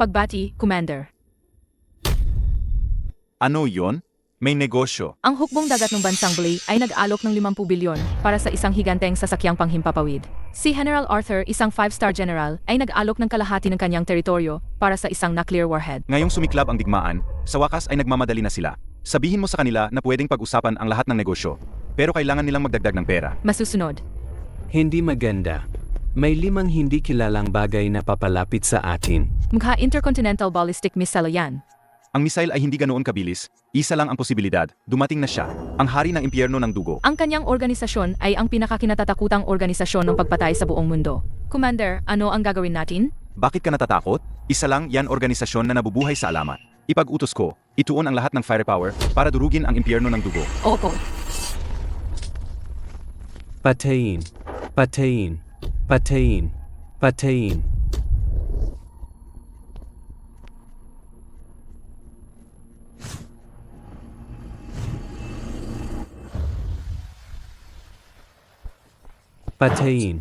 Pagbati, Commander. Ano yon? May negosyo. Ang hukbong dagat ng bansang Bali ay nag-alok ng 50 bilyon para sa isang higanteng sasakyang panghimpapawid. Si General Arthur, isang 5-star general, ay nag-alok ng kalahati ng kanyang teritoryo para sa isang nuclear warhead. Ngayong sumiklab ang digmaan, sa wakas ay nagmamadali na sila. Sabihin mo sa kanila na pwedeng pag-usapan ang lahat ng negosyo. Pero kailangan nilang magdagdag ng pera. Masusunod. Hindi maganda. May 5 hindi kilalang bagay na papalapit sa atin. Mukha intercontinental ballistic missile yan. Ang missile ay hindi ganoon kabilis. Isa lang ang posibilidad. Dumating na siya. Ang hari ng impyerno ng dugo. Ang kanyang organisasyon ay ang pinakakinatatakutang organisasyon ng pagpatay sa buong mundo. Commander, ano ang gagawin natin? Bakit ka natatakot? Isa lang yan organisasyon na nabubuhay sa alamat. Ipag-utos ko, ituon ang lahat ng firepower para durugin ang impyerno ng dugo. Opo. Patayin. Patayin. Patayin. Patayin. Patayin.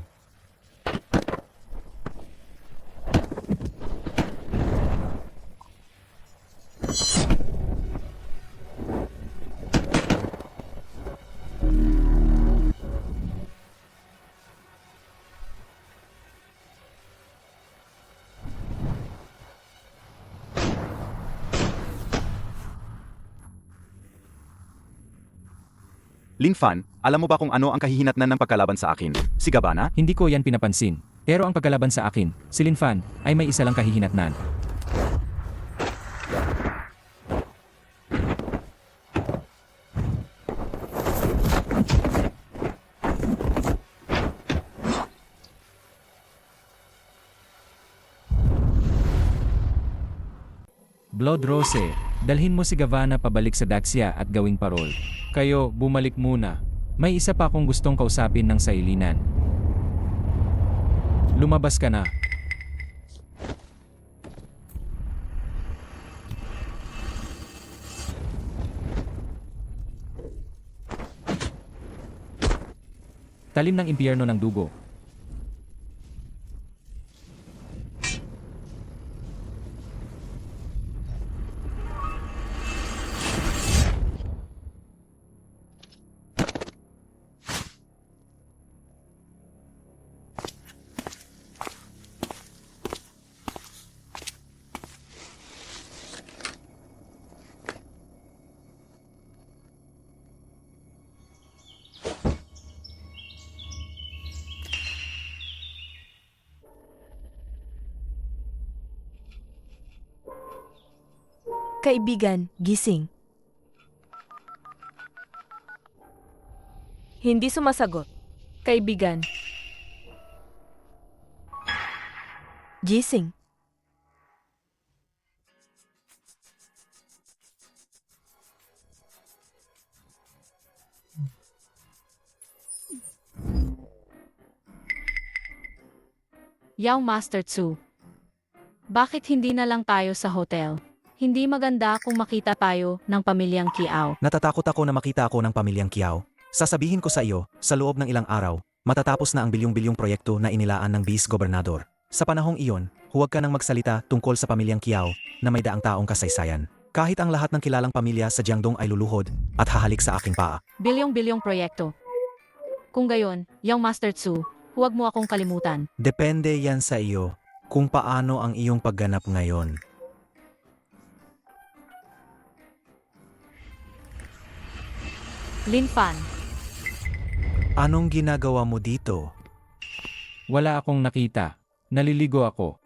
Lin Fan, alam mo ba kung ano ang kahihinatnan ng pagkalaban sa akin? Si Gabana? Hindi ko yan pinapansin. Pero ang pagkalaban sa akin, si Lin Fan, ay may isa lang kahihinatnan. Blood Rose, dalhin mo si Gavana pabalik sa Daxia at gawing parol. Kayo, bumalik muna. May isa pa akong gustong kausapin ng sailinan. Lumabas ka na. Talim ng impyerno ng dugo. Kaibigan, gising. Hindi sumasagot. Kaibigan. Gising. Young Master Tsu. Bakit hindi na lang tayo sa hotel? Hindi maganda kung makita tayo ng pamilyang Kiao. Natatakot ako na makita ako ng pamilyang Kiao. Sasabihin ko sa iyo, sa loob ng ilang araw, matatapos na ang bilyong-bilyong proyekto na inilaan ng Vice Gobernador. Sa panahong iyon, huwag ka nang magsalita tungkol sa pamilyang Kiao na may daang taong kasaysayan. Kahit ang lahat ng kilalang pamilya sa Jiangdong ay luluhod at hahalik sa aking paa. Bilyong-bilyong proyekto. Kung gayon, Young Master Tsu, huwag mo akong kalimutan. Depende yan sa iyo kung paano ang iyong pagganap ngayon. Lin Fan. Anong ginagawa mo dito? Wala akong nakita. Naliligo ako.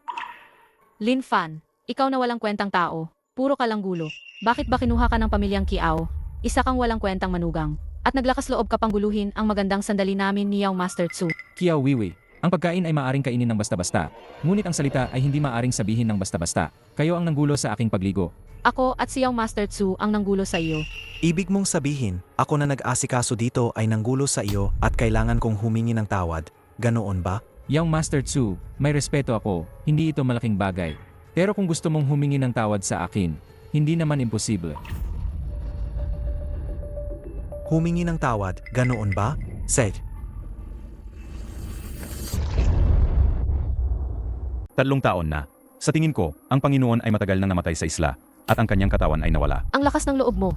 Lin Fan, ikaw na walang kwentang tao. Puro ka lang gulo. Bakit ba kinuha ka ng pamilyang Kiao? Isa kang walang kwentang manugang. At naglakas loob ka pang guluhin ang magandang sandali namin ni Young Master Tsu. Kiao Wiwi, ang pagkain ay maaring kainin ng basta-basta. Ngunit ang salita ay hindi maaring sabihin ng basta-basta. Kayo ang nanggulo sa aking pagligo. Ako at si Young Master Tsu ang nanggulo sa iyo. Ibig mong sabihin, ako na nag-asikaso dito ay nanggulo sa iyo at kailangan kong humingi ng tawad. Ganoon ba? Young Master Tsu, may respeto ako. Hindi ito malaking bagay. Pero kung gusto mong humingi ng tawad sa akin, hindi naman imposible. Humingi ng tawad, ganoon ba? Said. 3 taon na. Sa tingin ko, ang Panginoon ay matagal nang namatay sa isla, at ang kanyang katawan ay nawala. Ang lakas ng loob mo.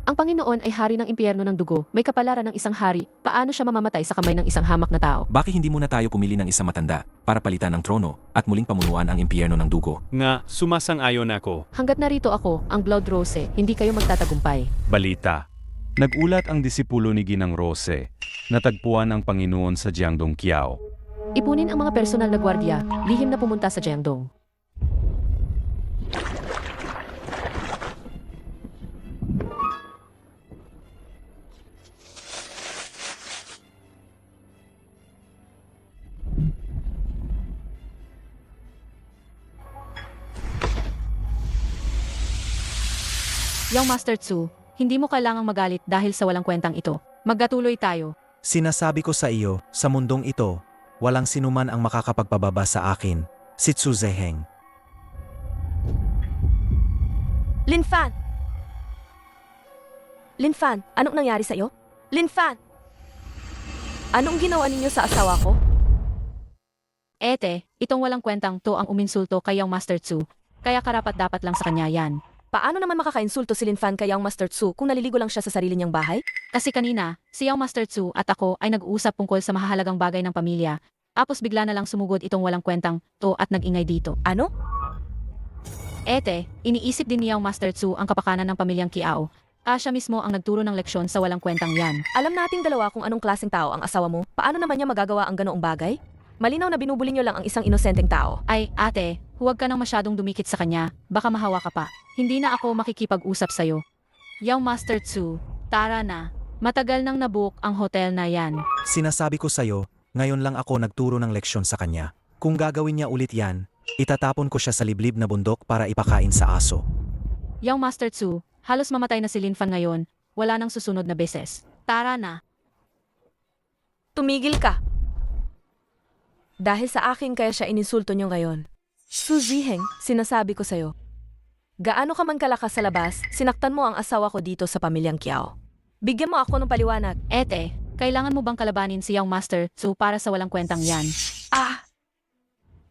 Ang Panginoon ay hari ng impyerno ng dugo. May kapalaran ng isang hari. Paano siya mamamatay sa kamay ng isang hamak na tao? Bakit hindi muna tayo pumili ng isang matanda para palitan ng trono at muling pamunuan ang impyerno ng dugo? Nga, sumasang-ayon ako. Hanggat narito ako, ang Blood Rose, hindi kayo magtatagumpay. Balita. Nagulat ang disipulo ni Ginang Rose. Natagpuan ang Panginoon sa Jiangdong Qiao. Ipunin ang mga personal na gwardiya, lihim na pumunta sa Jiangdong. Yang Master Tsu, hindi mo kailangang magalit dahil sa walang kwentang ito. Magkatuloy tayo. Sinasabi ko sa iyo, sa mundong ito, walang sinuman ang makakapagpababa sa akin, si Tsu Zeheng. Lin Fan! Lin Fan, anong nangyari sa'yo? Lin Fan! Anong ginawa ninyo sa asawa ko? Ete, itong walang kwentang to ang uminsulto kay Yang Master Tsu, kaya karapat-dapat lang sa kanya yan. Paano naman makakainsulto si Lin Fan kay Yang Master Tsu kung naliligo lang siya sa sarili niyang bahay? Kasi kanina, si Yang Master Tsu at ako ay nag-uusap tungkol sa mahahalagang bagay ng pamilya, tapos bigla na lang sumugod itong walang kwentang to at nag-ingay dito. Ano? Ete, iniisip din ni Yang Master Tsu ang kapakanan ng pamilyang Qiao. Siya mismo ang nagturo ng leksyon sa walang kwentang yan. Alam nating dalawa kung anong klaseng tao ang asawa mo. Paano naman niya magagawa ang ganoong bagay? Malinaw na binubuli niyo lang ang isang inosenteng tao. Ay, ate, huwag ka nang masyadong dumikit sa kanya, baka mahawa ka pa. Hindi na ako makikipag-usap sa'yo. Yang Master Tsu, tara na. Matagal nang nabook ang hotel na yan. Sinasabi ko sa iyo, ngayon lang ako nagturo ng leksyon sa kanya. Kung gagawin niya ulit yan, itatapon ko siya sa liblib na bundok para ipakain sa aso. Yang Master Tsu, halos mamatay na si Lin Fan ngayon, wala nang susunod na beses. Tara na. Tumigil ka! Dahil sa akin kaya siya ininsulto niyo ngayon. Su Ziheng, sinasabi ko sa'yo. Gaano ka man kalakas sa labas, sinaktan mo ang asawa ko dito sa pamilyang Qiao. Bigyan mo ako ng paliwanag. Ete, kailangan mo bang kalabanin si Yang Master Tsu para sa walang kwentang yan? Ah!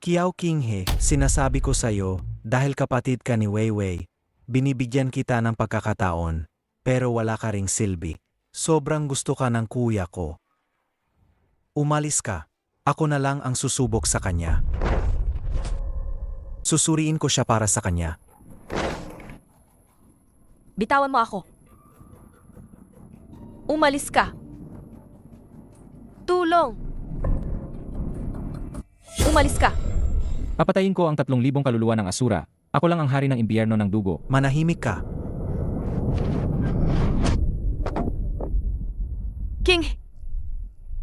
Kiao Kinghe, sinasabi ko sa iyo, dahil kapatid ka ni Weiwei, binibigyan kita ng pagkakataon, pero wala ka ring silbi. Sobrang gusto ka ng kuya ko. Umalis ka. Ako na lang ang susubok sa kanya. Susuriin ko siya para sa kanya. Bitawan mo ako. Umalis ka. Tulong! Umalis ka. Papatayin ko ang 3,000 kaluluwa ng Asura. Ako lang ang hari ng impyerno ng dugo. Manahimik ka. King!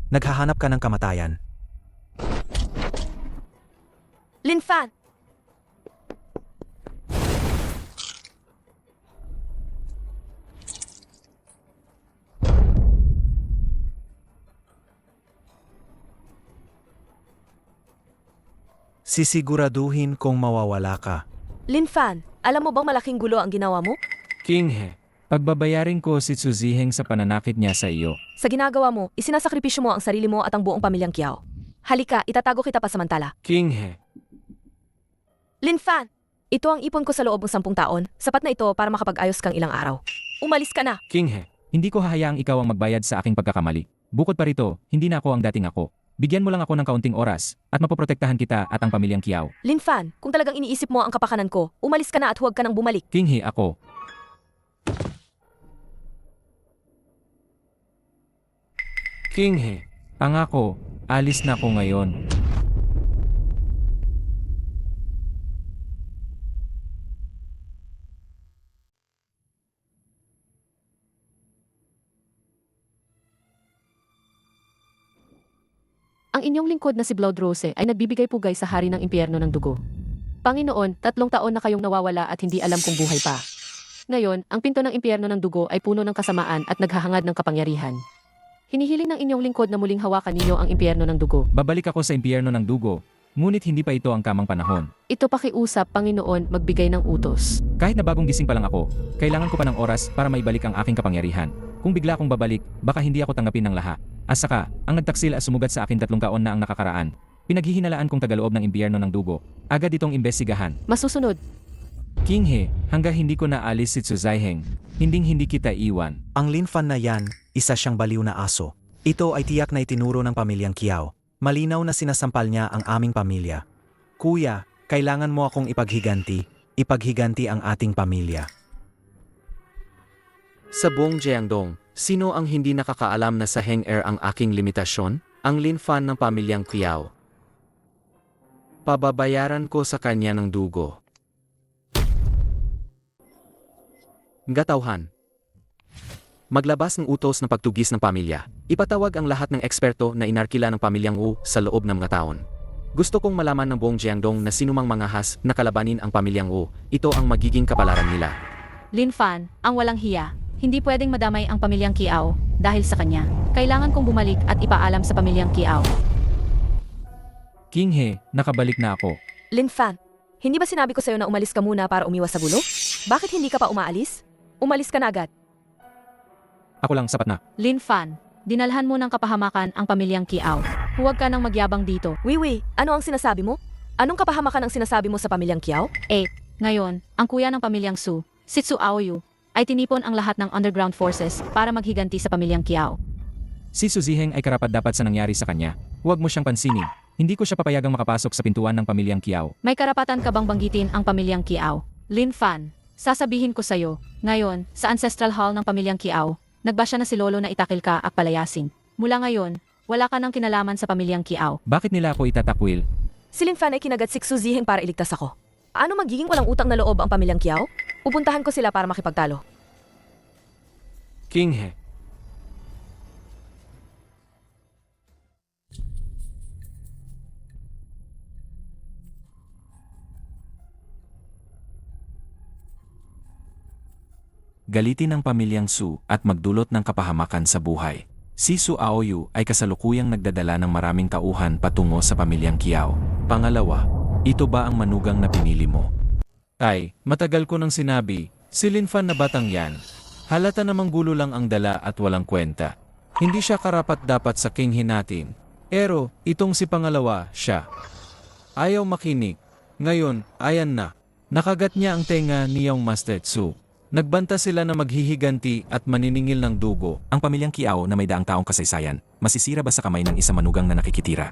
Naghahanap ka ng kamatayan. Lin Fan! Sisiguraduhin kong mawawala ka. Lin Fan, alam mo bang malaking gulo ang ginawa mo? Kinghe, pagbabayarin ko si Tsu Ziheng sa pananakit niya sa iyo. Sa ginagawa mo, isinasakripisyo mo ang sarili mo at ang buong pamilyang Qiao. Halika, itatago kita pa samantala. Kinghe, Lin Fan! Ito ang ipon ko sa loob ng 10 taon. Sapat na ito para makapag-ayos kang ilang araw. Umalis ka na! Kinghe, hindi ko hahayaang ikaw ang magbayad sa aking pagkakamali. Bukod pa rito, hindi na ako ang dating ako. Bigyan mo lang ako ng kaunting oras at mapoprotektahan kita at ang pamilyang Qiao. Lin Fan, kung talagang iniisip mo ang kapakanan ko, umalis ka na at huwag ka nang bumalik. Kinghe ako. Kinghe, pangako, alis na ako ngayon. Ang inyong lingkod na si Blood Rose ay nagbibigay pugay sa hari ng impyerno ng dugo. Panginoon, 3 taon na kayong nawawala at hindi alam kung buhay pa. Ngayon, ang pinto ng impyerno ng dugo ay puno ng kasamaan at naghahangad ng kapangyarihan. Hinihiling ng inyong lingkod na muling hawakan ninyo ang impyerno ng dugo. Babalik ako sa impyerno ng dugo, ngunit hindi pa ito ang tamang panahon. Ito pakiusap, Panginoon, magbigay ng utos. Kahit na bagong gising pa lang ako, kailangan ko pa ng oras para maibalik ang aking kapangyarihan. Kung bigla akong babalik, baka hindi ako tanggapin ng lahat. At saka, ang nagtaksil at sumugat sa akin 3 taon na ang nakakaraan. Pinaghihinalaan kong tagaloob ng impyerno ng dugo. agad itong imbestigahan. Masusunod. King He, hanggang hindi ko naalis si Su Ziheng, hindi kita iwan. Ang Lin Fan na yan, isa siyang baliw na aso. Ito ay tiyak na itinuro ng pamilyang Kiao. Malinaw na sinasampal niya ang aming pamilya. Kuya, kailangan mo akong ipaghiganti ang ating pamilya. Sa buong Jiangdong, sino ang hindi nakakaalam na sa Heng Er ang aking limitasyon? Ang Lin Fan ng pamilyang Kiao. Pababayaran ko sa kanya ng dugo. Gatauhan. Maglabas ng utos ng pagtugis ng pamilya. Ipatawag ang lahat ng eksperto na inarkila ng pamilyang Wu sa loob ng mga taon. Gusto kong malaman ng buong Jiangdong na sinumang mga has na kalabanin ang pamilyang Wu. Ito ang magiging kapalaran nila. Lin Fan, ang walang hiya. Hindi pwedeng madamay ang pamilyang Kiao dahil sa kanya. Kailangan kong bumalik at ipaalam sa pamilyang Kiao. King He, nakabalik na ako. Lin Fan, hindi ba sinabi ko sa'yo na umalis ka muna para umiwas sa gulo? Bakit hindi ka pa umaalis? Umalis ka na agad. Ako lang, sapat na. Lin Fan, dinalhan mo ng kapahamakan ang pamilyang Kiao. Huwag ka nang magyabang dito. Wiwi, ano ang sinasabi mo? Anong kapahamakan ang sinasabi mo sa pamilyang Kiao? Ngayon, ang kuya ng pamilyang Su, si Su Aoyu, ay tinipon ang lahat ng underground forces para maghiganti sa pamilyang Kiao. Si Su Ziheng ay karapat-dapat sa nangyari sa kanya. Huwag mo siyang pansinin. Hindi ko siya papayagang makapasok sa pintuan ng pamilyang Kiao. May karapatan ka bang banggitin ang pamilyang Kiao? Lin Fan, sasabihin ko sa'yo, ngayon, sa Ancestral Hall ng pamilyang Kiao, nagbasya na si Lolo na itakil ka at palayasin. Mula ngayon, wala ka nang kinalaman sa pamilyang Kiao. Bakit nila ako itatakwil? Si Lin Fan ay kinagat si Su Ziheng para iligtas ako. Ano magiging walang utang na loob ang pamilyang Kiao? Pupuntahan ko sila para makipagtalo. King He. Galitin ang pamilyang Su at magdulot ng kapahamakan sa buhay. Si Su Aoyu ay kasalukuyang nagdadala ng maraming tauhan patungo sa pamilyang Kiao. Pangalawa, ito ba ang manugang na pinili mo? Ay, matagal ko nang sinabi, si Lin Fan na batang yan. Halata namang gulo lang ang dala at walang kwenta. Hindi siya karapat-dapat sa King He natin. Pero, itong si pangalawa, siya. Ayaw makinig. Ngayon, ayan na. Nakagat niya ang tenga ni Young Master Su. Nagbanta sila na maghihiganti at maniningil ng dugo. Ang pamilyang Kiao na may daang taong kasaysayan, masisira ba sa kamay ng isa manugang na nakikitira?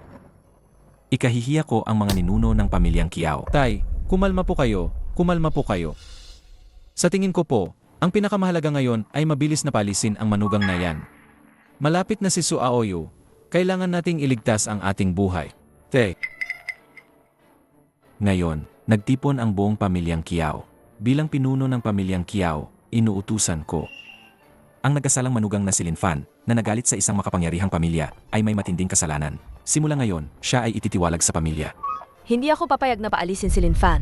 Ikahihiya ko ang mga ninuno ng pamilyang Kiao. Tay, kumalma po kayo. Kumalma po kayo. Sa tingin ko po, ang pinakamahalaga ngayon ay mabilis na palisin ang manugang na yan. Malapit na si Su Aoyu. Kailangan nating iligtas ang ating buhay. Ngayon, nagtipon ang buong pamilyang Kiao. Bilang pinuno ng pamilyang Kiao, inuutusan ko. Ang nagkasalang manugang na si Lin Fan, na nagalit sa isang makapangyarihang pamilya, ay may matinding kasalanan. Simula ngayon, siya ay ititiwalag sa pamilya. Hindi ako papayag na paalisin si Lin Fan.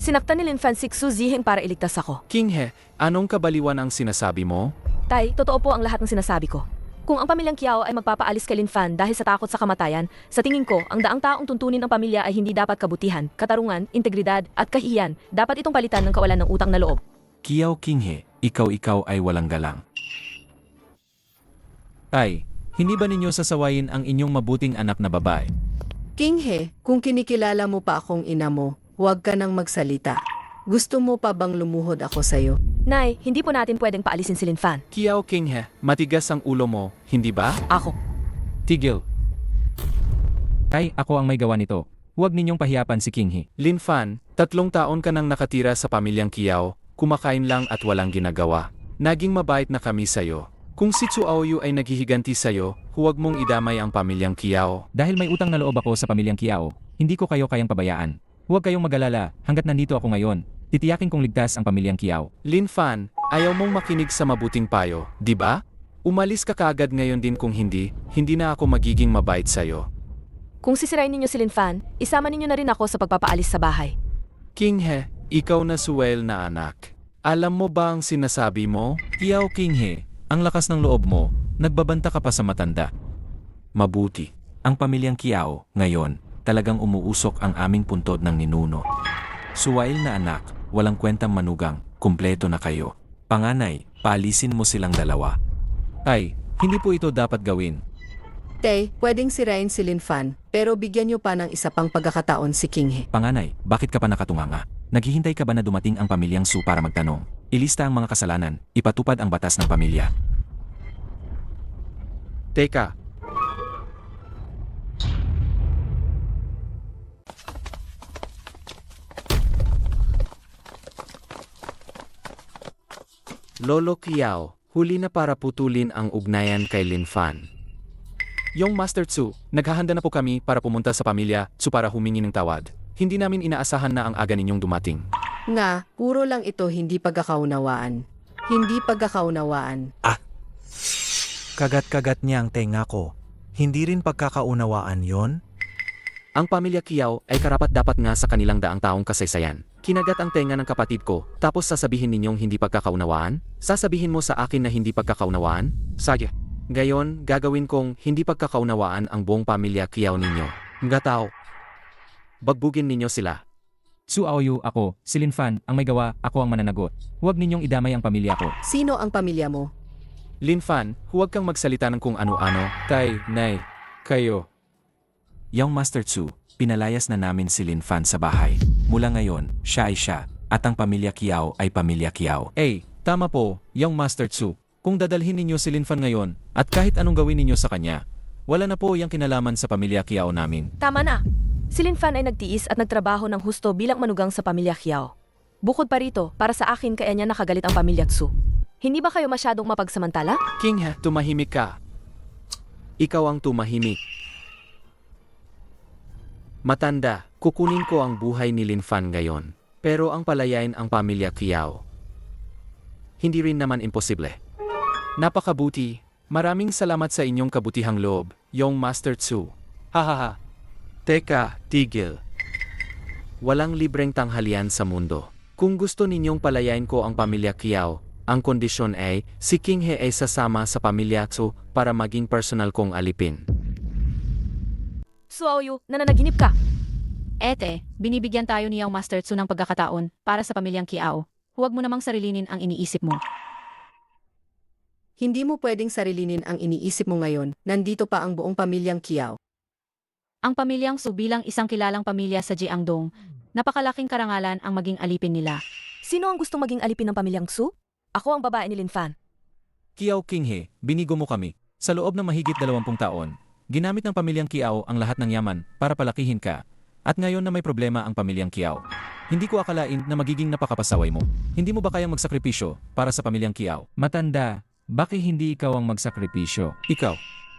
Sinaktan ni Lin Fan si Su Ziheng para iligtas ako. King He, anong kabaliwan ang sinasabi mo? Tay, totoo po ang lahat ng sinasabi ko. Kung ang pamilyang Kiao ay magpapaalis kay Lin Fan dahil sa takot sa kamatayan, sa tingin ko, ang daang taong tuntunin ng pamilya ay hindi dapat kabutihan, katarungan, integridad, at kahiyan. Dapat itong palitan ng kawalan ng utang na loob. Kiao King He, ikaw ay walang galang. Tay, hindi ba ninyo sasawayin ang inyong mabuting anak na babae? King He, kung kinikilala mo pa akong ina mo, huwag ka nang magsalita. Gusto mo pa bang lumuhod ako sa'yo? Nay, hindi po natin pwedeng paalisin si Lin Fan. Kiao King He, matigas ang ulo mo, hindi ba? Ako. Tigil. Tay, ako ang may gawa nito. Huwag ninyong pahiyapan si King He. Lin Fan, 3 taon ka nang nakatira sa pamilyang Kiao, kumakain lang at walang ginagawa. Naging mabait na kami sa'yo. Kung si Su Aoyu ay naghihiganti sa'yo, huwag mong idamay ang pamilyang Kiao. Dahil may utang na loob ako sa pamilyang Kiao, hindi ko kayo kayang pabayaan. Huwag kayong mag-alala hanggat nandito ako ngayon. Titiyakin kong ligtas ang pamilyang Kiao. Lin Fan, ayaw mong makinig sa mabuting payo, di ba? Umalis ka kaagad ngayon din kung hindi na ako magiging mabait sa'yo. Kung sisirain ninyo si Lin Fan, isama ninyo na rin ako sa pagpapaalis sa bahay. King He, ikaw na suwel na anak. Alam mo ba ang sinasabi mo? Kiao King He, ang lakas ng loob mo, nagbabanta ka pa sa matanda. Mabuti. Ang pamilyang Kiao, ngayon, talagang umuusok ang aming puntod ng ninuno. Suwail na anak, walang kwentang manugang, kumpleto na kayo. Panganay, paalisin mo silang dalawa. Tay, hindi po ito dapat gawin. Tay, pwedeng sirain si Lin Fan, pero bigyan niyo pa ng isa pang pagkakataon si King He. Panganay, bakit ka pa nakatunganga? Naghihintay ka ba na dumating ang pamilyang Su para magtanong? Ilista ang mga kasalanan, ipatupad ang batas ng pamilya. Teka, Lolo Kiao, huli na para putulin ang ugnayan kay Lin Fan. Yung Master Tsu, naghahanda na po kami para pumunta sa pamilya Tsu para humingi ng tawad. Hindi namin inaasahan na ang aga ninyong dumating. Nga, puro lang ito hindi pagkakaunawaan. Hindi pagkakaunawaan. Kagat-kagat niya ang tenga ko. Hindi rin pagkakaunawaan yon? Ang pamilya Kiao ay karapat-dapat nga sa kanilang daang taong kasaysayan. Kinagat ang tenga ng kapatid ko, tapos sasabihin ninyong hindi pagkakaunawaan? Sasabihin mo sa akin na hindi pagkakaunawaan? Sige. Gayon, gagawin kong hindi pagkakaunawaan ang buong pamilya Kiao ninyo. Mga tao. Bagbugin ninyo sila. Su Aoyu, ako, si Lin Fan, ang may gawa, ako ang mananagot. Huwag ninyong idamay ang pamilya ko. Sino ang pamilya mo? Lin Fan, huwag kang magsalita ng kung ano-ano. Tay, nay, kayo. Young Master Tsu, pinalayas na namin si Lin Fan sa bahay. Mula ngayon, siya ay siya, at ang pamilya Kiao ay pamilya Kiao. Tama po, Young Master Tsu. Kung dadalhin ninyo si Lin Fan ngayon, at kahit anong gawin ninyo sa kanya, wala na po yung kinalaman sa pamilya Kiao namin. Tama na. Si Lin Fan ay nagtiis at nagtrabaho ng husto bilang manugang sa pamilya Kiao. Bukod pa rito, para sa akin kaya niya nakagalit ang pamilya Tsu. Hindi ba kayo masyadong mapagsamantala? King He, tumahimik ka. Ikaw ang tumahimik. Matanda, kukunin ko ang buhay ni Lin Fan ngayon. Pero ang palayain ang pamilya Kiao. Hindi rin naman imposible. Napakabuti. Maraming salamat sa inyong kabutihang loob, Young Master Tsu. Hahaha. Teka, tigil. Walang libreng tanghalian sa mundo. Kung gusto ninyong palayain ko ang pamilya Kiao, ang kondisyon ay si King He ay sasama sa pamilya Tsu para maging personal kong alipin. Su Aoyu, nananaginip ka. Ete, binibigyan tayo ni Young Master Tsu ng pagkakataon para sa pamilyang Kiao. Huwag mo namang sarilinin ang iniisip mo. Hindi mo pwedeng sarilinin ang iniisip mo ngayon, nandito pa ang buong pamilyang Kiao. Ang pamilyang Su bilang isang kilalang pamilya sa Jiangdong, napakalaking karangalan ang maging alipin nila. Sino ang gustong maging alipin ng pamilyang Tsu? Ako ang babae ni Lin Fan. Kiao King He, binigo mo kami. Sa loob ng mahigit 20 taon, ginamit ng pamilyang Kiao ang lahat ng yaman para palakihin ka. At ngayon na may problema ang pamilyang Kiao. Hindi ko akalain na magiging napakapasaway mo. Hindi mo ba kayang magsakripisyo para sa pamilyang Kiao? Matanda, bakit hindi ikaw ang magsakripisyo? Ikaw,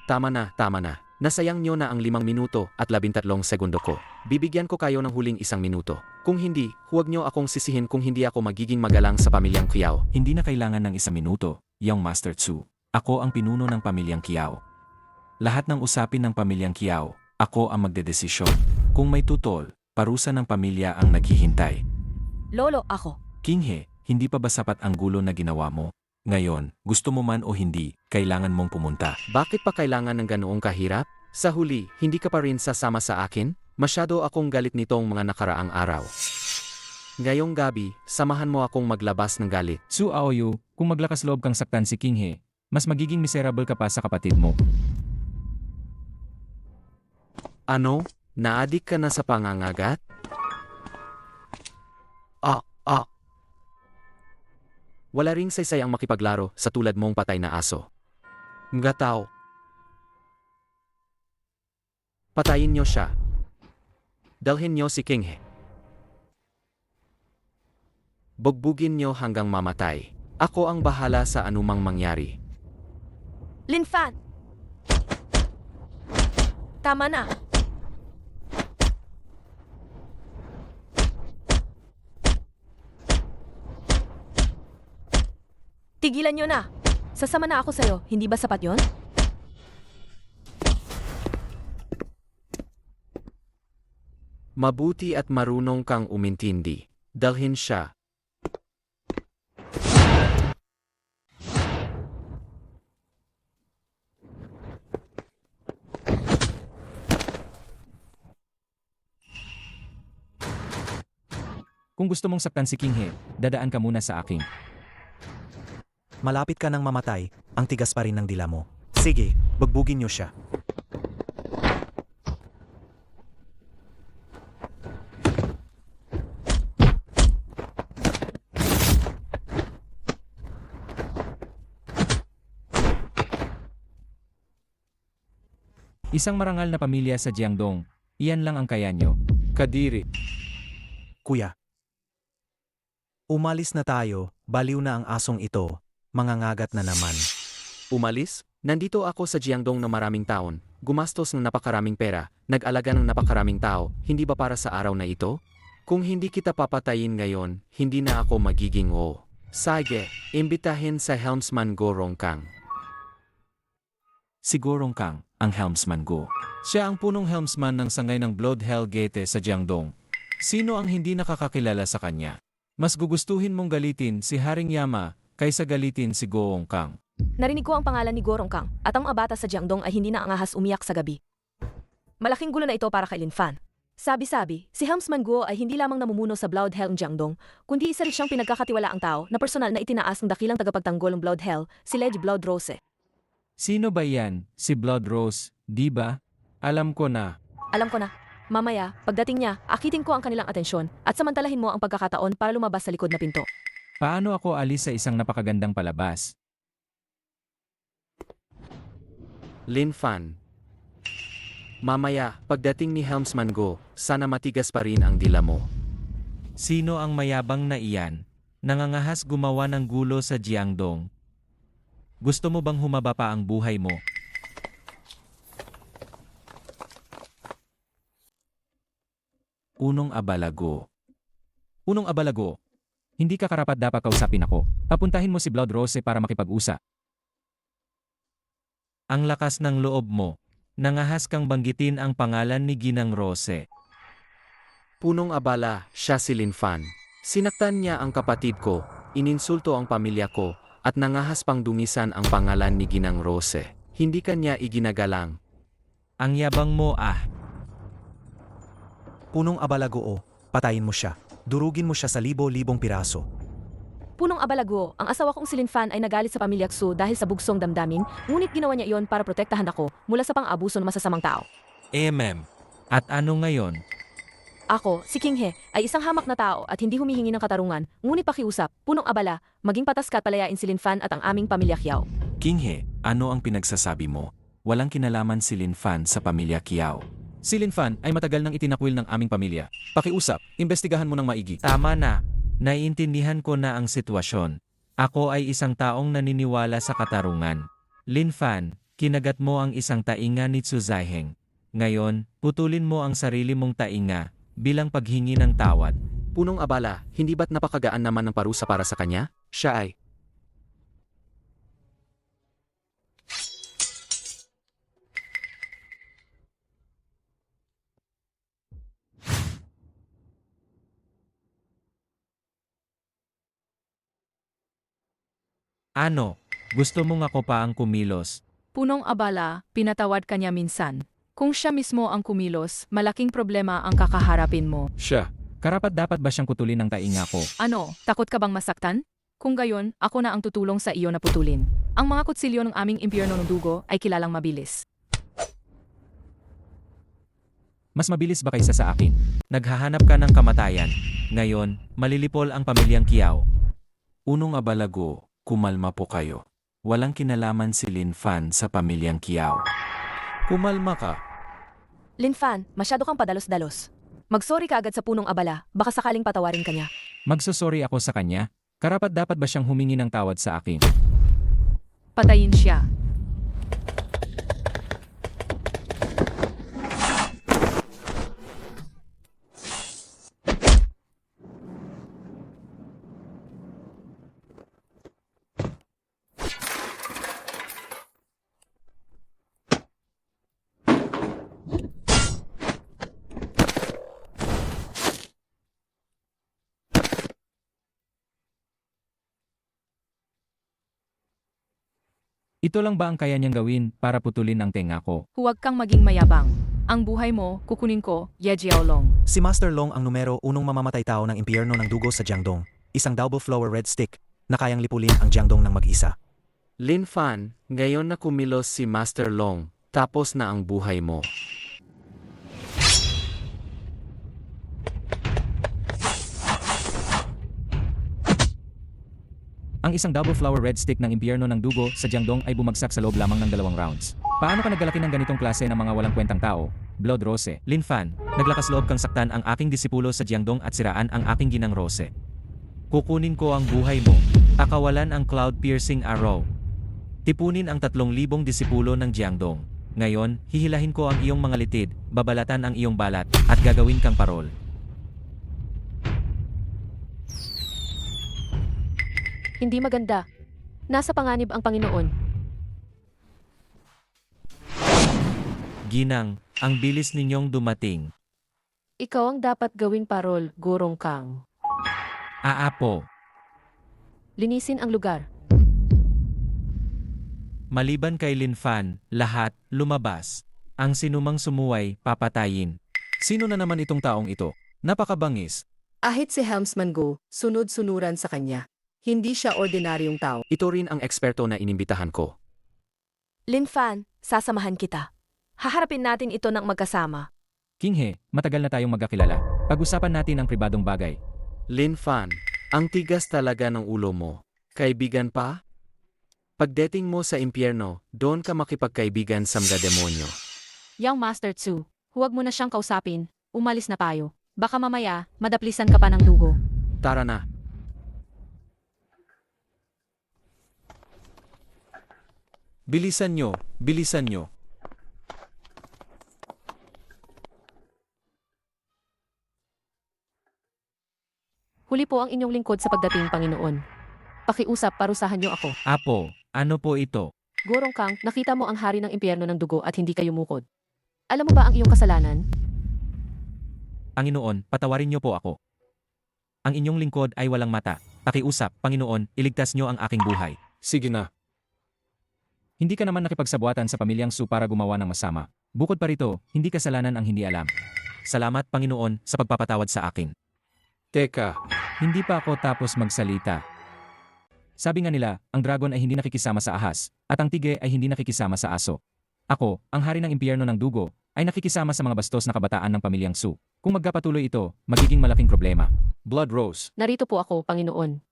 tama na, tama na. Nasayang nyo na ang 5 minuto at 13 segundo ko. Bibigyan ko kayo ng huling 1 minuto. Kung hindi, huwag nyo akong sisihin kung hindi ako magiging magalang sa pamilyang Kiao. Hindi na kailangan ng 1 minuto, Young Master Tsu. Ako ang pinuno ng pamilyang Kiao. Lahat ng usapin ng pamilyang Kiao, ako ang magdedesisyon. Kung may tutol, parusa ng pamilya ang naghihintay. Lolo, ako. King He, hindi pa ba sapat ang gulo na ginawa mo? Ngayon, gusto mo man o hindi, kailangan mong pumunta. Bakit pa kailangan ng ganoong kahirap? Sa huli, hindi ka pa rin sasama sa akin? Masyado akong galit nitong mga nakaraang araw. Ngayong gabi, samahan mo akong maglabas ng galit. Su Aoyu, kung maglakas loob kang saktan si King He, mas magiging miserable ka pa sa kapatid mo. Ano? Naadik ka na sa pangangagat? Wala ring saysay ang makipaglaro sa tulad mong patay na aso. Mga tao. Patayin niyo siya. Dalhin niyo si King He. Bugbugin niyo hanggang mamatay. Ako ang bahala sa anumang mangyari. Lin Fan! Tama na. Tigilan nyo na. Sasama na ako sa'yo. Hindi ba sapat yon? Mabuti at marunong kang umintindi. Dalhin siya. Kung gusto mong saktan si King He, dadaan ka muna sa akin. Malapit ka nang mamatay, ang tigas pa rin ng dila mo. Sige, bugbugin niyo siya. Isang marangal na pamilya sa Jiangdong. Iyan lang ang kaya nyo. Kadiri. Kuya. Umalis na tayo, baliw na ang asong ito, mangangagat na naman. Umalis? Nandito ako sa Jiangdong na maraming taon, gumastos ng napakaraming pera, nag-alaga ng napakaraming tao, hindi ba para sa araw na ito? Kung hindi kita papatayin ngayon, hindi na ako magiging o. Sige, imbitahin sa helmsman Go Rongkang. Si Go Rongkang, ang helmsman Go. Siya ang punong helmsman ng sangay ng Blood Hell Gate sa Jiangdong. Sino ang hindi nakakakilala sa kanya? Mas gugustuhin mong galitin si Haring Yama kaysa galitin si Go Rongkang. Narinig ko ang pangalan ni Go Rongkang at ang mga bata sa Jiangdong ay hindi na angahas umiyak sa gabi. Malaking gulo na ito para kay Lin Fan. Sabi-sabi, si Helmsman Guo ay hindi lamang namumuno sa Blood Hell ng Jiangdong, kundi isa rin siyang pinagkakatiwalaang tao na personal na itinaas ng dakilang tagapagtanggol ng Blood Hell, si Lady Blood Rose. Sino ba yan? Si Blood Rose, di ba? Alam ko na. Alam ko na. Mamaya, pagdating niya, akitin ko ang kanilang atensyon at samantalahin mo ang pagkakataon para lumabas sa likod na pinto. Paano ako alis sa isang napakagandang palabas? Lin Fan. Mamaya, pagdating ni Helmsman Go, sana matigas pa rin ang dila mo. Sino ang mayabang na iyan? Nangangahas gumawa ng gulo sa Jiangdong. Gusto mo bang humaba pa ang buhay mo? Unong Abalago. Unong Abalago, hindi ka karapat dapat kausapin ako. Papuntahin mo si Blood Rose para makipag-usap. Ang lakas ng loob mo. Nangahas kang banggitin ang pangalan ni Ginang Rose. Punong abala, siya si Lin Fan. Sinaktan niya ang kapatid ko, ininsulto ang pamilya ko, at nangahas pang dungisan ang pangalan ni Ginang Rose. Hindi kanya iginagalang. Ang yabang mo ah. Punong Abalagoo, patayin mo siya. Durugin mo siya sa libo-libong piraso. Punong Abalaguo, ang asawa kong si Lin Fan ay nagalit sa pamilya Xu dahil sa bugsong damdamin, ngunit ginawa niya iyon para protektahan ako mula sa pang-abuso ng masasamang tao. At ano ngayon? Ako, si King He, ay isang hamak na tao at hindi humihingi ng katarungan, ngunit pakiusap, punong abala, maging patas ka at palayain si Lin Fan at ang aming pamilya Kiao. King He, ano ang pinagsasabi mo? Walang kinalaman si Lin Fan sa pamilya Kiao. Si Lin Fan ay matagal nang itinakwil ng aming pamilya. Pakiusap, imbestigahan mo ng maigi. Tama na. Naiintindihan ko na ang sitwasyon. Ako ay isang taong naniniwala sa katarungan. Lin Fan, kinagat mo ang isang tainga ni Zhu Zaiheng. Ngayon, putulin mo ang sarili mong tainga bilang paghingi ng tawad. Punong abala, hindi ba't napakagaan naman ng parusa para sa kanya? Siya ay. Ano? Gusto mong ako pa ang kumilos? Punong abala, pinatawad kanya minsan. Kung siya mismo ang kumilos, malaking problema ang kakaharapin mo. Siya. Karapat dapat ba siyang putulin ng tainga ko? Ano, takot ka bang masaktan? Kung gayon, ako na ang tutulong sa iyo na putulin. Ang mga kutsilyo ng aming impyerno ng dugo ay kilalang mabilis. Mas mabilis ba kaysa sa akin? Naghahanap ka ng kamatayan. Ngayon, malilipol ang pamilyang Kiao. Unong Abalago, kumalma po kayo. Walang kinalaman si Lin Fan sa pamilyang Kiao. Kumalma ka. Lin Fan, masyado kang padalos-dalos. Magsorry ka agad sa punong abala, baka sakaling patawarin ka niya. Magsosorry ako sa kanya? Karapat dapat ba siyang humingi ng tawad sa akin? Patayin siya. Ito lang ba ang kaya niyang gawin para putulin ang tenga ko? Huwag kang maging mayabang. Ang buhay mo, kukunin ko, Ye Jiaolong. Si Master Long ang numero unong mamamatay tao ng impyerno ng dugo sa Jiangdong. Isang double flower red stick na kayang lipulin ang Jiangdong ng mag-isa. Lin Fan, ngayon na kumilos si Master Long, tapos na ang buhay mo. Ang isang double flower red stick ng impyerno ng dugo sa Jiangdong ay bumagsak sa loob lamang ng 2 rounds. Paano ka naggalaki ng ganitong klase ng mga walang kwentang tao? Blood Rose. Lin Fan, naglakas loob kang saktan ang aking disipulo sa Jiangdong at siraan ang aking ginang Rose. Kukunin ko ang buhay mo. Akawalan ang cloud piercing arrow. Tipunin ang 3,000 disipulo ng Jiangdong. Ngayon, hihilahin ko ang iyong mga litid, babalatan ang iyong balat, at gagawin kang parol. Hindi maganda. Nasa panganib ang Panginoon. Ginang, ang bilis ninyong dumating. Ikaw ang dapat gawing parol, Gurong Kang. Aapo, Linisin ang lugar. maliban kay Lin Fan, lahat, lumabas. Ang sinumang sumuway, papatayin. Sino na naman itong taong ito? Napakabangis. Ahit si Helmsman Go, sunod-sunuran sa kanya. Hindi siya ordinaryong tao. Ito rin ang eksperto na inimbitahan ko. Lin Fan, sasamahan kita. Haharapin natin ito ng magkasama. King He, matagal na tayong magkakilala. Pag-usapan natin ang pribadong bagay. Lin Fan, ang tigas talaga ng ulo mo. Kaibigan pa? Pagdating mo sa impyerno, doon ka makipagkaibigan sa mga demonyo. Young Master Tsu, huwag mo na siyang kausapin. Umalis na tayo. Baka mamaya, madaplisan ka pa ng dugo. Tara na. Bilisan nyo, bilisan nyo. Huli po ang inyong lingkod sa pagdating, Panginoon. Pakiusap, parusahan niyo ako. Apo, ano po ito? Gurong Kang, nakita mo ang hari ng impyerno ng dugo at hindi kayo mukod. Alam mo ba ang iyong kasalanan? Panginoon, patawarin niyo po ako. Ang inyong lingkod ay walang mata. Pakiusap, Panginoon, iligtas niyo ang aking buhay. Sige na. Hindi ka naman nakipagsabuatan sa pamilyang Su para gumawa ng masama. Bukod pa rito, hindi kasalanan ang hindi alam. Salamat, Panginoon, sa pagpapatawad sa akin. Teka, Hindi pa ako tapos magsalita. Sabi nga nila, ang dragon ay hindi nakikisama sa ahas, at ang tige ay hindi nakikisama sa aso. Ako, ang hari ng impyerno ng dugo, ay nakikisama sa mga bastos na kabataan ng pamilyang Su. Kung magkapatuloy ito, magiging malaking problema. Blood Rose. Narito po ako, Panginoon.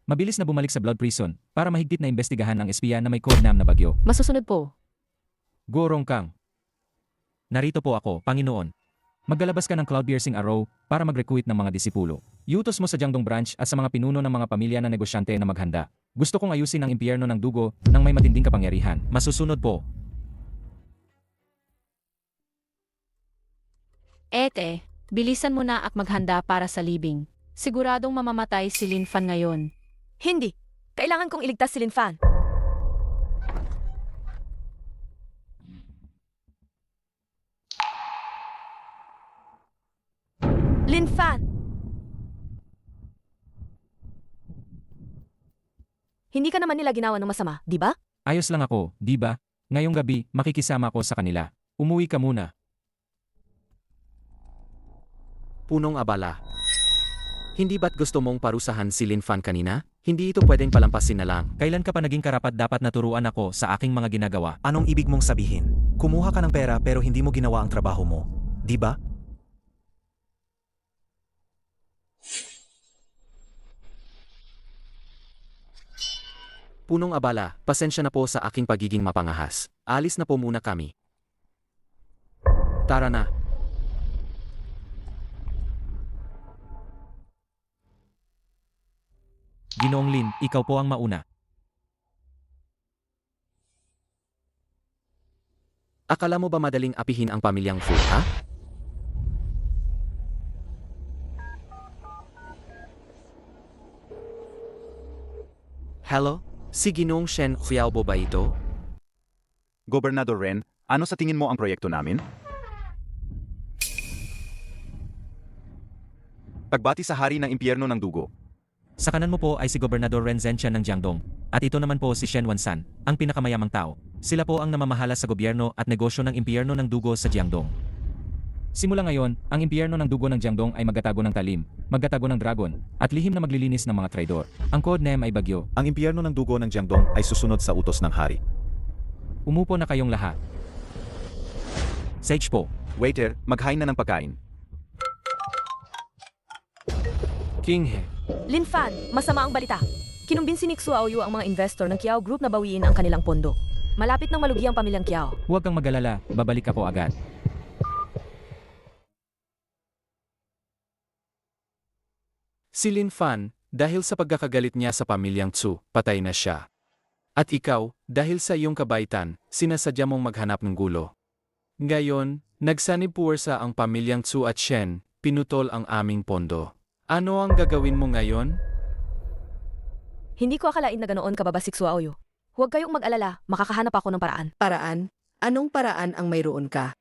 Mabilis na bumalik sa Blood Prison para mahigpit na imbestigahan ang espiya na may codename na bagyo. Masusunod po. Gurong Kang. Narito po ako, Panginoon. Maglalabas ka ng cloud piercing arrow para mag-recruit ng mga disipulo. Iutos mo sa Jiangdong branch at sa mga pinuno ng mga pamilya na negosyante na maghanda. Gusto kong ayusin ang impyerno ng dugo ng may matinding kapangyarihan. Masusunod po. Ete, bilisan mo na at maghanda para sa libing. Siguradong mamamatay si Lin Fan ngayon. Hindi. Kailangan kong iligtas si Lin Fan. Lin Fan! Hindi ka naman nila ginawa ng masama, di ba? Ayos lang ako, di ba? Ngayong gabi, makikisama ko sa kanila. Umuwi ka muna. Punong abala. Hindi ba't gusto mong parusahan si Lin Fan kanina? Hindi ito pwedeng palampasin na lang. Kailan ka pa naging karapat dapat naturuan ako sa aking mga ginagawa? Anong ibig mong sabihin? Kumuha ka ng pera pero hindi mo ginawa ang trabaho mo. Di ba? Punong abala, pasensya na po sa aking pagiging mapangahas. Alis na po muna kami. Tara na. Ginoong Lin, ikaw po ang mauna. Akala mo ba madaling apihin ang pamilyang Fu, ha? Hello? Si Ginong Shen Xiaobo ba ito? Gobernador Ren, ano sa tingin mo ang proyekto namin? Pagbati sa hari ng impyerno ng dugo. Sa kanan mo po ay si Gobernador Ren Zhenqian ng Jiangdong, at ito naman po si Shen Wansan, ang pinakamayamang tao. Sila po ang namamahala sa gobyerno at negosyo ng impyerno ng dugo sa Jiangdong. Simula ngayon, ang impyerno ng dugo ng Jiangdong ay magtatago ng talim, magtatago ng dragon, at lihim na maglilinis ng mga traidor. Ang codename ay Bagyo. Ang impyerno ng dugo ng Jiangdong ay susunod sa utos ng hari. Umupo na kayong lahat. Sage po. Waiter, maghain na ng pagkain. King He. Lin Fan, masama ang balita. Kinumbinsi ni Xuaoyu ang mga investor ng Kiao Group na bawiin ang kanilang pondo. Malapit nang malugi ang pamilyang Kiao. Huwag kang mag-alala, babalik ako agad. Si Lin Fan, dahil sa pagkakagalit niya sa pamilyang Tsu, patay na siya. At ikaw, dahil sa iyong kabaitan, sinasadya mong maghanap ng gulo. Ngayon, nagsanib puwersa ang pamilyang Tsu at Shen, pinutol ang aming pondo. Ano ang gagawin mo ngayon? Hindi ko akalain na ganoon kababasik Suaoyo. Huwag kayong mag-alala, makakahanap ako ng paraan. Paraan? Anong paraan ang mayroon ka?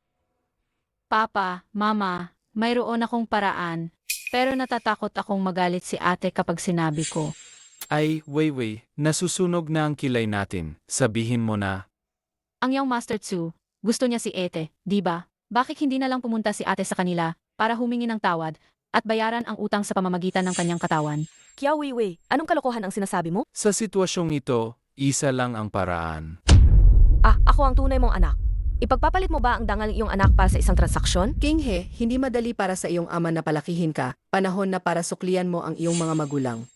Papa, Mama, mayroon akong paraan. Pero natatakot akong magalit si ate kapag sinabi ko. Ay, Weiwei, nasusunog na ang kilay natin. Sabihin mo na. Ang young Master Tsu, gusto niya si Ete, di ba? Bakit hindi na lang pumunta si ate sa kanila para humingi ng tawad at bayaran ang utang sa pamamagitan ng kanyang katawan? Kiao Weiwei, anong kalokohan ang sinasabi mo? Sa sitwasyong ito, isa lang ang paraan. Ako ang tunay mong anak. Ipagpapalit mo ba ang dangal ng iyong anak para sa isang transaksyon? King He, hindi madali para sa iyong ama na palakihin ka, panahon na para suklian mo ang iyong mga magulang.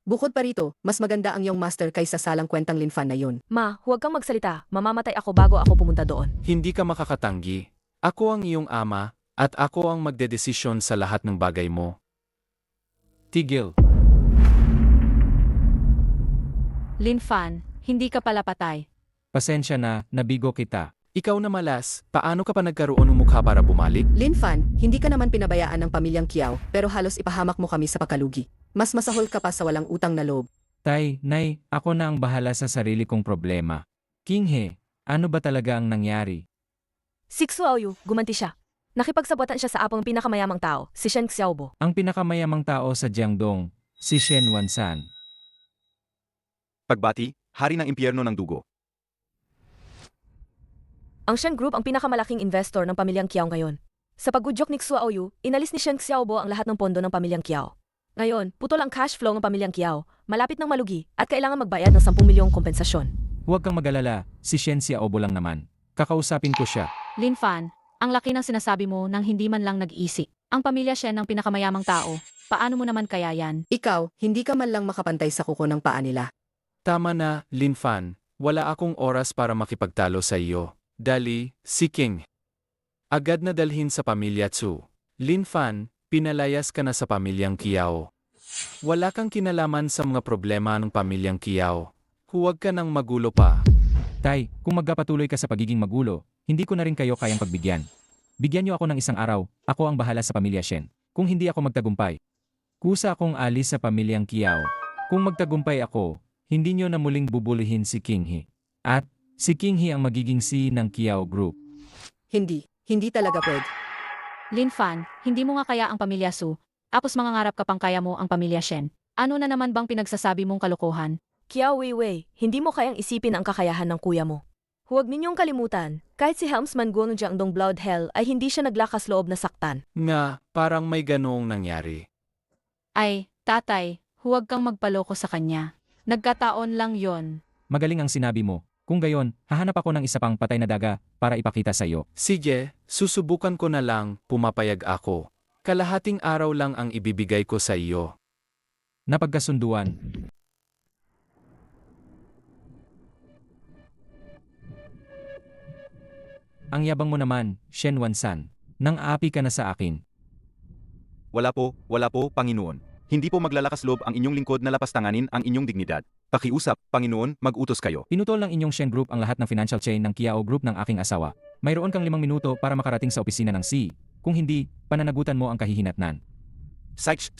Bukod pa rito, mas maganda ang iyong master kaysa salang kwentang Lin Fan na yun. Ma, huwag kang magsalita. Mamamatay ako bago ako pumunta doon. Hindi ka makakatanggi. Ako ang iyong ama, at ako ang magdedesisyon sa lahat ng bagay mo. Tigil. Lin Fan, hindi ka pala patay. Pasensya na, nabigo kita. Ikaw na malas, paano ka pa nagkaroon ng mukha para bumalik? Lin Fan, hindi ka naman pinabayaan ng pamilyang Kiao, pero halos ipahamak mo kami sa pagkalugi. Mas masahol ka pa sa walang utang na loob. Tay, Nay, ako na ang bahala sa sarili kong problema. King He, ano ba talaga ang nangyari? Si Suaoyo, gumanti siya. Nakipagsabwatan siya sa apong pinakamayamang tao, si Shen Xiaobo. Ang pinakamayamang tao sa Jiangdong, si Shen Wansan. Pagbati, hari ng impyerno ng dugo. Ang Shen Group ang pinakamalaking investor ng pamilyang Kiao ngayon. Sa paggudyok ni Suaoyo, inalis ni Shen Xiaobo ang lahat ng pondo ng pamilyang Kiao. Ngayon, putol ang cash flow ng pamilyang Kiao, malapit ng malugi at kailangan magbayad ng 10 milyong kompensasyon. Huwag kang mag-alala, si Shen Xiaobo lang naman. Kakausapin ko siya. Lin Fan, ang laki ng sinasabi mo nang hindi man lang nag-isip. Ang pamilya Shen ng pinakamayamang tao. Paano mo naman kaya yan? Ikaw, hindi ka man lang makapantay sa kuko ng paa nila. Tama na, Lin Fan. Wala akong oras para makipagtalo sa iyo. Dali, si King. Agad na dalhin sa pamilya Tsu. Lin Fan, pinalayas ka na sa pamilyang Kiao. Wala kang kinalaman sa mga problema ng pamilyang Kiao. Huwag ka nang magulo pa. Tay, kung magpapatuloy ka sa pagiging magulo, hindi ko na rin kayo kayang pagbigyan. Bigyan niyo ako ng isang araw, ako ang bahala sa pamilya Shen. Kung hindi ako magtagumpay, kusa akong alis sa pamilyang Kiao. Kung magtagumpay ako, hindi niyo na muling bubulihin si King He. At si King He ang magiging CEO ng Kiao Group. Hindi talaga pwede. Lin Fan, hindi mo nga kaya ang pamilya Su, tapos mangangarap ka pang kaya mo ang pamilya Shen. Ano na naman bang pinagsasabi mong kalokohan? Kiao Weiwei, hindi mo kayang isipin ang kakayahan ng kuya mo. Huwag ninyong kalimutan, kahit si Helmsman Guo ng Jiangdong Blood Hell ay hindi siya naglakas loob na saktan. Nga, parang may ganoong nangyari. Ay, tatay, huwag kang magpaloko sa kanya. Nagkataon lang yon. Magaling ang sinabi mo. Kung gayon, hahanap ako ng isa pang patay na daga para ipakita sa iyo. Sige, susubukan ko na lang, pumapayag ako. Kalahating araw lang ang ibibigay ko sa iyo. Napagkasunduan. Ang yabang mo naman, Shen Wansan. Nang aapi ka na sa akin. Wala po, Panginoon. Hindi po maglalakas loob ang inyong lingkod na lapastanganin ang inyong dignidad. Pakiusap, Panginoon, mag-utos kayo. Pinutol ng inyong Shen Group ang lahat ng financial chain ng Kiao Group ng aking asawa. Mayroon kang 5 minuto para makarating sa opisina ng C. Kung hindi, pananagutan mo ang kahihinatnan. Seich.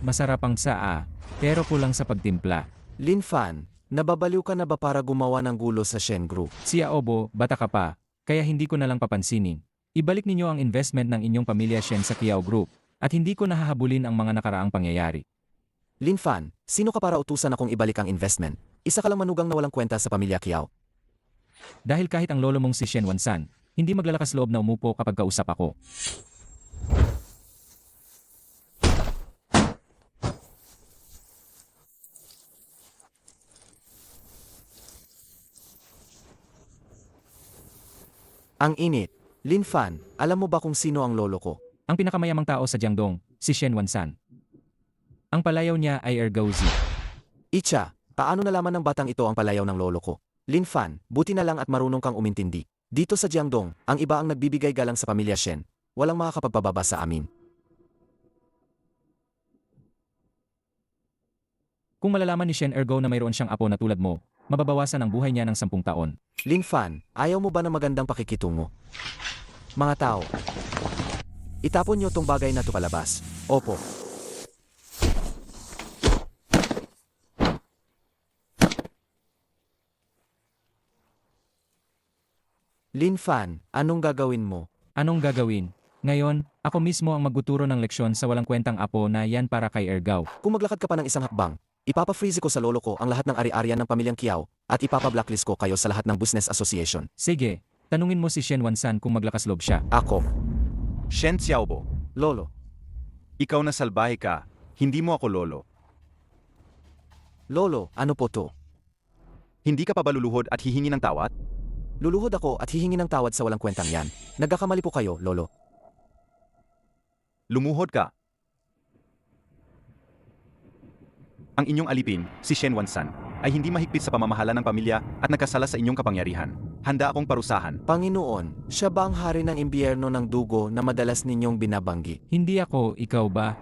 Masarap ang saa, pero kulang sa pagtimpla. Lin Fan, nababaliw ka na ba para gumawa ng gulo sa Shen Group? Si Aobo, bata ka pa, kaya hindi ko na lang papansinin. Ibalik ninyo ang investment ng inyong pamilya Shen sa Kiao Group, at hindi ko nahahabulin ang mga nakaraang pangyayari. Lin Fan, sino ka para utusan akong ibalik ang investment? Isa ka lang manugang na walang kwenta sa pamilya Kiao. Dahil kahit ang lolo mong si Shen Wansan, hindi maglalakas loob na umupo kapag kausap ako. Ang init. Lin Fan, alam mo ba kung sino ang lolo ko? Ang pinakamayamang tao sa Jiangdong, si Shen Wansan. Ang palayaw niya ay Ergauzi. Icha, paano nalaman ng batang ito ang palayaw ng lolo ko? Lin Fan, buti na lang at marunong kang umintindi. Dito sa Jiangdong, ang iba ang nagbibigay galang sa pamilya Shen. Walang makakapagpababa sa amin. Kung malalaman ni Shen Ergo na mayroon siyang apo na tulad mo, mababawasan ang buhay niya ng 10 taon. Lin Fan, ayaw mo ba ng magandang pakikitungo? Mga tao, itapon niyo tong bagay na to palabas. Opo. Lin Fan, anong gagawin mo? Anong gagawin? Ngayon, ako mismo ang magtuturo ng leksyon sa walang kwentang apo na yan para kay Ergao. Kung maglakad ka pa ng isang hakbang, ipapa-freeze ko sa lolo ko ang lahat ng ari-arian ng pamilyang Kiao at ipapa-blacklist ko kayo sa lahat ng business association. Sige, tanungin mo si Shen Wansan kung maglakas loob siya. Ako, Shen Xiaobo, lolo. ikaw na salbahe ka, hindi mo ako lolo. Lolo, ano po to? Hindi ka pa ba luluhod at hihingi ng tawad? Luluhod ako at hihingi ng tawad sa walang kwentang yan. Nagkakamali po kayo, lolo. Lumuhod ka. Ang inyong alipin, si Shen Wansan, ay hindi mahigpit sa pamamahala ng pamilya at nagkasala sa inyong kapangyarihan. Handa akong parusahan. Panginoon, siya ba ang hari ng impyerno ng dugo na madalas ninyong binabanggi? Hindi ako, ikaw ba?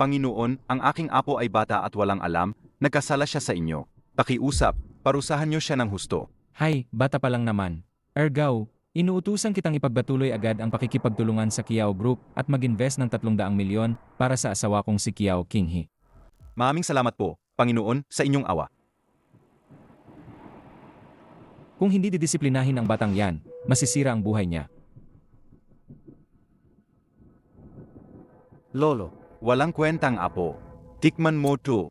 Panginoon, ang aking apo ay bata at walang alam, nagkasala siya sa inyo. Pakiusap, parusahan niyo siya ng husto. Hay, bata pa lang naman. Ergao, inuutusan kitang ipagpatuloy agad ang pakikipagtulungan sa Kiao Group at mag-invest ng 300 milyon para sa asawa kong si Kiao Qinghe. Maraming salamat po, Panginoon, sa inyong awa. Kung hindi didisiplinahin ang batang yan, masisira ang buhay niya. Lolo, Walang kwentang apo. Tikman mo to.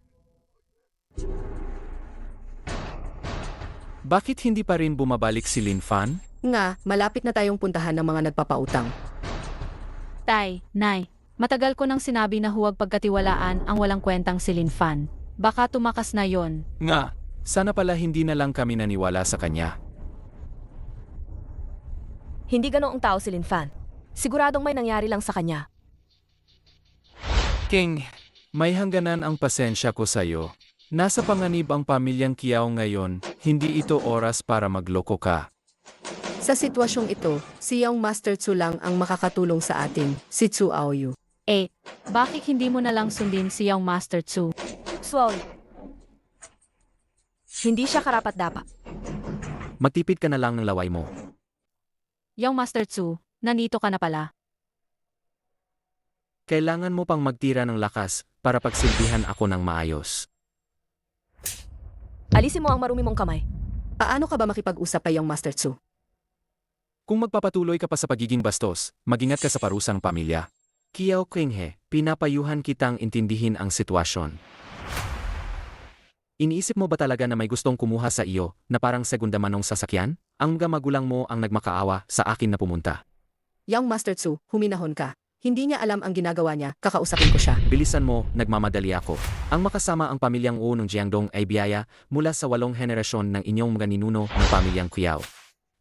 bakit hindi pa rin bumabalik si Lin Fan? Nga, malapit na tayong puntahan ng mga nagpapautang. Tay, Nay, matagal ko nang sinabi na huwag pagkatiwalaan ang walang kwentang si Lin Fan. Baka tumakas na yon. Nga, sana pala hindi na lang kami naniwala sa kanya. Hindi ganoong tao si Lin Fan. Siguradong may nangyari lang sa kanya. King, may hangganan ang pasensya ko sa'yo. Nasa panganib ang pamilyang Kiao ngayon, hindi ito oras para magloko ka. Sa sitwasyong ito, si Young Master Tsu lang ang makakatulong sa atin, si Tsu Aoyu. Bakit hindi mo na lang sundin si Young Master Tsu? Swol. Hindi siya karapat-dapat. Magtipid ka na lang ng laway mo. Young Master Tsu, nandito ka na pala. Kailangan mo pang magtira ng lakas para pagsilbihan ako ng maayos. Alisin mo ang marumi mong kamay. Paano ka ba makipag-usap kay Young Master Tsu? Kung magpapatuloy ka pa sa pagiging bastos, mag-ingat ka sa parusang pamilya. Kiao Qinghe, pinapayuhan kitang intindihin ang sitwasyon. Iniisip mo ba talaga na may gustong kumuha sa iyo na parang segunda manong sasakyan? Ang mga magulang mo ang nagmakaawa sa akin na pumunta. Young Master Tsu, huminahon ka. Hindi niya alam ang ginagawa niya, kakausapin ko siya. Bilisan mo, nagmamadali ako. Ang makasama ang pamilyang Wu ng Jiangdong ay biyaya mula sa 8 henerasyon ng inyong mga ninuno ng pamilyang Kiao.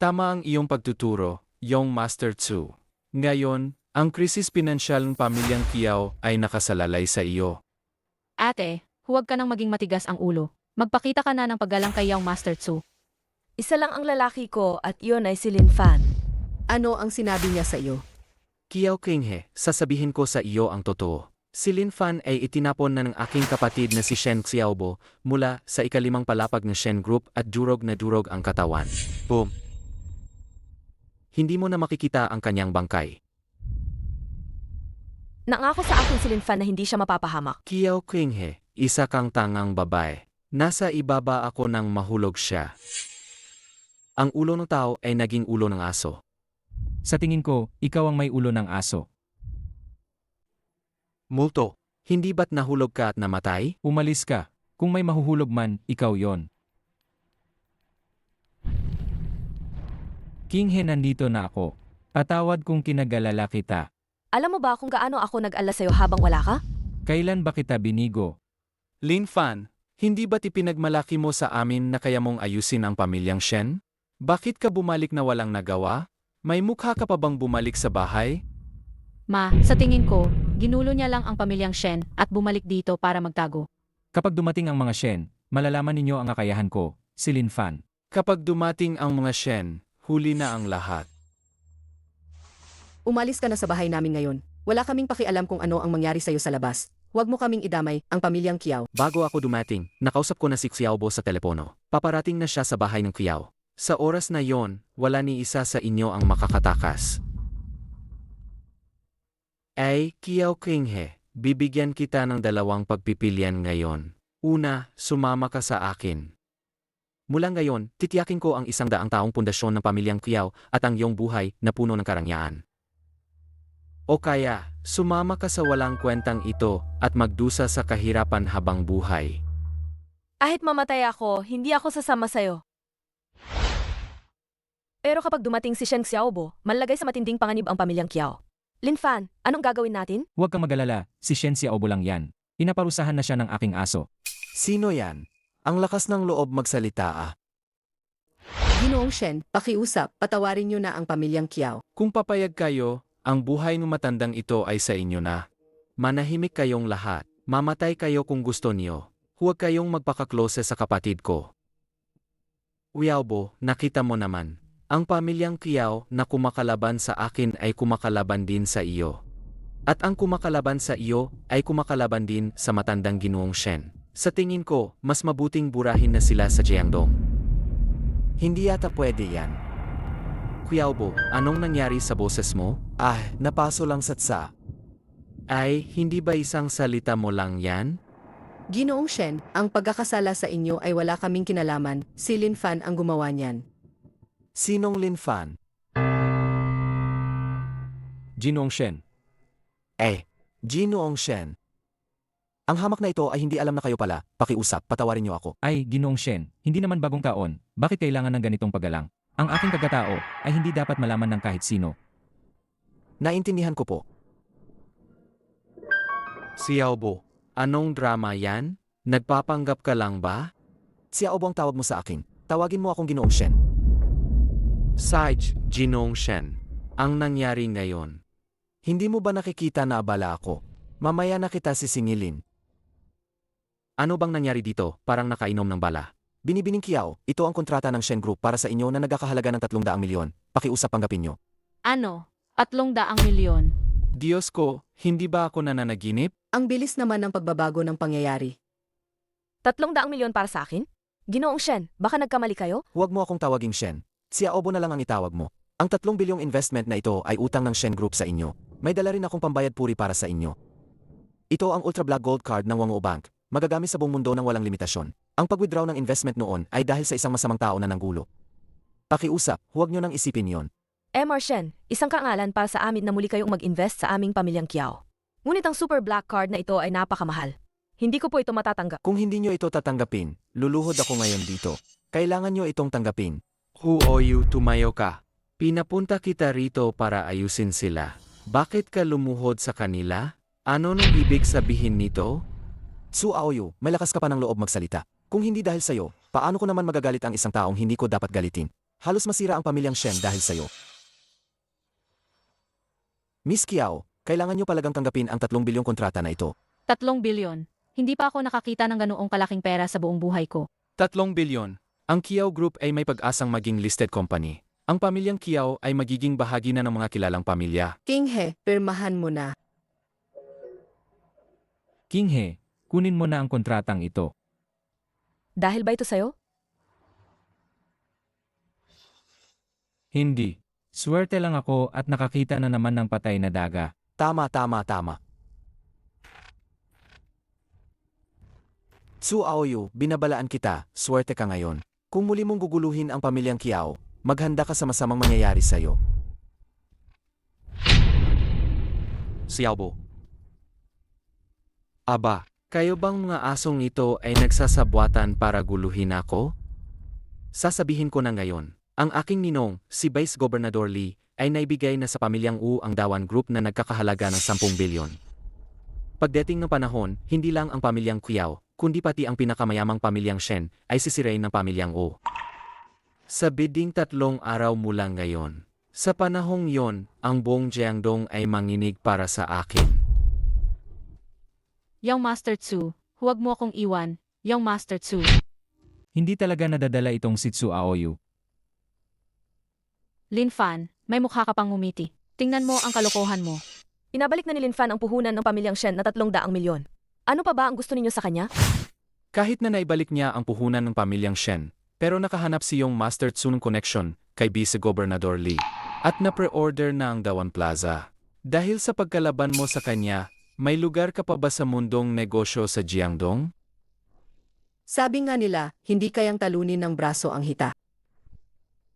Tama ang iyong pagtuturo, Young Master Tsu. Ngayon, ang krisis pinansyal ng pamilyang Kiao ay nakasalalay sa iyo. Ate, huwag ka nang maging matigas ang ulo. Magpakita ka na ng paggalang kay Young Master Tsu. Isa lang ang lalaki ko at iyon ay si Lin Fan. Ano ang sinabi niya sa iyo? Kiao Qinghe, sasabihin ko sa iyo ang totoo. Si Lin Fan ay itinapon na ng aking kapatid na si Shen Xiaobo mula sa ikalimang palapag ng Shen Group at durog na durog ang katawan. Boom! Hindi mo na makikita ang kanyang bangkay. Nangako sa akin si Lin Fan na hindi siya mapapahamak. Kiao Qinghe, isa kang tangang babae. Nasa ibaba ako nang mahulog siya. Ang ulo ng tao ay naging ulo ng aso. Sa tingin ko, ikaw ang may ulo ng aso. Multo, hindi ba't nahulog ka at namatay? Umalis ka. Kung may mahuhulog man, ikaw yon. Qinghe, nandito na ako. Patawad kung kinagalala kita. Alam mo ba kung gaano ako nag-ala sa'yo habang wala ka? Kailan ba kita binigo? Lin Fan, hindi ba't ipinagmalaki mo sa amin na kaya mong ayusin ang pamilyang Shen? Bakit ka bumalik na walang nagawa? May mukha ka pa bang bumalik sa bahay? Ma, sa tingin ko, ginulo niya lang ang pamilyang Shen at bumalik dito para magtago. Kapag dumating ang mga Shen, malalaman ninyo ang kakayahan ko, si Lin Fan. Kapag dumating ang mga Shen, huli na ang lahat. Umalis ka na sa bahay namin ngayon. Wala kaming pakialam kung ano ang mangyari sa'yo sa labas. Huwag mo kaming idamay, ang pamilyang Kiao. Bago ako dumating, nakausap ko na si Xiaobo sa telepono. Paparating na siya sa bahay ng Kiao. Sa oras na yon, wala ni isa sa inyo ang makakatakas. Ay, Kiao Qinghe, bibigyan kita ng dalawang pagpipilian ngayon. Una, sumama ka sa akin. Mula ngayon, titiyakin ko ang 100 taong pundasyon ng pamilyang Kiao at ang iyong buhay na puno ng karangyaan. O kaya, sumama ka sa walang kwentang ito at magdusa sa kahirapan habang buhay. Kahit mamatay ako, hindi ako sasama sa'yo. Pero kapag dumating si Shen Xiaobo, manlagay sa matinding panganib ang pamilyang Kiao. Lin Fan, anong gagawin natin? Huwag kang mag-alala, si Shen Xiaobo lang yan. Inaparusahan na siya ng aking aso. Sino yan? Ang lakas ng loob magsalita ah. Ginoong Shen, pakiusap, patawarin niyo na ang pamilyang Kiao. Kung papayag kayo, ang buhay ng matandang ito ay sa inyo na. Manahimik kayong lahat. Mamatay kayo kung gusto niyo. Huwag kayong magpakaklose sa kapatid ko. Xiaobo, nakita mo naman. Ang pamilyang Kiao na kumakalaban sa akin ay kumakalaban din sa iyo. At ang kumakalaban sa iyo ay kumakalaban din sa matandang Ginoong Shen. Sa tingin ko, mas mabuting burahin na sila sa Jiangdong. Hindi yata pwede yan. Xiaobo, anong nangyari sa boses mo? Ah, napaso lang satsa. Ay, hindi ba isang salita mo lang yan? Ginoong Shen, ang pagkakasala sa inyo ay wala kaming kinalaman. Si Lin Fan ang gumawa niyan. Sinong Lin Fan? Ginoong Shen. Ginoong Shen. Ang hamak na ito ay hindi alam na kayo pala. Pakiusap, patawarin niyo ako. Ay, Ginoong Shen, hindi naman bagong taon. Bakit kailangan ng ganitong paggalang? Ang aking kagatao ay hindi dapat malaman ng kahit sino. Naintindihan ko po. Xiaobo, anong drama yan? Nagpapanggap ka lang ba? Xiaobo ang tawag mo sa akin. Tawagin mo akong Ginoong Shen. Sage, Ginoong Shen. Ang nangyari ngayon. Hindi mo ba nakikita na abala ako? Mamaya na kita sisingilin. Ano bang nangyari dito? Parang nakainom ng bala. Binibining Kiao, ito ang kontrata ng Shen Group para sa inyo na nagkakahalaga ng 300 milyon. Pakiusap tanggapin nyo. Ano? 300 milyon. Diyos ko, hindi ba ako nananaginip? Ang bilis naman ng pagbabago ng pangyayari. 300 milyon para sa akin? Ginoong Shen, baka nagkamali kayo? Huwag mo akong tawaging Shen. Xiaobo na lang ang itawag mo. Ang 3 bilyong investment na ito ay utang ng Shen Group sa inyo. May dala rin akong pambayad puri para sa inyo. Ito ang Ultra Black Gold Card ng Wanguo Bank. Magagamit sa buong mundo ng walang limitasyon. Ang pag-withdraw ng investment noon ay dahil sa isang masamang tao na nanggulo. Pakiusap, huwag nyo nang isipin yon. Shen, isang karangalan para sa amin na muli kayong mag-invest sa aming pamilyang Kiao. Ngunit ang Super Black Card na ito ay napakamahal. Hindi ko po ito matatanggap. Kung hindi nyo ito tatanggapin, luluhod ako ngayon dito. Kailangan nyo itong tanggapin. Who owe you, tumayo ka. Pinapunta kita rito para ayusin sila. Bakit ka lumuhod sa kanila? Ano nang ibig sabihin nito? Su Aoyu, may lakas ka pa ng loob magsalita. Kung hindi dahil sa'yo, paano ko naman magagalit ang isang taong hindi ko dapat galitin? Halos masira ang pamilyang Shen dahil sa'yo. Miss Kiao, kailangan nyo palagang tanggapin ang 3 bilyong kontrata na ito. 3 bilyon. Hindi pa ako nakakita ng ganoong kalaking pera sa buong buhay ko. 3 bilyon. Ang Kiao Group ay may pag-asang maging listed company. Ang pamilyang Kiao ay magiging bahagi na ng mga kilalang pamilya. Qinghe, pirmahan mo na. Qinghe, kunin mo na ang kontratang ito. Dahil ba ito sa'yo? Hindi. Swerte lang ako at nakakita na naman ng patay na daga. Tama. Su Aoyu, binabalaan kita, swerte ka ngayon. Kung muli mong guguluhin ang pamilyang Kiao, maghanda ka sa masamang mangyayari sa'yo. Xiaobo. Aba, kayo bang mga asong ito ay nagsasabwatan para guluhin ako? Sasabihin ko na ngayon, ang aking ninong, si Vice Gobernador Lee, ay naibigay na sa pamilyang Wu ang Dawan Group na nagkakahalaga ng 10 bilyon. Pagdating ng panahon, hindi lang ang pamilyang Kiao, kundi pati ang pinakamayamang pamilyang Shen ay sisirain ng pamilyang Wu. Sa bidding 3 araw mula ngayon. Sa panahong yon, ang buong Jiangdong ay manginig para sa akin. Young Master Tsu, huwag mo akong iwan, Young Master Tsu. Hindi talaga nadadala itong si Tsu Aoyu. Lin Fan, may mukha ka pang ngumiti. Tingnan mo ang kalokohan mo. Inabalik na ni Lin Fan ang puhunan ng pamilyang Shen na 300 milyon. Ano pa ba ang gusto ninyo sa kanya? Kahit na naibalik niya ang puhunan ng pamilyang Shen, pero nakahanap si Young Master Tsu ng connection kay Vice Gobernador Lee at na-pre-order na ang Dawan Plaza. Dahil sa pagkalaban mo sa kanya, may lugar ka pa ba sa mundong negosyo sa Jiangdong? Sabi nga nila, hindi kayang talunin ng braso ang hita.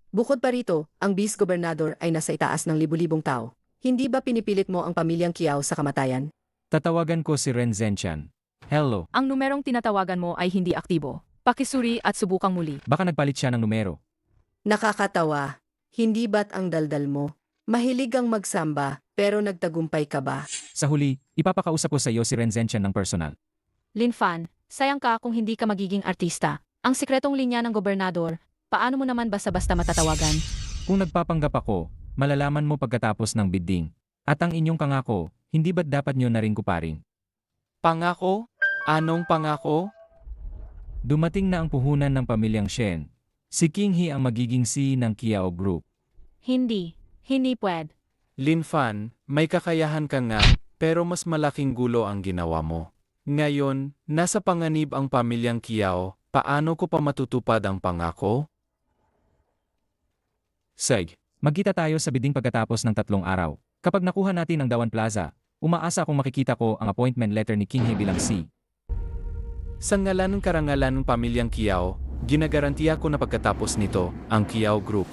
Bukod pa rito, ang Vice Gobernador ay nasa itaas ng libu-libong tao. Hindi ba pinipilit mo ang pamilyang Kiao sa kamatayan? Tatawagan ko si Ren Zhenqian. Hello, Ang numerong tinatawagan mo ay hindi aktibo. Pakisuri at subukang muli. baka nagpalit siya ng numero. Nakakatawa. Hindi ba't ang daldal mo? Mahilig kang magsamba, pero nagtagumpay ka ba? Sa huli, ipapakausap ko sa iyo si Ren Zhenqian ng personal. Lin Fan, sayang ka kung hindi ka magiging artista. Ang sikretong linya ng gobernador, paano mo naman basta-basta matatawagan? Kung nagpapanggap ako, malalaman mo pagkatapos ng bidding. At ang inyong pangako, hindi ba't dapat nyo na rin kuparing? Pangako? Anong pangako? Dumating na ang puhunan ng pamilyang Shen. Si King He ang magiging CEO ng Kiao Group. Hindi pwed. Lin Fan, may kakayahan ka nga, pero mas malaking gulo ang ginawa mo. Ngayon, nasa panganib ang pamilyang Kiao, paano ko pa matutupad ang pangako? Sige, magkita tayo sa bidding pagkatapos ng 3 araw. Kapag nakuha natin ang Dawan Plaza, umaasa akong makikita ko ang appointment letter ni King He bilang CEO. Sa ngalan ng karangalan ng pamilyang Kiao, ginagarantiya ko na pagkatapos nito, ang Kiao Group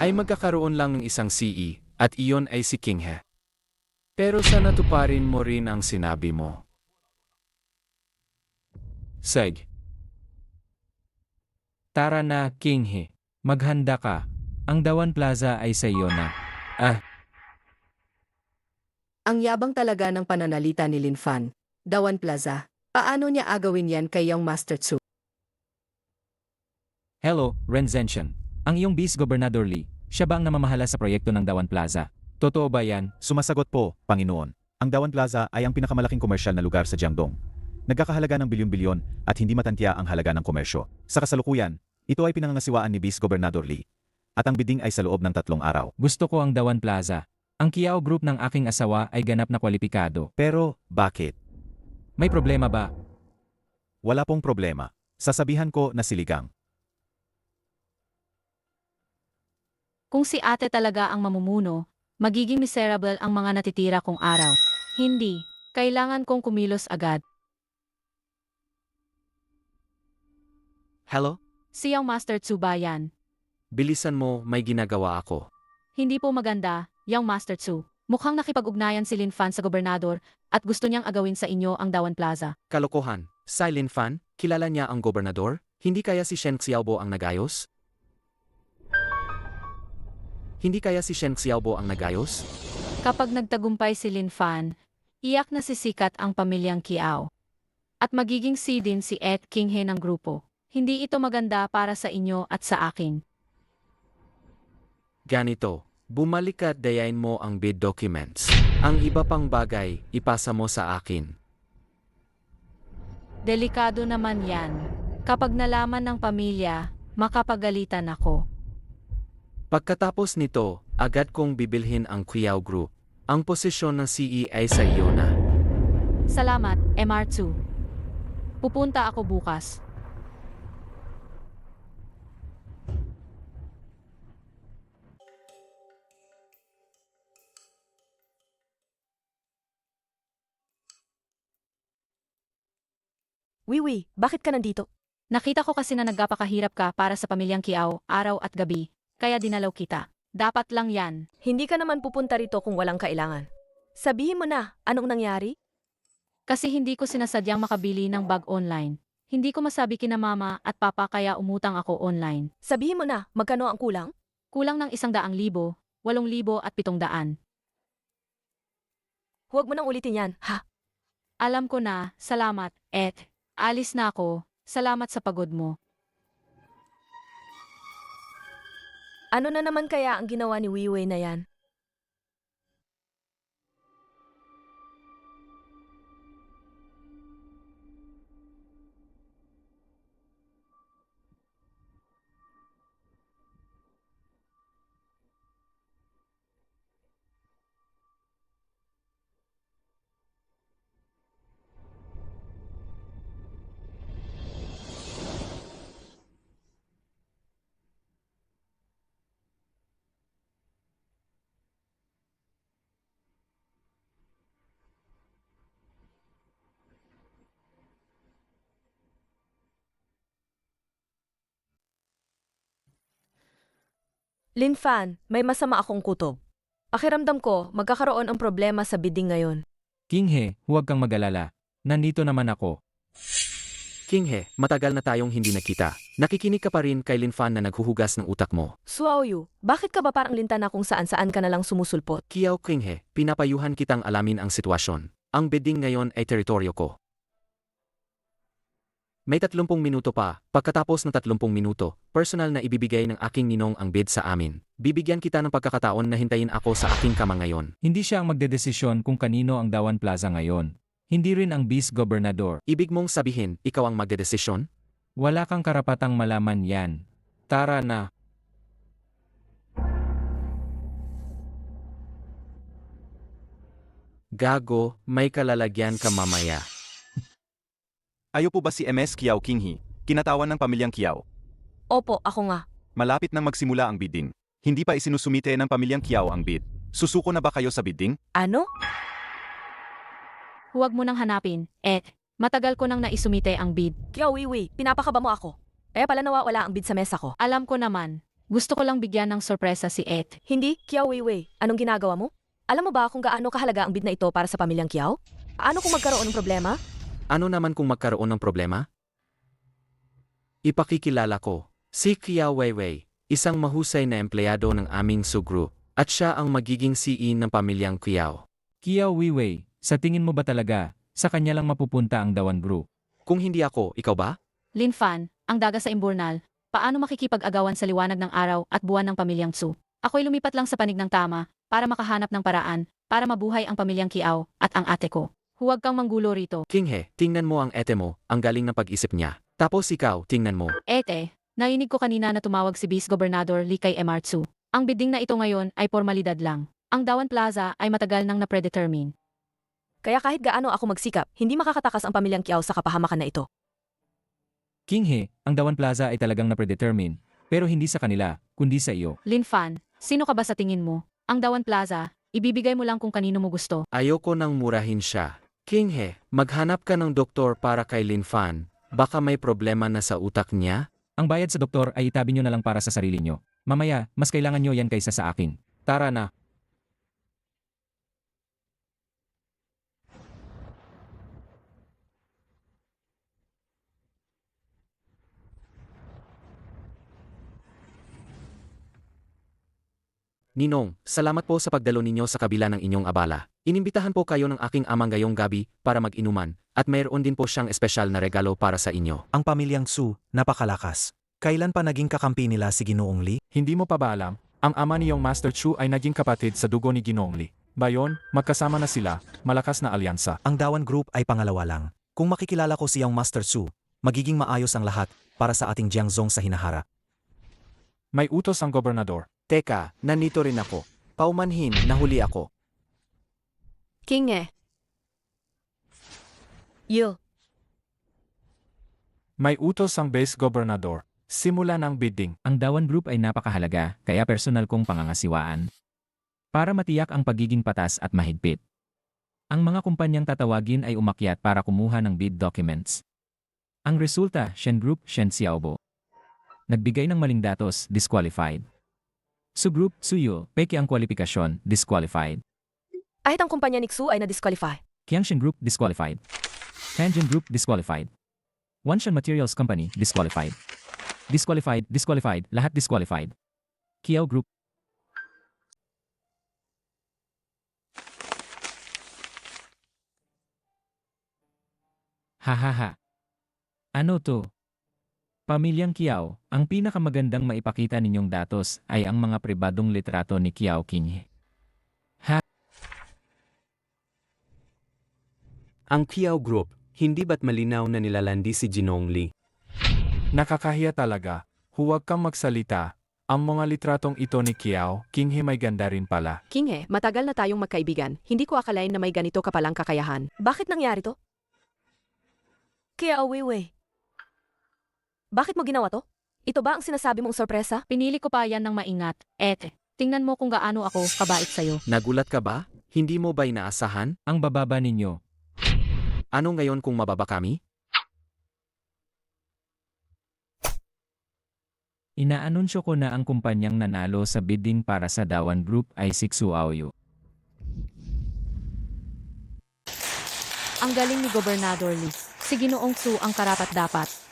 ay magkakaroon lang ng isang CE at iyon ay si King He. Pero sana tuparin mo rin ang sinabi mo. Sige. Tara na, King He. Maghanda ka. Ang Dawan Plaza ay sa iyo na. Ang yabang talaga ng pananalita ni Lin Fan. Dawan Plaza. Paano niya agawin yan kay Young Master Tsu? Hello, Ren Zhenqian. Ang iyong Vice Gobernador Lee, siya ba ang namamahala sa proyekto ng Dawan Plaza? Totoo ba yan? Sumasagot po, Panginoon. Ang Dawan Plaza ay ang pinakamalaking komersyal na lugar sa Jiangdong. Nagkakahalaga ng bilyon-bilyon at hindi matantya ang halaga ng komersyo. Sa kasalukuyan, ito ay pinangangasiwaan ni Vice Gobernador Lee. At ang bidding ay sa loob ng 3 araw. Gusto ko ang Dawan Plaza. Ang Kiao Group ng aking asawa ay ganap na kwalipikado. Pero, bakit? May problema ba? Wala pong problema. Sasabihan ko na siligang. Kung si ate talaga ang mamumuno, magiging miserable ang mga natitira kong araw. Hindi, kailangan kong kumilos agad. Hello? Si Young Master Tsu ba yan? Bilisan mo, may ginagawa ako. Hindi po maganda, Young Master Tsu. Mukhang nakipag-ugnayan si Lin Fan sa gobernador at gusto niyang agawin sa inyo ang Dawan Plaza. Kalokohan. Si Lin Fan, kilala niya ang gobernador? Hindi kaya si Shen Xiaobo ang nagayos? Hindi kaya si Shen Xiaobo ang nagayos? Kapag nagtagumpay si Lin Fan, iyak na sisikat ang pamilyang Kiao. At magiging si din si Ed King He ng grupo. Hindi ito maganda para sa inyo at sa akin. Ganito, bumalik at dayain mo ang bid documents. Ang iba pang bagay, ipasa mo sa akin. Delikado naman yan. Kapag nalaman ng pamilya, makapagalitan ako. Pagkatapos nito, agad kong bibilhin ang Kiao Group. Ang posisyon ng CE ay sa iyo na. Salamat, MR2. Pupunta ako bukas. Wiwi, bakit ka nandito? Nakita ko kasi na nagpapakahirap ka para sa pamilyang Kiao, araw at gabi, kaya dinalaw kita. Dapat lang yan. Hindi ka naman pupunta rito kung walang kailangan. Sabihin mo na, anong nangyari? Kasi hindi ko sinasadyang makabili ng bag online. Hindi ko masabi kina mama at papa kaya umutang ako online. Sabihin mo na, magkano ang kulang? Kulang ng 100,000, 8,000 at 700. Huwag mo nang ulitin yan, ha? Alam ko na, salamat, Ed. Alis na ako, salamat sa pagod mo. Ano na naman kaya ang ginawa ni Weiwei na yan? Lin Fan, may masama akong kutob. Pakiramdam ko, magkakaroon ang problema sa bidding ngayon. Kinghe, huwag kang mag-alala. Nandito naman ako. Kinghe, matagal na tayong hindi nakita. Nakikinig ka pa rin kay Lin Fan na naghuhugas ng utak mo. Suaoyu, bakit ka ba parang lintana kung saan-saan ka na lang sumusulpot? Kiao Kinghe, pinapayuhan kitang alamin ang sitwasyon. Ang bidding ngayon ay teritoryo ko. May 30 minuto pa. Pagkatapos ng 30 minuto, personal na ibibigay ng aking ninong ang bid sa amin. Bibigyan kita ng pagkakataon na hintayin ako sa aking kama ngayon. Hindi siya ang magdedesisyon kung kanino ang Dawan Plaza ngayon. Hindi rin ang Vice Gobernador. Ibig mong sabihin, ikaw ang magdedesisyon? Wala kang karapatang malaman yan. Tara na. Gago, may kalalagyan ka mamaya. Ayo po ba si MS Kiao Kinghi, kinatawan ng pamilyang Kiao? Opo, ako nga. Malapit nang magsimula ang bidding. Hindi pa isinusumite ng pamilyang Kiao ang bid. Susuko na ba kayo sa bidding? Ano? Huwag mo nang hanapin. Matagal ko nang naisumite ang bid. Kiao Weiwei, pinapakaba mo ako. Kaya pala nawawala ang bid sa mesa ko. Alam ko naman. Gusto ko lang bigyan ng sorpresa si Et. Hindi, Kiao Weiwei, anong ginagawa mo? Alam mo ba kung gaano kahalaga ang bid na ito para sa pamilyang Kiao? Paano kung magkaroon ng problema? Ano naman kung magkaroon ng problema? Ipakikilala ko, si Kiao Weiwei, isang mahusay na empleyado ng aming Su-group, at siya ang magiging CEO ng pamilyang Kiao. Kiao Weiwei, sa tingin mo ba talaga, sa kanya lang mapupunta ang Dawan Group? Kung hindi ako, ikaw ba? Lin Fan, ang daga sa imburnal. Paano makikipag-agawan sa liwanag ng araw at buwan ng pamilyang Tsu? Ako'y lumipat lang sa panig ng tama para makahanap ng paraan para mabuhay ang pamilyang Kiao at ang ate ko. Huwag kang manggulo rito. Kinghe, tingnan mo ang ete mo, ang galing ng pag-isip niya. Tapos ikaw, tingnan mo. Nainig ko kanina na tumawag si Vice Gobernador Lee kay MR Tsu. Ang bidding na ito ngayon ay formalidad lang. Ang Dawan Plaza ay matagal nang na-predetermine. Kaya kahit gaano ako magsikap, hindi makakatakas ang pamilyang Kiao sa kapahamakan na ito. Kinghe, ang Dawan Plaza ay talagang na-predetermine, pero hindi sa kanila, kundi sa iyo. Lin Fan, sino ka ba sa tingin mo? Ang Dawan Plaza, ibibigay mo lang kung kanino mo gusto. Ayoko nang murahin siya. Kinghe, maghanap ka ng doktor para kay Lin Fan. Baka may problema na sa utak niya? Ang bayad sa doktor ay itabi nyo na lang para sa sarili nyo. Mamaya, mas kailangan nyo yan kaysa sa akin. Tara na. Ninong, salamat po sa pagdalo ninyo sa kabila ng inyong abala. Inimbitahan po kayo ng aking amang ngayong gabi para mag-inuman, at mayroon din po siyang espesyal na regalo para sa inyo. Ang pamilyang Tsu, napakalakas. Kailan pa naging kakampi nila si Ginoong Lee? Hindi mo pa ba alam? Ang ama niyong Master Chu ay naging kapatid sa dugo ni Ginoong Lee. Bayon, magkasama na sila, malakas na alyansa. Ang Dawan Group ay pangalawa lang. Kung makikilala ko siyang Master Tsu, magiging maayos ang lahat para sa ating Jiangzong sa hinaharap. May utos ang gobernador. Teka, nandito rin ako. Paumanhin, nahuli ako. Kinghe. Yo. May utos ang base gobernador. Simula ng bidding. Ang Dawan Group ay napakahalaga, kaya personal kong pangangasiwaan. Para matiyak ang pagiging patas at mahigpit. Ang mga kumpanyang tatawagin ay umakyat para kumuha ng bid documents. Ang resulta, Shen Group, Shen Xiaobo. Nagbigay ng maling datos, disqualified. Su Group, Suyo, peke ang kwalifikasyon, disqualified. Kahit ang kumpanya ni Xu ay na-disqualify. Qiangshan Group, disqualified. Tianjin Group, disqualified. Wanshan Materials Company, disqualified. Disqualified, disqualified, lahat disqualified. Kiao Group. Hahaha. Ano to? Pamilyang Kiao, ang pinakamagandang maipakita ninyong datos ay ang mga pribadong litrato ni Kiao King. Ang Kiao Group, hindi ba't malinaw na nilalandi si Jinong Lee? Nakakahiya talaga. Huwag kang magsalita. Ang mga litratong ito ni Kiao, Kinghe may ganda rin pala. Kinghe, matagal na tayong magkaibigan. Hindi ko akalain na may ganito ka palang kakayahan. Bakit nangyari to? Kiao Weiwei. Bakit mo ginawa to? Ito ba ang sinasabi mong sorpresa? Pinili ko pa yan ng maingat. Tingnan mo kung gaano ako kabait sa'yo. Nagulat ka ba? Hindi mo ba inaasahan? Ang bababa ninyo. Ano ngayon kung mababa kami? Inaanunsyo ko na ang kumpanyang nanalo sa bidding para sa Dawan Group ay Sixu Aoyu. Ang galing ni Gobernador Lee. Si Ginoong Su ang karapat-dapat.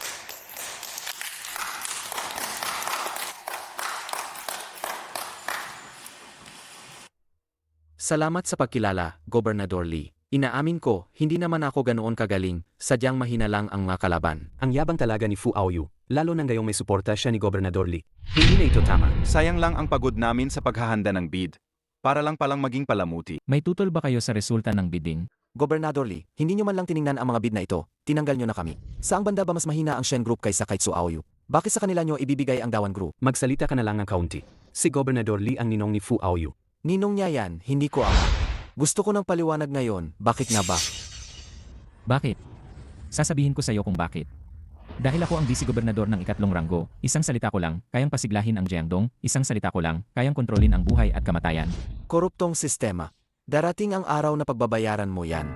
Salamat sa pagkilala, Gobernador Lee. Inaamin ko, hindi naman ako ganoon kagaling, sadyang mahina lang ang mga kalaban. Ang yabang talaga ni Fu Aoyu, lalo nang gayong may suporta siya ni Gobernador Lee. Hindi na ito tama. Sayang lang ang pagod namin sa paghahanda ng bid. Para lang palang maging palamuti. May tutol ba kayo sa resulta ng bidding? Gobernador Lee, hindi nyo man lang tiningnan ang mga bid na ito. Tinanggal nyo na kami. Saang banda ba mas mahina ang Shen Group kaysa kay Su Aoyu? Bakit sa kanila nyo ibibigay ang Dawan Group? Magsalita ka na lang ng kaunti. Si Gobernador Lee ang ninong ni Fu Aoyu. Ninong niya yan, hindi ko ama. Gusto ko ng paliwanag ngayon, bakit nga ba? Bakit? Sasabihin ko sa iyo kung bakit. Dahil ako ang vice-gobernador ng ikatlong ranggo, isang salita ko lang, kayang pasiglahin ang Jiangdong, isang salita ko lang, kayang kontrolin ang buhay at kamatayan. Koruptong sistema. Darating ang araw na pagbabayaran mo yan.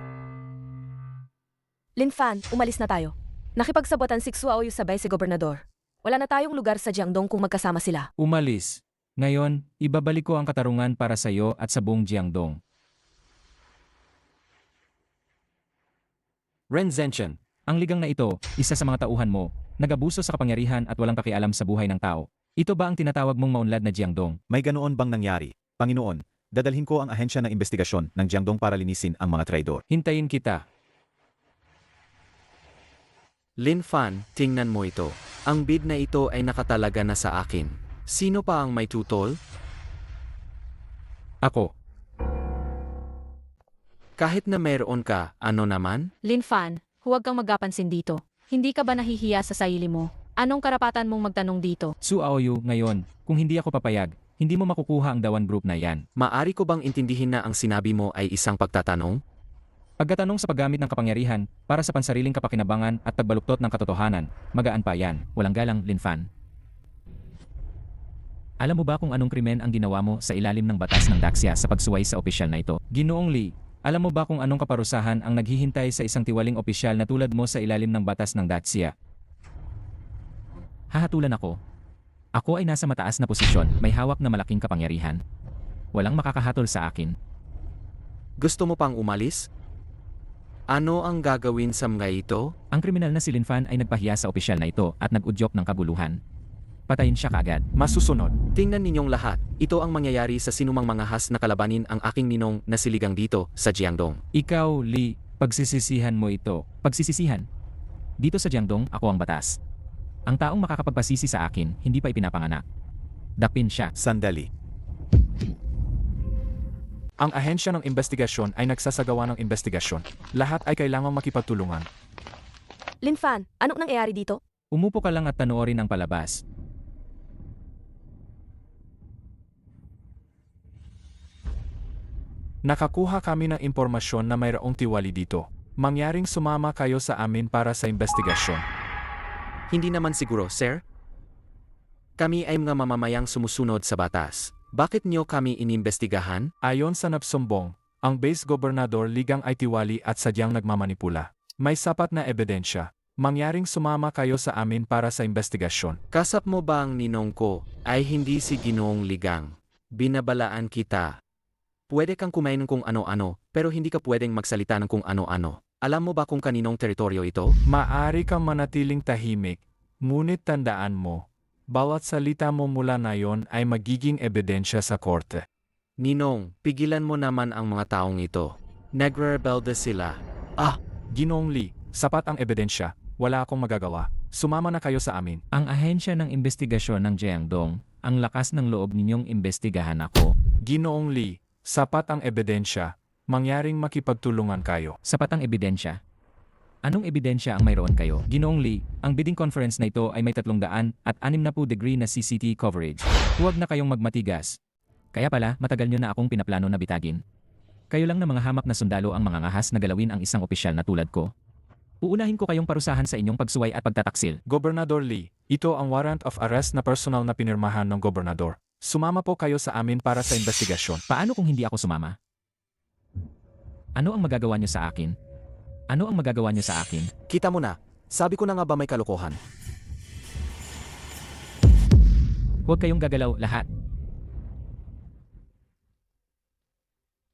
Lin Fan, umalis na tayo. Nakipagsabotan si Xu Aoyu sa vice-gobernador. Wala na tayong lugar sa Jiangdong kung magkasama sila. Umalis. Ngayon, ibabalik ko ang katarungan para sa iyo at sa buong Jiangdong. Ren Zhenchen, Ang ligang na ito, isa sa mga tauhan mo, nag-abuso sa kapangyarihan at walang pakialam sa buhay ng tao. Ito ba ang tinatawag mong maunlad na Jiangdong? May ganoon bang nangyari? Panginoon, dadalhin ko ang ahensya ng investigasyon ng Jiangdong para linisin ang mga traidor. Hintayin kita. Lin Fan, tingnan mo ito. Ang bid na ito ay nakatalaga na sa akin. Sino pa ang may tutol? Ako. Kahit na mayroon ka, ano naman? Lin Fan, huwag kang magapansin dito. Hindi ka ba nahihiya sa sarili mo? Anong karapatan mong magtanong dito? Su Aoyu, ngayon, kung hindi ako papayag, hindi mo makukuha ang Dawan Group na yan. Maari ko bang intindihin na ang sinabi mo ay isang pagtatanong? Pagkatanong sa paggamit ng kapangyarihan para sa pansariling kapakinabangan at pagbaluktot ng katotohanan, magaan pa yan, walang galang, Lin Fan. Alam mo ba kung anong krimen ang ginawa mo sa ilalim ng batas ng Daxia sa pagsuway sa opisyal na ito? Ginoong Lee, alam mo ba kung anong kaparusahan ang naghihintay sa isang tiwaling opisyal na tulad mo sa ilalim ng batas ng Daxia? Hahatulan ako. Ako ay nasa mataas na posisyon, may hawak na malaking kapangyarihan. Walang makakahatol sa akin. Gusto mo pang umalis? Ano ang gagawin sa mga ito? Ang kriminal na si Lin Fan ay nagpahiya sa opisyal na ito at nag-udyok ng kabuluhan. Patayin siya kaagad. Masusunod. Tingnan ninyong lahat, ito ang mangyayari sa sinumang mga has na kalabanin ang aking ninong na siligang dito sa Jiangdong. Ikaw, Lee, pagsisisihan mo ito. Pagsisisihan. Dito sa Jiangdong, ako ang batas. Ang taong makakapagpasisi sa akin, hindi pa ipinapanganak. Dakpin siya. Sandali. Ang ahensya ng investigasyon ay nagsasagawa ng investigasyon. Lahat ay kailangang makipagtulungan. Lin Fan, anong nangyayari dito? Umupo ka lang at panoorin ang palabas. Nakakuha kami ng impormasyon na mayroong tiwali dito. Mangyaring sumama kayo sa amin para sa investigasyon. Hindi naman siguro, sir. Kami ay mga mamamayang sumusunod sa batas. Bakit niyo kami inimbestigahan? Ayon sa napsumbong, ang base gobernador ligang ay tiwali at sadyang nagmamanipula. May sapat na ebidensya. Mangyaring sumama kayo sa amin para sa investigasyon. Kasap mo ba ang ninong ko ay hindi si Ginoong Ligang? Binabalaan kita. Pwede kang kumain ng kung ano-ano, pero hindi ka pwedeng magsalita ng kung ano-ano. Alam mo ba kung kaninong teritoryo ito? Maari kang manatiling tahimik, ngunit tandaan mo, bawat salita mo mula na yon ay magiging ebidensya sa korte. Ninong, pigilan mo naman ang mga taong ito. Nagre-rebelde sila. Ginoong Lee, sapat ang ebidensya, wala akong magagawa. Sumama na kayo sa amin. Ang ahensya ng investigasyon ng Jiangdong, ang lakas ng loob ninyong imbestigahan ako. Ginoong Lee, sapat ang ebidensya. Mangyaring makipagtulungan kayo. Sapat ang ebidensya. Anong ebidensya ang mayroon kayo? Ginoong Lee, ang bidding conference na ito ay may 360 degree na CCTV coverage. Huwag na kayong magmatigas. Kaya pala, matagal nyo na akong pinaplano na bitagin. Kayo lang na mga hamak na sundalo ang mga ngahas na galawin ang isang opisyal na tulad ko. Uunahin ko kayong parusahan sa inyong pagsuway at pagtataksil. Gobernador Lee, ito ang warrant of arrest na personal na pinirmahan ng gobernador. Sumama po kayo sa amin para sa investigasyon. Paano kung hindi ako sumama? Ano ang magagawa nyo sa akin? Ano ang magagawa nyo sa akin? Kita mo na, sabi ko na nga ba may kalokohan? Huwag kayong gagalaw lahat.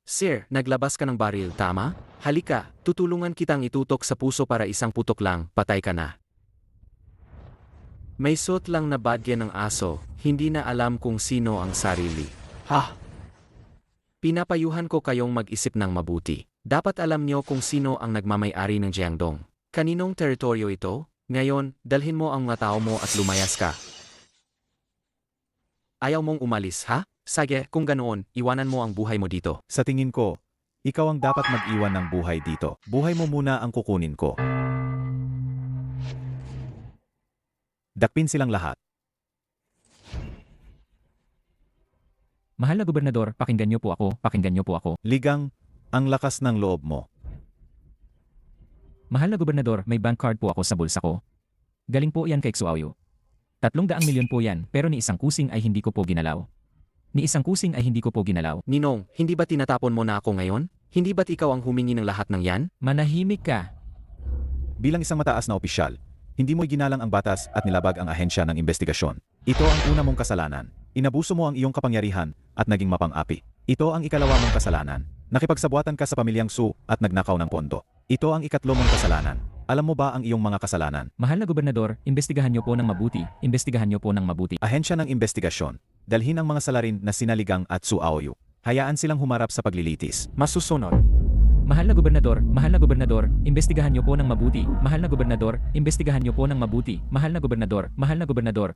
Sir, naglabas ka ng baril, tama? Halika, tutulungan kitang itutok sa puso para isang putok lang, patay ka na. May suot lang na badge ng aso, hindi na alam kung sino ang sarili. Ha? Pinapayuhan ko kayong mag-isip ng mabuti. Dapat alam niyo kung sino ang nagmamay-ari ng Jiangdong. Kaninong teritoryo ito? Ngayon, dalhin mo ang mga tao mo at lumayas ka. Ayaw mong umalis, ha? Sige, kung ganoon, iwanan mo ang buhay mo dito. Sa tingin ko, ikaw ang dapat mag-iwan ng buhay dito. Buhay mo muna ang kukunin ko. Dakpin silang lahat. Mahal na gobernador, pakinggan niyo po ako, pakinggan niyo po ako. Ligang, ang lakas ng loob mo. Mahal na gobernador, may bank card po ako sa bulsa ko. Galing po yan kay Xuaoyu. 300 milyon po yan, pero ni isang kusing ay hindi ko po ginalaw. Ni isang kusing ay hindi ko po ginalaw. Ninong, hindi ba tinatapon mo na ako ngayon? Hindi ba't ikaw ang humingi ng lahat ng yan? Manahimik ka. Bilang isang mataas na opisyal, hindi mo ginalang ang batas at nilabag ang ahensya ng investigasyon. Ito ang una mong kasalanan. Inabuso mo ang iyong kapangyarihan at naging mapang-api. Ito ang ikalawa mong kasalanan. Nakipagsabuatan ka sa pamilyang Su at nagnakaw ng pondo. Ito ang ikatlo mong kasalanan. Alam mo ba ang iyong mga kasalanan? Mahal na gobernador, imbestigahan niyo po ng mabuti. Imbestigahan niyo po ng mabuti. Ahensya ng investigasyon. Dalhin ang mga salarin na sinaligang at Suaoyu. Hayaan silang humarap sa paglilitis. Masusunod. Mahal na gobernador, imbestigahan niyo po ng mabuti. Mahal na gobernador, imbestigahan niyo po ng mabuti. Mahal na gobernador,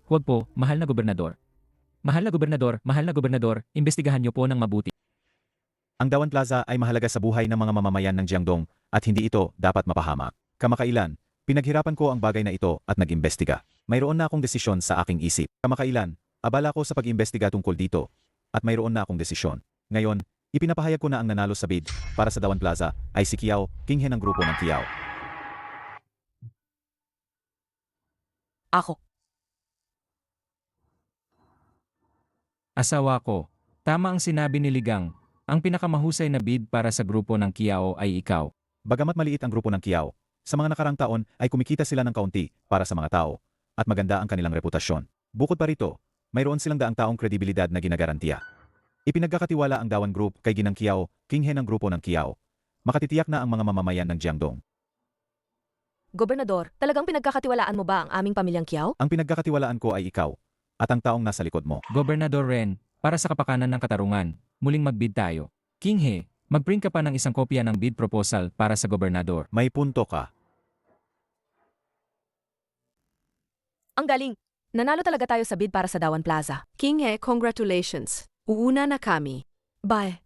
huwag po, mahal na gobernador. Mahal na gobernador, imbestigahan niyo po ng mabuti. Ang Dawan Plaza ay mahalaga sa buhay ng mga mamamayan ng Jiangdong at hindi ito dapat mapahamak. Kamakailan, pinaghirapan ko ang bagay na ito at nag-imbestiga. Mayroon na akong desisyon sa aking isip. Kamakailan, abala ko sa pag-imbestiga tungkol dito at mayroon na akong desisyon. Ngayon, ipinapahayag ko na ang nanalo sa bid para sa Dawan Plaza ay si Kiao, King He ng grupo ng Kiao. Ako. Asawa ko, tama ang sinabi ni Ligang. Ang pinakamahusay na bid para sa grupo ng Kiao ay ikaw. Bagamat maliit ang grupo ng Kiao, sa mga nakarang taon ay kumikita sila ng kaunti para sa mga tao at maganda ang kanilang reputasyon. Bukod pa rito, mayroon silang daang taong kredibilidad na ginagarantiya. Ipinagkakatiwala ang Dawan Group kay Ginang Kiao, King He ng grupo ng Kiao. Makatitiyak na ang mga mamamayan ng Jiangdong. Gobernador, talagang pinagkakatiwalaan mo ba ang aming pamilyang Kiao? Ang pinagkakatiwalaan ko ay ikaw at ang taong nasa likod mo. Gobernador Ren, para sa kapakanan ng katarungan, muling magbid tayo. King He, mag-print ka pa ng isang kopya ng bid proposal para sa gobernador. May punto ka. Ang galing! Nanalo talaga tayo sa bid para sa Dawan Plaza. King He, congratulations. Uuna na kami. Bye.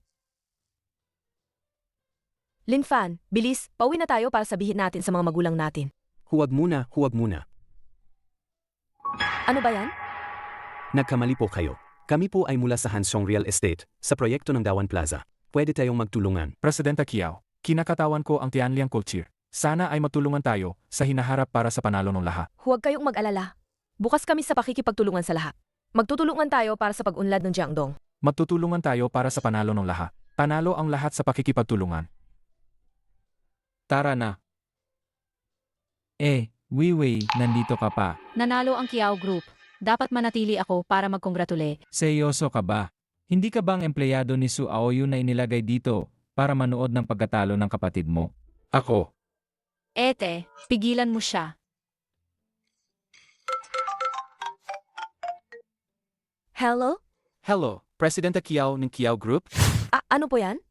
Lin Fan, bilis, pauwi na tayo para sabihin natin sa mga magulang natin. Huwag muna, huwag muna. Ano ba yan? Nagkamali po kayo. Kami po ay mula sa Hansong Real Estate, sa proyekto ng Dawan Plaza. Pwede tayong magtulungan. Presidenta Kiao, kinakatawan ko ang Tianliang Culture. Sana ay magtulungan tayo sa hinaharap para sa panalo ng lahat. Huwag kayong mag-alala. Bukas kami sa pakikipagtulungan sa lahat. Magtutulungan tayo para sa pag-unlad ng Jiangdong. Magtutulungan tayo para sa panalo ng lahat. Panalo ang lahat sa pakikipagtulungan. Tara na. Weiwei, nandito ka pa. Nanalo ang Kiao Group. Dapat manatili ako para magkongratule. Seryoso ka ba? Hindi ka bang empleyado ni Su Aoyu na inilagay dito para manood ng pagkatalo ng kapatid mo? Ako. Ete, pigilan mo siya. Hello? Hello, Presidenta Kiao ng Kiao Group? Ano po yan?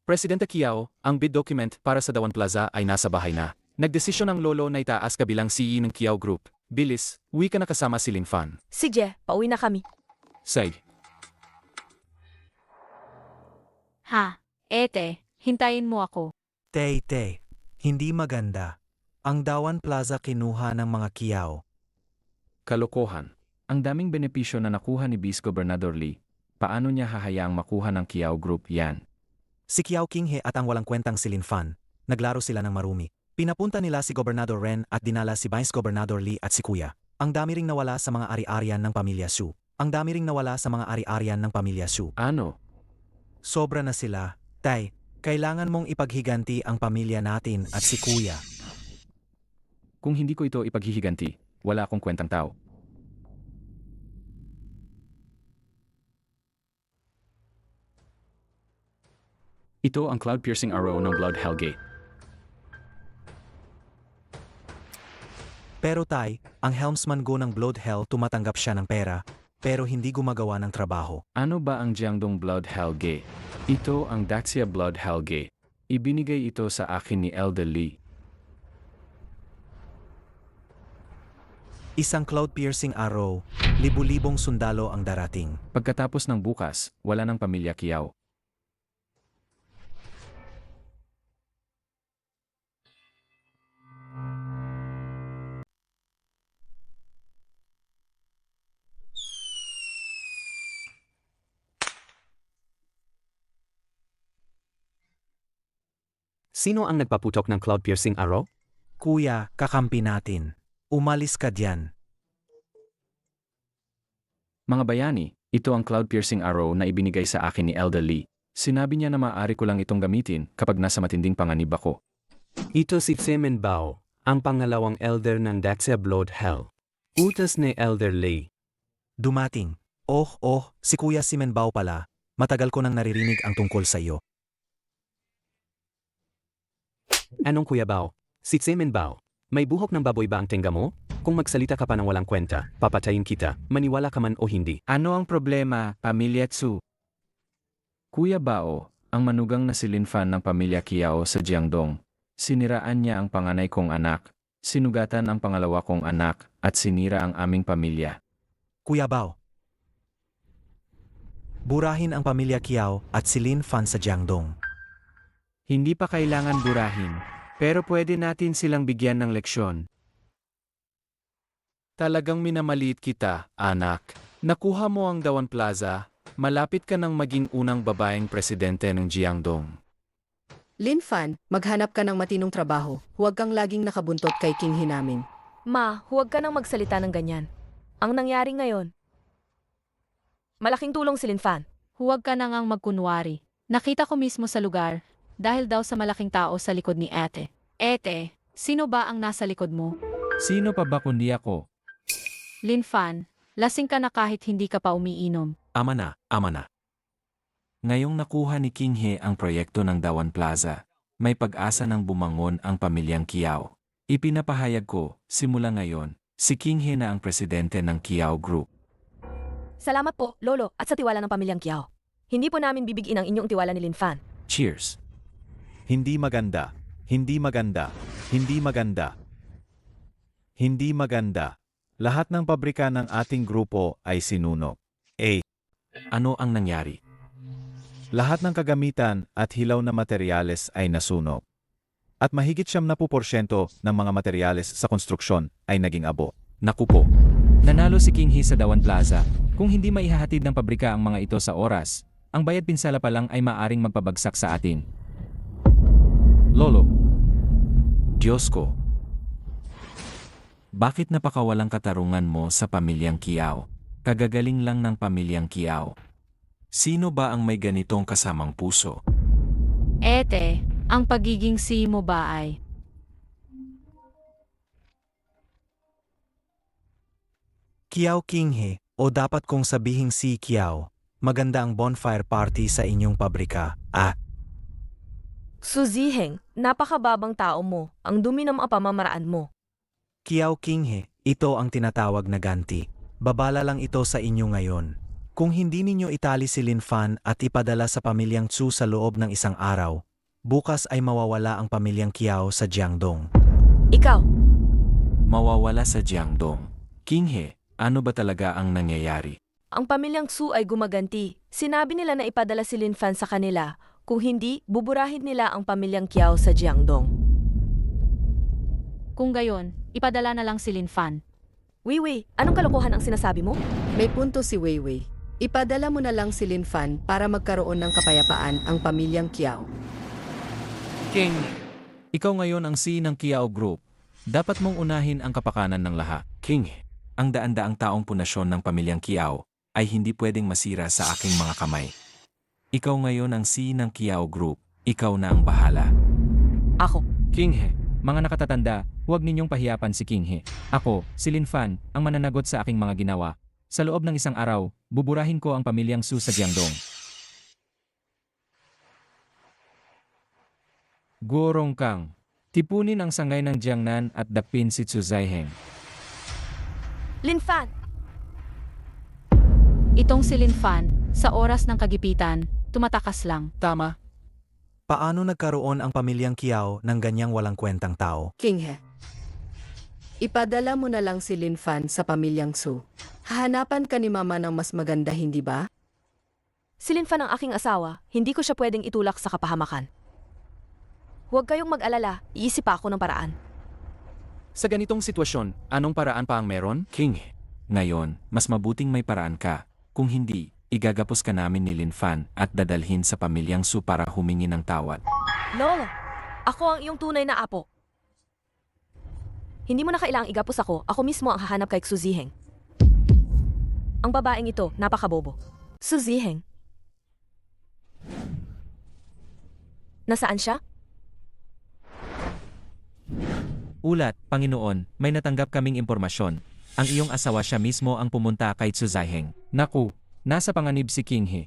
Presidenta Kiao, ang bid document para sa Dawan Plaza ay nasa bahay na. Nagdesisyon ang lolo na itaas ka bilang CEO ng Kiao Group. Bilis, uwi ka na kasama si Lin Fan. Sige, pauwi na kami. Say, Ha, ete, hintayin mo ako. Tay, hindi maganda. Ang Dawan Plaza kinuha ng mga Kiao. Kalokohan. Ang daming benepisyo na nakuha ni Vice Gobernador Lee. Paano niya hahayaang makuha ng Kiao Group yan? Si Kiao Kinghe at ang walang kwentang si Lin Fan, naglaro sila ng marumi. Pinapunta nila si Gobernador Ren at dinala si Vice Gobernador Lee at si Kuya. Ang dami ring nawala sa mga ari-arian ng pamilya Su. Ang dami ring nawala sa mga ari-arian ng pamilya Su. Ano? Sobra na sila. Tay, kailangan mong ipaghiganti ang pamilya natin at si Kuya. Kung hindi ko ito ipaghihiganti, wala akong kwentang tao. Ito ang cloud-piercing arrow ng Blood Hellgate. Pero tay, ang helmsman go ng Blood Hell tumatanggap siya ng pera, pero hindi gumagawa ng trabaho. Ano ba ang Jiangdong Blood Hellgate? Ito ang Daxia Blood Hellgate. Ibinigay ito sa akin ni Elder Lee. Isang cloud-piercing arrow, libu-libong sundalo ang darating. Pagkatapos ng bukas, wala ng pamilya Kiao. Sino ang nagpaputok ng cloud-piercing arrow? Kuya, kakampi natin. Umalis ka diyan. Mga bayani, ito ang cloud-piercing arrow na ibinigay sa akin ni Elder Lee. Sinabi niya na maaari ko lang itong gamitin kapag nasa matinding panganib ako. Ito si Semen Bao, ang pangalawang elder ng Daxia Blood Hell. Utas ni Elder Lee. Dumating. Si Kuya Simenbao pala. Matagal ko nang naririnig ang tungkol sa iyo. Anong Kuya Bao? Si Semen Bao. May buhok ng baboy ba ang tenga mo? Kung magsalita ka pa ng walang kwenta, papatayin kita, maniwala ka man o hindi. Ano ang problema, Pamilya Tsu? Kuya Bao, ang manugang na si Lin Fan ng pamilya Kiao sa Jiangdong. Siniraan niya ang panganay kong anak, sinugatan ang pangalawa kong anak, at sinira ang aming pamilya. Kuya Bao. Burahin ang pamilya Kiao at si Lin Fan sa Jiangdong. Hindi pa kailangan burahin, pero pwede natin silang bigyan ng leksyon. Talagang minamaliit kita, anak. Nakuha mo ang Dawan Plaza, malapit ka nang maging unang babaeng presidente ng Jiangdong. Lin Fan, maghanap ka ng matinong trabaho. Huwag kang laging nakabuntot kay King namin. Ma, huwag ka nang magsalita ng ganyan. Ang nangyari ngayon, malaking tulong si Lin Fan. Huwag ka na ngang magkunwari. Nakita ko mismo sa lugar, dahil daw sa malaking tao sa likod ni Ete. Ete, sino ba ang nasa likod mo? Sino pa ba kundi ako? Lin Fan, lasing ka na kahit hindi ka pa umiinom. Ama na. Ngayong nakuha ni King He ang proyekto ng Dawan Plaza, may pag-asa ng bumangon ang pamilyang Kiao. Ipinapahayag ko, simula ngayon, si King He na ang presidente ng Kiao Group. Salamat po, Lolo, at sa tiwala ng pamilyang Kiao. Hindi po namin bibigin ang inyong tiwala ni Lin Fan. Cheers! Hindi maganda. Hindi maganda. Hindi maganda. Hindi maganda. Lahat ng pabrika ng ating grupo ay sinunog. Ano ang nangyari? Lahat ng kagamitan at hilaw na materyales ay nasunog. At mahigit 70% ng mga materyales sa konstruksyon ay naging abo. Naku po. Nanalo si King He sa Dawan Plaza. Kung hindi maihahatid ng pabrika ang mga ito sa oras, ang bayad pinsala pa lang ay maaring magpabagsak sa atin. Lolo. Diyos ko. Bakit napakawalang katarungan mo sa pamilyang Kiao? Kagagaling lang ng pamilyang Kiao. Sino ba ang may ganitong kasamang puso? Ete, ang pagiging si mo ba ay? Kiao Kinghe, o dapat kong sabihing si Kiao, maganda ang bonfire party sa inyong pabrika. Suziheng, napakababang tao mo. Ang dumi ng mga pamamaraan mo. Kiao Kinghe, ito ang tinatawag na ganti. Babala lang ito sa inyo ngayon. Kung hindi ninyo itali si Lin Fan at ipadala sa pamilyang Tsu sa loob ng isang araw, bukas ay mawawala ang pamilyang Kiao sa Jiangdong. Ikaw, Mawawala sa Jiangdong. King He, ano ba talaga ang nangyayari? ang pamilyang Su ay gumaganti. Sinabi nila na ipadala si Lin Fan sa kanila. Kung hindi, buburahin nila ang pamilyang Kiao sa Jiangdong. Kung gayon, ipadala na lang si Lin Fan. Wiwi, anong kalokohan ang sinasabi mo? May punto si Weiwei. Ipadala mo na lang si Lin Fan para magkaroon ng kapayapaan ang pamilyang Kiao. King, ikaw ngayon ang C ng Kiao Group. Dapat mong unahin ang kapakanan ng lahat. King He, ang daan-daang taong punasyon ng pamilyang Kiao ay hindi pwedeng masira sa aking mga kamay. Ikaw ngayon ang C ng Kiao Group. Ikaw na ang bahala. Ako. King He, mga nakatatanda, huwag ninyong pahiyapan si King He. Ako, si Lin Fan, ang mananagot sa aking mga ginawa. Sa loob ng isang araw, buburahin ko ang pamilyang Su sa Jiangdong. Gorong Kang, tipunin ang sangay ng Jiangnan at dakpin si Zhu Zaiheng. Lin Fan! Itong si Lin Fan, sa oras ng kagipitan, tumatakas lang. Tama. Paano nagkaroon ang pamilyang Kiao ng ganyang walang kwentang tao? King He. Ipadala mo na lang si Lin Fan sa pamilyang Su. Hahanapan ka ni Mama ng mas maganda, hindi ba? Si Lin Fan ang aking asawa, hindi ko siya pwedeng itulak sa kapahamakan. Huwag kayong mag-alala, iisip pa ako ng paraan. Sa ganitong sitwasyon, anong paraan pa ang meron? King He, ngayon, mas mabuting may paraan ka. Kung hindi, igagapos ka namin ni Lin Fan at dadalhin sa pamilyang Su para humingi ng tawad. Lolo, ako ang iyong tunay na apo. Hindi mo na kailangang igapos ako mismo ang hahanap kay Xu Ziheng. Ang babaeng ito, napakabobo. Xu Ziheng. Nasaan siya? Ulat, Panginoon, may natanggap kaming impormasyon. Ang iyong asawa siya mismo ang pumunta kay Zhu Zaiheng. Naku, nasa panganib si King He.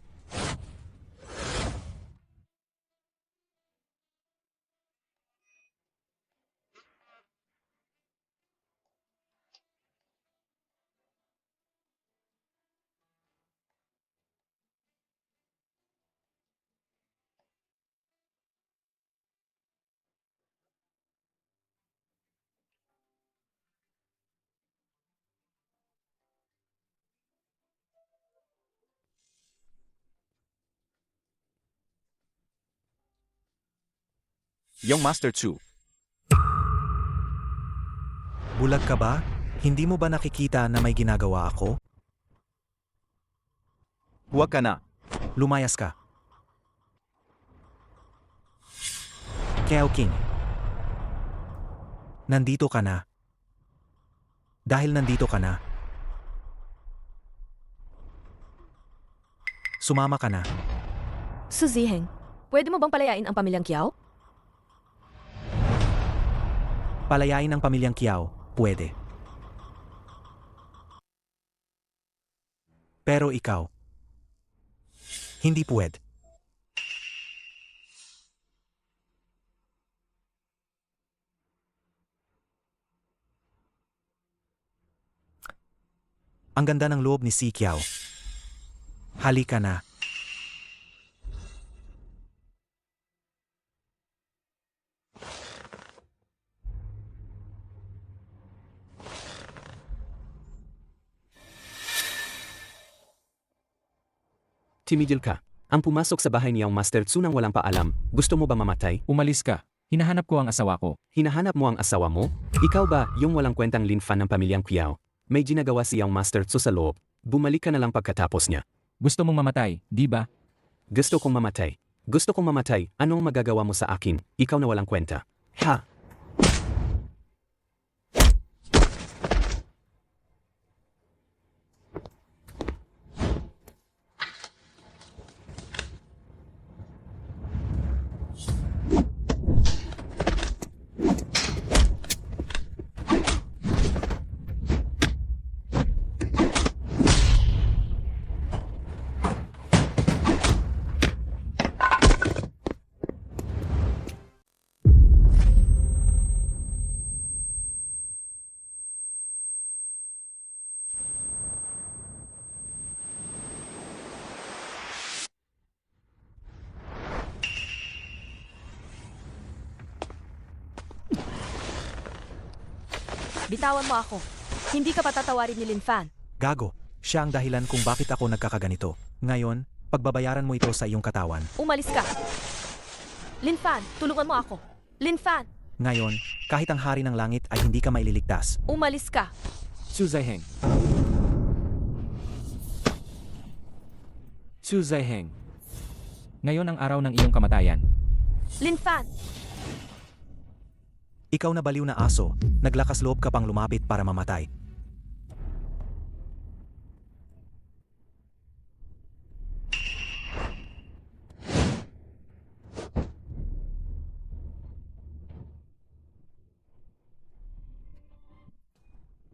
Young Master Chu, Bulag ka ba? Hindi mo ba nakikita na may ginagawa ako? huwag ka na. Lumayas ka. Kiao King. Nandito ka na. Dahil nandito ka na, sumama ka na. Xu Ziheng, pwede mo bang palayain ang pamilyang Kiao? Palayain ang pamilyang Kiao, pwede. Pero ikaw, hindi pwede. Ang ganda ng loob ni Si Kiao. Halika na. Timidil ka. Ang pumasok sa bahay niyang Master Tsu nang walang paalam, gusto mo ba mamatay? Umalis ka. Hinahanap ko ang asawa ko. Hinahanap mo ang asawa mo? Ikaw ba, yung walang kwentang Lin Fan ng pamilyang Kiao? May ginagawa siyang Master Tsu sa loob. Bumalik ka na lang pagkatapos niya. Gusto mong mamatay, di ba? Gusto kong mamatay. Gusto kong mamatay. Anong magagawa mo sa akin? Ikaw na walang kwenta. Ha? Bitawan mo ako. Hindi ka patatawarin ni Lin Fan. Gago, siya ang dahilan kung bakit ako nagkakaganito. Ngayon, pagbabayaran mo ito sa iyong katawan. Umalis ka. Lin Fan, tulungan mo ako. Lin Fan, Ngayon, kahit ang hari ng langit ay hindi ka maililigtas. umalis ka. Su Zaiheng. Su Zaiheng. Ngayon ang araw ng iyong kamatayan. Lin Fan, Ikaw na baliw na aso, naglakas loob ka pang lumapit para mamatay.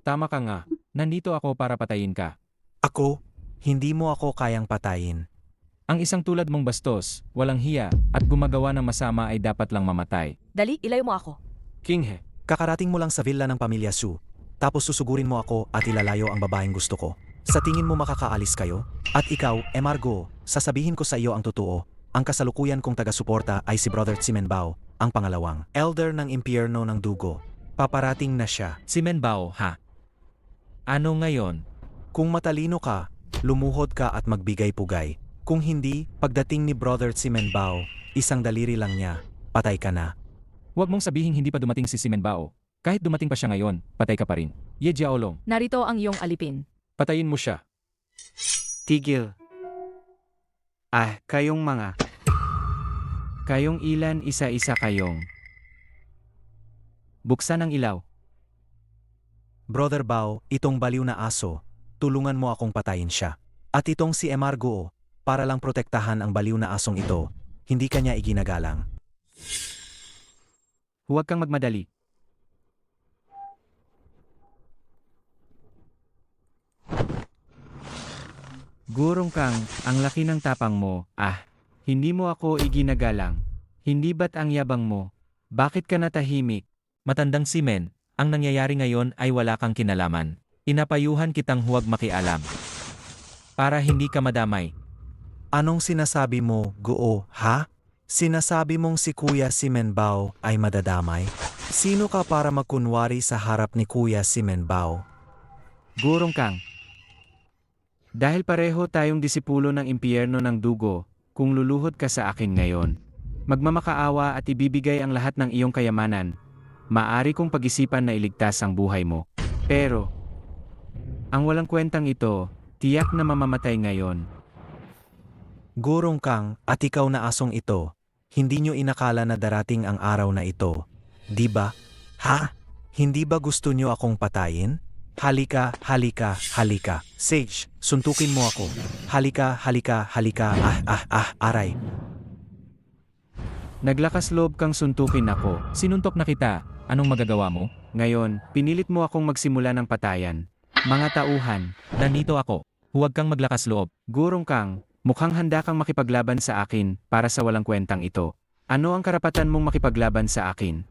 Tama ka nga. Nandito ako para patayin ka. Ako, hindi mo ako kayang patayin. Ang isang tulad mong bastos, walang hiya, at gumagawa ng masama ay dapat lang mamatay. dali, ilayo mo ako. King He. Kakarating mo lang sa villa ng pamilya Su, tapos susugurin mo ako at ilalayo ang babaeng gusto ko. Sa tingin mo makakaalis kayo? At ikaw, Emargo, sasabihin ko sa iyo ang totoo. Ang kasalukuyan kong taga-suporta ay si Brother Tsimenbao, ang pangalawang elder ng impyerno ng dugo. Paparating na siya. Si Menbao, ha? Ano ngayon? Kung matalino ka, lumuhod ka at magbigay-pugay. Kung hindi, pagdating ni Brother Tsimenbao, isang daliri lang niya, patay ka na. Huwag mong sabihing hindi pa dumating si Menbao. Kahit dumating pa siya ngayon, patay ka pa rin. Ye Jiaolong, Narito ang iyong alipin. Patayin mo siya. Tigil. Kayong mga. Kayong ilan isa-isa kayong. Buksan ang ilaw. Brother Bao, itong baliw na aso, tulungan mo akong patayin siya. At itong si Emargo, para lang protektahan ang baliw na asong ito, hindi kanya iginagalang. Huwag kang magmadali. Gurong kang, ang laki ng tapang mo. Hindi mo ako iginagalang. Hindi ba't ang yabang mo? Bakit ka natahimik? matandang si Men, ang nangyayari ngayon ay wala kang kinalaman. Inapayuhan kitang huwag makialam. Para hindi ka madamay. Anong sinasabi mo, Guo, ha? Sinasabi mong si Kuya Simenbao ay madadamay? Sino ka para magkunwari sa harap ni Kuya Simenbao? Gurong kang. Dahil pareho tayong disipulo ng impyerno ng dugo, kung luluhod ka sa akin ngayon, magmamakaawa at ibibigay ang lahat ng iyong kayamanan, maari kong pag-isipan na iligtas ang buhay mo. Pero, ang walang kwentang ito, tiyak na mamamatay ngayon. Gurong kang at ikaw na asong ito, hindi nyo inakala na darating ang araw na ito, di ba? Ha? Hindi ba gusto nyo akong patayin? Halika, halika, halika. Sage, suntukin mo ako. Halika, halika, halika. Aray. Naglakas loob kang suntukin ako. Sinuntok na kita, anong magagawa mo? Ngayon, pinilit mo akong magsimula ng patayan. Mga tauhan, Nandito ako. Huwag kang maglakas loob. gurong kang, mukhang handa kang makipaglaban sa akin para sa walang kwentang ito. Ano ang karapatan mong makipaglaban sa akin?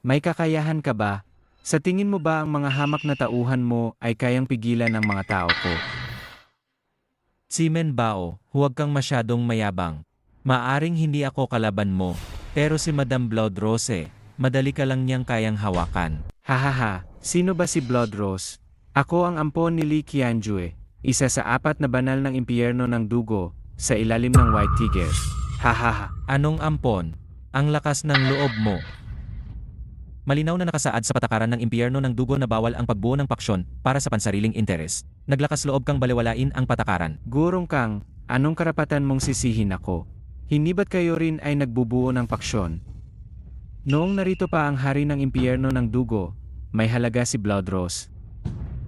May kakayahan ka ba? Sa tingin mo ba ang mga hamak na tauhan mo ay kayang pigilan ng mga tao ko? Si Menbao, huwag kang masyadong mayabang. Maaring hindi ako kalaban mo, pero si Madam Bloodrose, madali ka lang niyang kayang hawakan. Hahaha, sino ba si Bloodrose? Ako ang ampon ni Li Qianjue, isa sa 4 na banal ng impyerno ng dugo, sa ilalim ng White Tiger. Hahaha. Anong ampon? Ang lakas ng loob mo. Malinaw na nakasaad sa patakaran ng impyerno ng dugo na bawal ang pagbuo ng paksyon para sa pansariling interes. Naglakas loob kang baliwalain ang patakaran. Gurong kang, anong karapatan mong sisihin ako? Hindi ba't kayo rin ay nagbubuo ng paksyon? Noong narito pa ang hari ng impyerno ng dugo, may halaga si Bloodrose.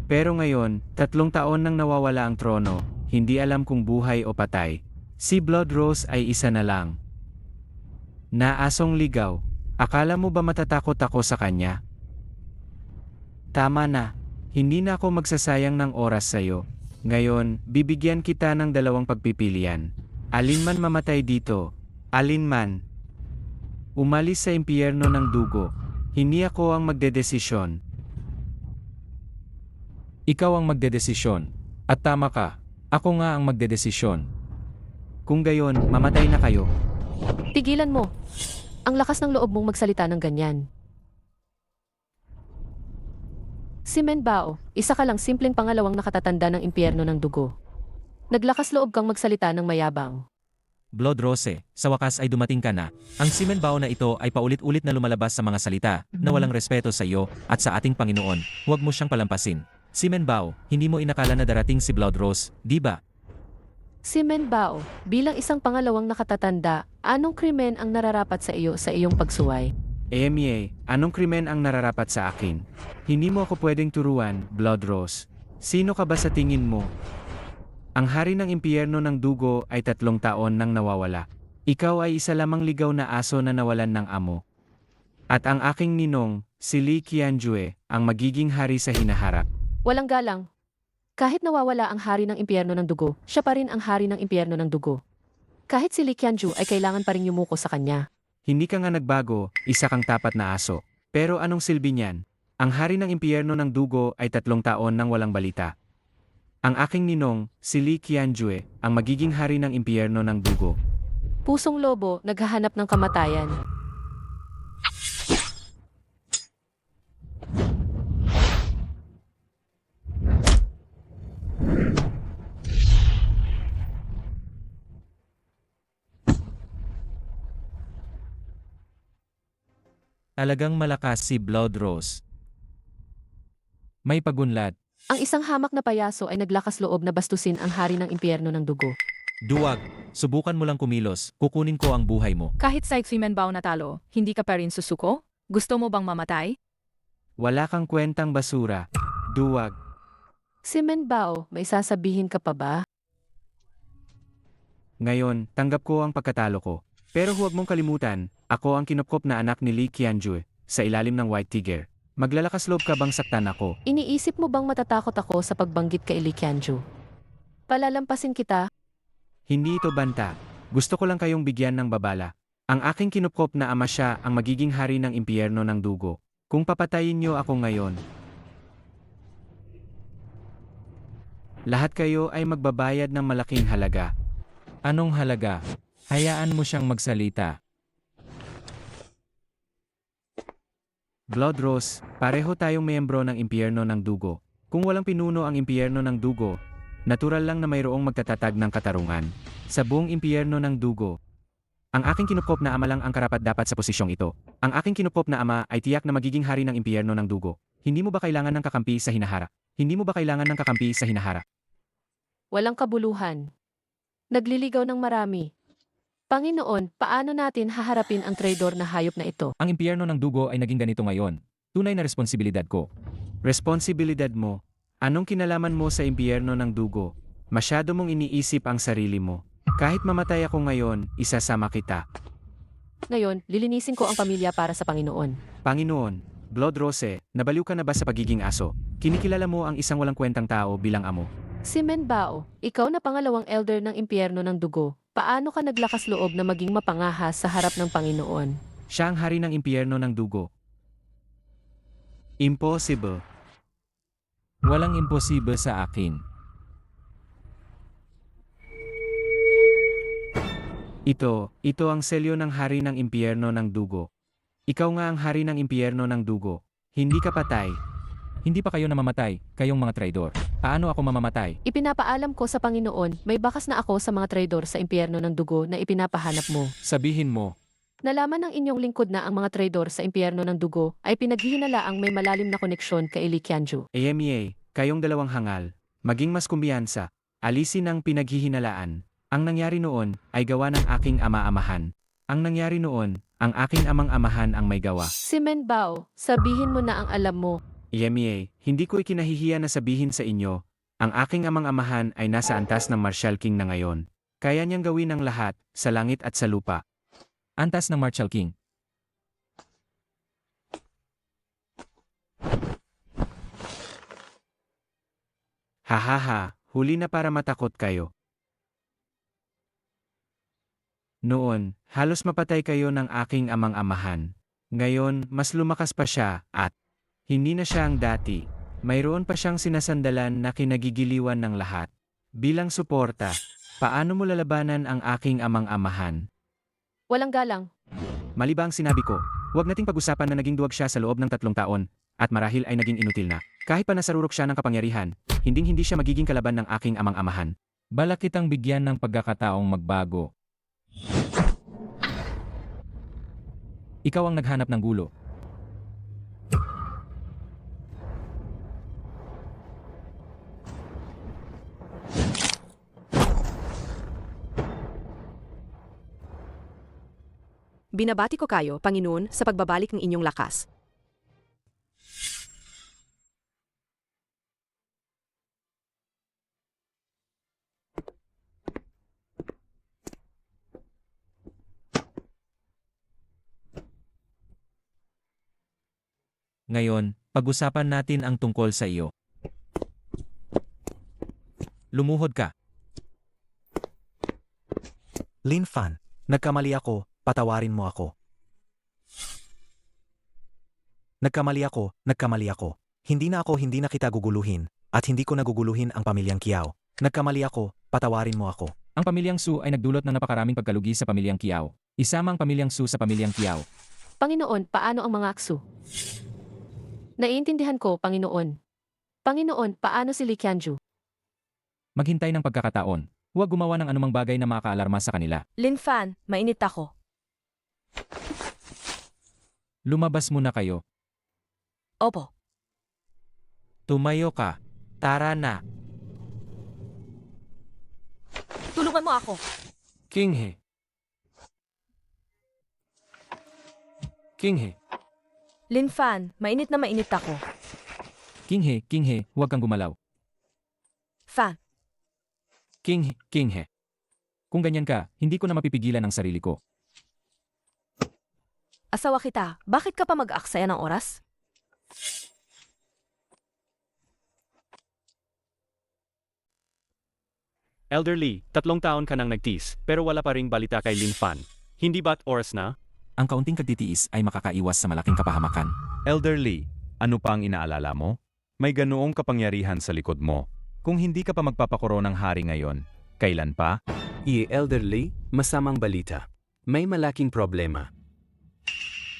Pero ngayon, 3 taon nang nawawala ang trono, hindi alam kung buhay o patay. Si Bloodrose ay isa na lang. Naasong ligaw. Akala mo ba matatakot ako sa kanya? Tama na. Hindi na ako magsasayang ng oras sa'yo. Ngayon, bibigyan kita ng 2 pagpipilian. Alin man mamatay dito, alin man. Umalis sa impyerno ng dugo. Hindi ako ang magdedesisyon. Ikaw ang magdedesisyon. At tama ka, ako nga ang magdedesisyon. Kung gayon, mamatay na kayo. Tigilan mo. Ang lakas ng loob mong magsalita ng ganyan. Si Menbao, isa ka lang simpleng pangalawang nakatatanda ng impyerno ng dugo. Naglakas loob kang magsalita ng mayabang. Blood Rose, sa wakas ay dumating ka na. Ang Simenbao na ito ay paulit-ulit na lumalabas sa mga salita na walang respeto sa iyo at sa ating Panginoon. Huwag mo siyang palampasin. Simenbao, hindi mo inakala na darating si Blood Rose, di ba? Si Menbao, bilang isang pangalawang nakatatanda, anong krimen ang nararapat sa iyo sa iyong pagsuway? Emie, anong krimen ang nararapat sa akin? Hindi mo ako pwedeng turuan, Blood Rose. Sino ka ba sa tingin mo? Ang hari ng impyerno ng dugo ay 3 taon nang nawawala. Ikaw ay isa lamang ligaw na aso na nawalan ng amo. At ang aking ninong, si Li Qianjue, ang magiging hari sa hinaharap. Walang galang. Kahit nawawala ang hari ng impyerno ng dugo, siya pa rin ang hari ng impyerno ng dugo. Kahit si Li Qianju ay kailangan pa rin yumuko sa kanya. Hindi ka nga nagbago, isa kang tapat na aso. Pero anong silbi niyan? Ang hari ng impyerno ng dugo ay 3 taon nang walang balita. Ang aking ninong, si Li Qianjue, ang magiging hari ng impyerno ng dugo. Pusong lobo, naghahanap ng kamatayan. Talagang malakas si Blood Rose. May pagunlad. Ang isang hamak na payaso ay naglakas loob na bastusin ang hari ng impyerno ng dugo. Duwag, subukan mo lang kumilos, kukunin ko ang buhay mo. Kahit sa Simenbao natalo, hindi ka pa rin susuko? Gusto mo bang mamatay? Wala kang kwentang basura. Duwag. Si Menbao, may sasabihin ka pa ba? Ngayon, tanggap ko ang pagkatalo ko. Pero huwag mong kalimutan, ako ang kinupkop na anak ni Li Qianjue, sa ilalim ng White Tiger. Maglalakas loob ka bang saktan ako? Iniisip mo bang matatakot ako sa pagbanggit kay Li Qianju? Palalampasin kita? Hindi ito banta. Gusto ko lang kayong bigyan ng babala. Ang aking kinupkop na ama siya ang magiging hari ng impyerno ng dugo. Kung papatayin niyo ako ngayon, lahat kayo ay magbabayad ng malaking halaga. Anong halaga? Hayaan mo siyang magsalita. Blood Rose, pareho tayong miyembro ng impyerno ng dugo. Kung walang pinuno ang impyerno ng dugo, natural lang na mayroong magtatatag ng katarungan. Sa buong impyerno ng dugo, ang aking kinupkop na ama lang ang karapat-dapat sa posisyong ito. Ang aking kinupkop na ama ay tiyak na magiging hari ng impyerno ng dugo. Hindi mo ba kailangan ng kakampi sa hinaharap? Hindi mo ba kailangan ng kakampi sa hinaharap? Walang kabuluhan. Nagliligaw ng marami. Panginoon, paano natin haharapin ang traidor na hayop na ito? Ang impyerno ng dugo ay naging ganito ngayon. Tunay na responsibilidad ko. Responsibilidad mo? Anong kinalaman mo sa impyerno ng dugo? Masyado mong iniisip ang sarili mo. Kahit mamatay ako ngayon, isasama kita. Ngayon, lilinisin ko ang pamilya para sa Panginoon. Panginoon, Blood Rose, nabaliw ka na ba sa pagiging aso? Kinikilala mo ang isang walang kwentang tao bilang amo. Si Menbao, ikaw na pangalawang elder ng impyerno ng dugo. Paano ka naglakas loob na maging mapangahas sa harap ng Panginoon? Siya ang hari ng impyerno ng dugo. Impossible. Walang imposible sa akin. Ito ang selyo ng hari ng impyerno ng dugo. Ikaw nga ang hari ng impyerno ng dugo. Hindi ka patay. Hindi pa kayo namamatay, kayong mga traidor. Paano ako mamamatay? Ipinapaalam ko sa Panginoon, may bakas na ako sa mga traidor sa impyerno ng dugo na ipinapahanap mo. Sabihin mo, Nalaman ng inyong lingkod na ang mga traidor sa impyerno ng dugo ay pinaghihinalaang may malalim na koneksyon kay Li Qianju. Emie, kayong dalawang hangal. Maging mas kumbiyansa. Alisin ang pinaghihinalaan. Ang nangyari noon ay gawa ng aking ama-amahan. Ang nangyari noon, ang aking amang-amahan ang may gawa. Si Menbao, sabihin mo na ang alam mo. Yemie, hindi ko ikinahihiya na sabihin sa inyo, ang aking amang-amahan ay nasa antas ng Martial King na ngayon. Kaya niyang gawin ang lahat, sa langit at sa lupa. Antas ng Martial King. Hahaha, huli na para matakot kayo. Noon, halos mapatay kayo ng aking amang-amahan. Ngayon, mas lumakas pa siya, at hindi na siya ang dati. Mayroon pa siyang sinasandalan na kinagigiliwan ng lahat. Bilang suporta, paano mo lalabanan ang aking amang-amahan? Walang galang. Mali ba ang sinabi ko? Huwag nating pag-usapan na naging duwag siya sa loob ng 3 taon. At marahil ay naging inutil na. Kahit pa nasarurok siya ng kapangyarihan, hindi siya magiging kalaban ng aking amang-amahan. Balak kitang bigyan ng pagkakataong magbago. Ikaw ang naghanap ng gulo. Binabati ko kayo, Panginoon, sa pagbabalik ng inyong lakas. Ngayon, pag-usapan natin ang tungkol sa iyo. Lumuhod ka. Lin Fan, nagkamali ako, patawarin mo ako. Nagkamali ako. Hindi na kita guguluhin, at hindi ko naguguluhin ang pamilyang Kiao. Nagkamali ako, patawarin mo ako. Ang pamilyang Su ay nagdulot ng napakaraming pagkalugi sa pamilyang Kiao. Isama ang pamilyang Su sa pamilyang Kiao. Panginoon, paano ang mga aksu? Naiintindihan ko, Panginoon. Panginoon, paano si Li Qianju? Maghintay ng pagkakataon. Huwag gumawa ng anumang bagay na makaalarma sa kanila. Lin Fan, mainit ako. Lumabas muna kayo. Opo. Tumayo ka. Tara na. Tulungan mo ako. Kinghe. Kinghe. Lin Fan, mainit na mainit ako. Kinghe, huwag kang gumalaw. Fan, Kinghe. Kung ganyan ka, hindi ko na mapipigilan ang sarili ko. asawa kita. Bakit ka pa mag-aksaya ng oras? Elderly, 3 taon ka nang nagtiis, pero wala pa ring balita kay Lin Fan. Hindi ba't oras na? Ang kaunting kagtitiis ay makakaiwas sa malaking kapahamakan. Elderly, ano pa ang inaalala mo? May ganoong kapangyarihan sa likod mo. Kung hindi ka pa magpapakuro ng hari ngayon, kailan pa? Elderly, masamang balita. May malaking problema.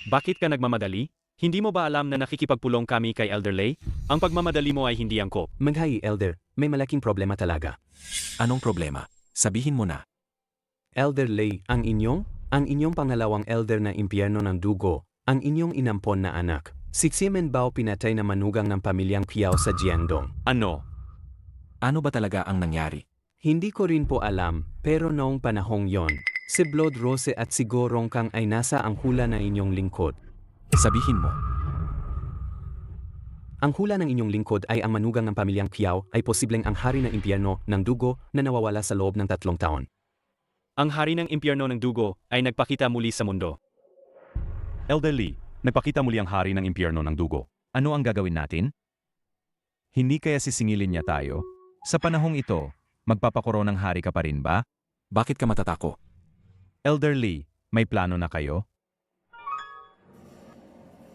Bakit ka nagmamadali? Hindi mo ba alam na nakikipagpulong kami kay Elderly? Ang pagmamadali mo ay hindi angkop. Maghay, Elder. May malaking problema talaga. Anong problema? Sabihin mo na. Elderly, ang inyong pangalawang elder na impyerno ng dugo, ang inyong inampon na anak. Si Ximen Bao pinatay na manugang ng pamilyang Kiao sa Jiangdong. Ano? Ano ba talaga ang nangyari? Hindi ko rin po alam, pero noong panahong yon, si Blood Rose at si Go Rongkang ay nasa ang hula ng inyong lingkod. Sabihin mo. Ang hula ng inyong lingkod ay ang manugang ng pamilyang Kiao ay posibleng ang hari ng impyerno ng dugo na nawawala sa loob ng 3 taon. Ang hari ng impyerno ng dugo ay nagpakita muli sa mundo. Elderly, nagpakita muli ang hari ng impyerno ng dugo. Ano ang gagawin natin? Hindi kaya sisingilin niya tayo? Sa panahong ito, magpapakuro ng hari ka pa rin ba? Bakit ka matatako? Elderly, may plano na kayo?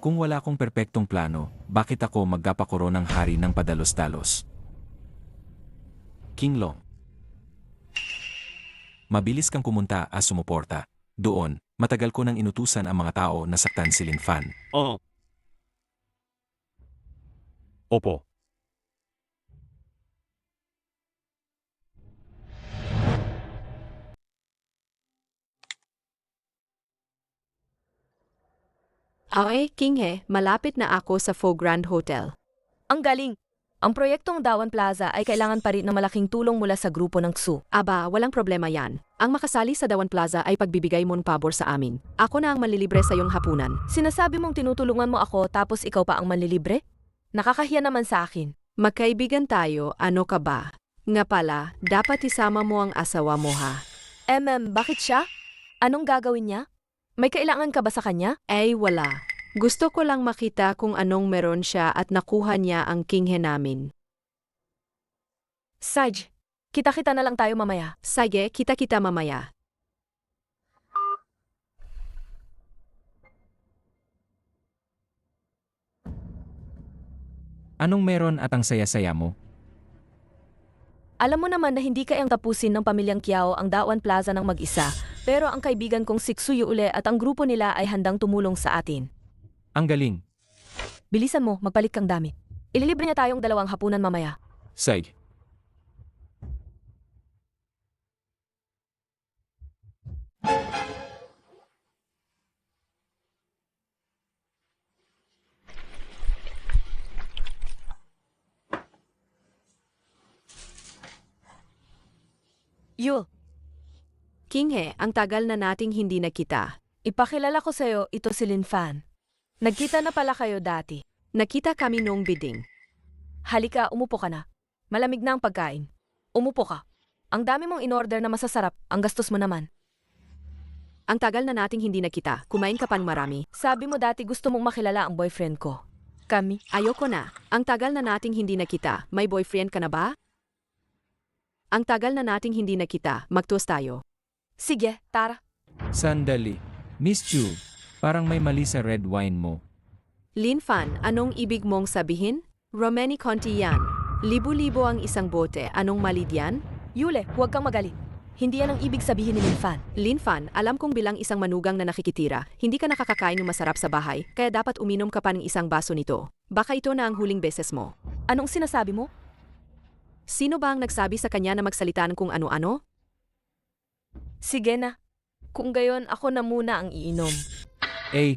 Kung wala akong perpektong plano, bakit ako magpapakuro ng hari ng padalos-dalos? King Long. Mabilis kang kumunta at sumuporta. Doon, matagal ko nang inutusan ang mga tao na saktan si Lin Fan. Oo. Opo. Okay, Kinghe, malapit na ako sa Fo Grand Hotel. Ang galing! Ang proyektong Dawan Plaza ay kailangan pa rin ng malaking tulong mula sa grupo ng XU. Aba, walang problema yan. Ang makasali sa Dawan Plaza ay pagbibigay mong pabor sa amin. Ako na ang manlilibre sa iyong hapunan. Sinasabi mong tinutulungan mo ako tapos ikaw pa ang manlilibre? Nakakahiya naman sa akin. Magkaibigan tayo, ano ka ba? Nga pala, dapat isama mo ang asawa mo ha. Bakit siya? Anong gagawin niya? May kailangan ka ba sa kanya? Ay, wala. Gusto ko lang makita kung anong meron siya at nakuha niya ang kinghe namin. Saj, kita-kita na lang tayo mamaya. Sige, kita-kita mamaya. Anong meron at ang saya-saya mo? Alam mo naman na hindi kayang tapusin ng pamilyang Kiao ang Dawan Plaza ng mag-isa, pero ang kaibigan kong si Xu Yule at ang grupo nila ay handang tumulong sa atin. Ang galing. Bilisan mo, magpalit kang damit. Ililibre niya tayong 2 hapunan mamaya. Sige. Yul, Kinghe, ang tagal na nating hindi nakita. ipakilala ko sa'yo, ito si Lin Fan. Nagkita na pala kayo dati. Nakita kami noong bidding. Halika, umupo ka na. Malamig na ang pagkain. Umupo ka. Ang dami mong in-order na masasarap, ang gastos mo naman. Ang tagal na nating hindi nakita. Kumain ka pang marami. Sabi mo dati gusto mong makilala ang boyfriend ko. Kami. Ayoko na. Ang tagal na nating hindi nakita. May boyfriend ka na ba? Ang tagal na nating hindi nakita. Magtuos tayo. Sige, tara. Sandali. Miss Chu, parang may mali sa red wine mo. Lin Fan, anong ibig mong sabihin? Romani Conti yan. Libo-libo ang isang bote. Anong mali diyan? Yule, huwag kang magalit. Hindi yan ang ibig sabihin ni Lin Fan. Lin Fan, alam kong bilang isang manugang na nakikitira, hindi ka nakakakain ng masarap sa bahay, kaya dapat uminom ka pa ng isang baso nito. Baka ito na ang huling beses mo. Anong sinasabi mo? Sino ba ang nagsabi sa kanya na magsalita ng kung ano-ano? Sige na. Kung gayon, ako na muna ang iinom.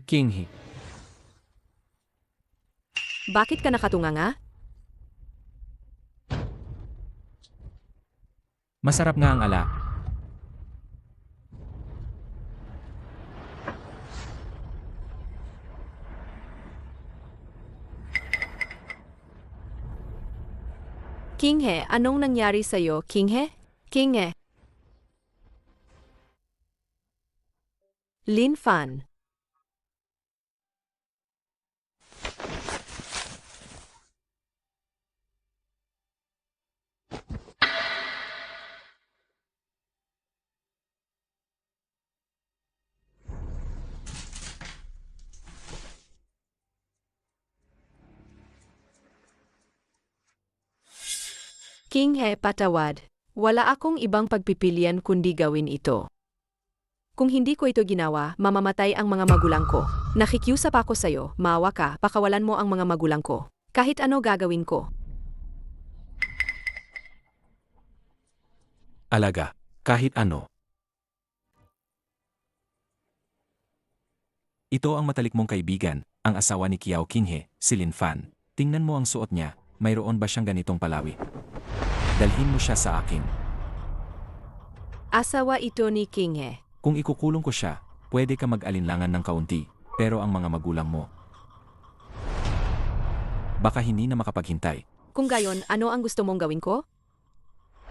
Kinghe. Bakit ka nakatunganga? Masarap nga ang ala. Kinghe, anong nangyari sa'yo, Kinghe? Kinghe. Lin Fan. Kinghe, patawad. Wala akong ibang pagpipilian kundi gawin ito. Kung hindi ko ito ginawa, mamamatay ang mga magulang ko. Nakikiusap ako sa'yo, maawa ka, pakawalan mo ang mga magulang ko. Kahit ano gagawin ko. Alaga, kahit ano. Ito ang matalik mong kaibigan, ang asawa ni Kiao Kinghe, si Lin Fan. Tingnan mo ang suot niya, mayroon ba siyang ganitong palawi? Dalhin mo siya sa akin. Asawa ito ni Kinghe. Kung ikukulong ko siya, pwede ka mag-alinlangan ng kaunti, pero ang mga magulang mo, baka hindi na makapaghintay. Kung gayon, ano ang gusto mong gawin ko?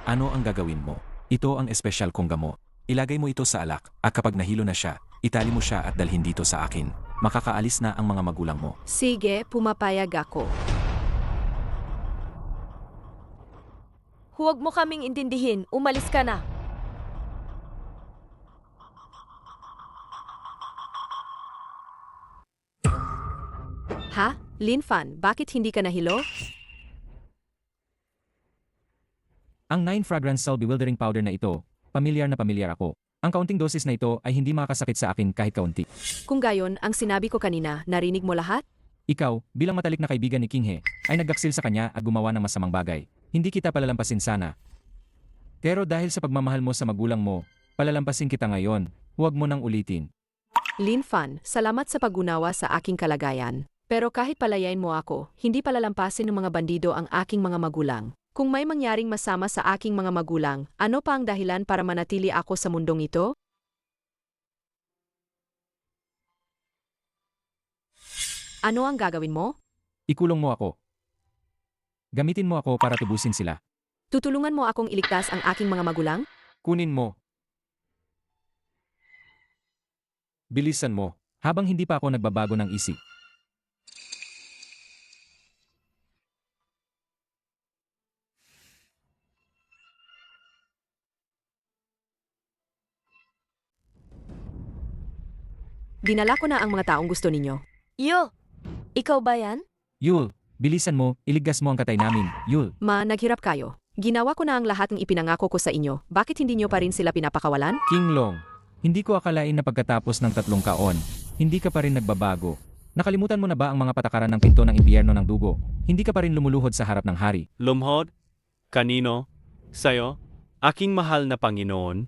Ano ang gagawin mo? Ito ang espesyal kong gamot. Ilagay mo ito sa alak, at kapag nahilo na siya, itali mo siya at dalhin dito sa akin. Makakaalis na ang mga magulang mo. Sige, pumapayag ako. Huwag mo kaming intindihin, umalis ka na. Ha? Lin Fan, bakit hindi ka nahilo? Ang 9 fragrance cell bewildering powder na ito, pamilyar na pamilyar ako. Ang kaunting dosis na ito ay hindi makakasakit sa akin kahit kaunti. Kung gayon, ang sinabi ko kanina, narinig mo lahat? Ikaw, bilang matalik na kaibigan ni Kinghe, ay nagdaksil sa kanya at gumawa ng masamang bagay. Hindi kita palalampasin sana. Pero dahil sa pagmamahal mo sa magulang mo, palalampasin kita ngayon. Huwag mo nang ulitin. Lin Fan, salamat sa pag-unawa sa aking kalagayan. Pero kahit palayain mo ako, hindi palalampasin ng mga bandido ang aking mga magulang. Kung may mangyaring masama sa aking mga magulang, ano pa ang dahilan para manatili ako sa mundong ito? Ano ang gagawin mo? Ikulong mo ako. Gamitin mo ako para tubusin sila. Tutulungan mo akong iligtas ang aking mga magulang? Kunin mo. Bilisan mo, habang hindi pa ako nagbabago ng isip. Dinala ko na ang mga taong gusto ninyo. Yo, ikaw ba yan? Yul, bilisan mo, iligtas mo ang katay namin. Yul, Naghirap kayo. Ginawa ko na ang lahat ng ipinangako ko sa inyo. Bakit hindi nyo pa rin sila pinapakawalan? King Long, hindi ko akalain na pagkatapos ng 3 taon, hindi ka pa rin nagbabago. Nakalimutan mo na ba ang mga patakaran ng pinto ng impyerno ng dugo? Hindi ka pa rin lumuluhod sa harap ng hari. Lumhod? Kanino? Sa'yo? Aking mahal na Panginoon?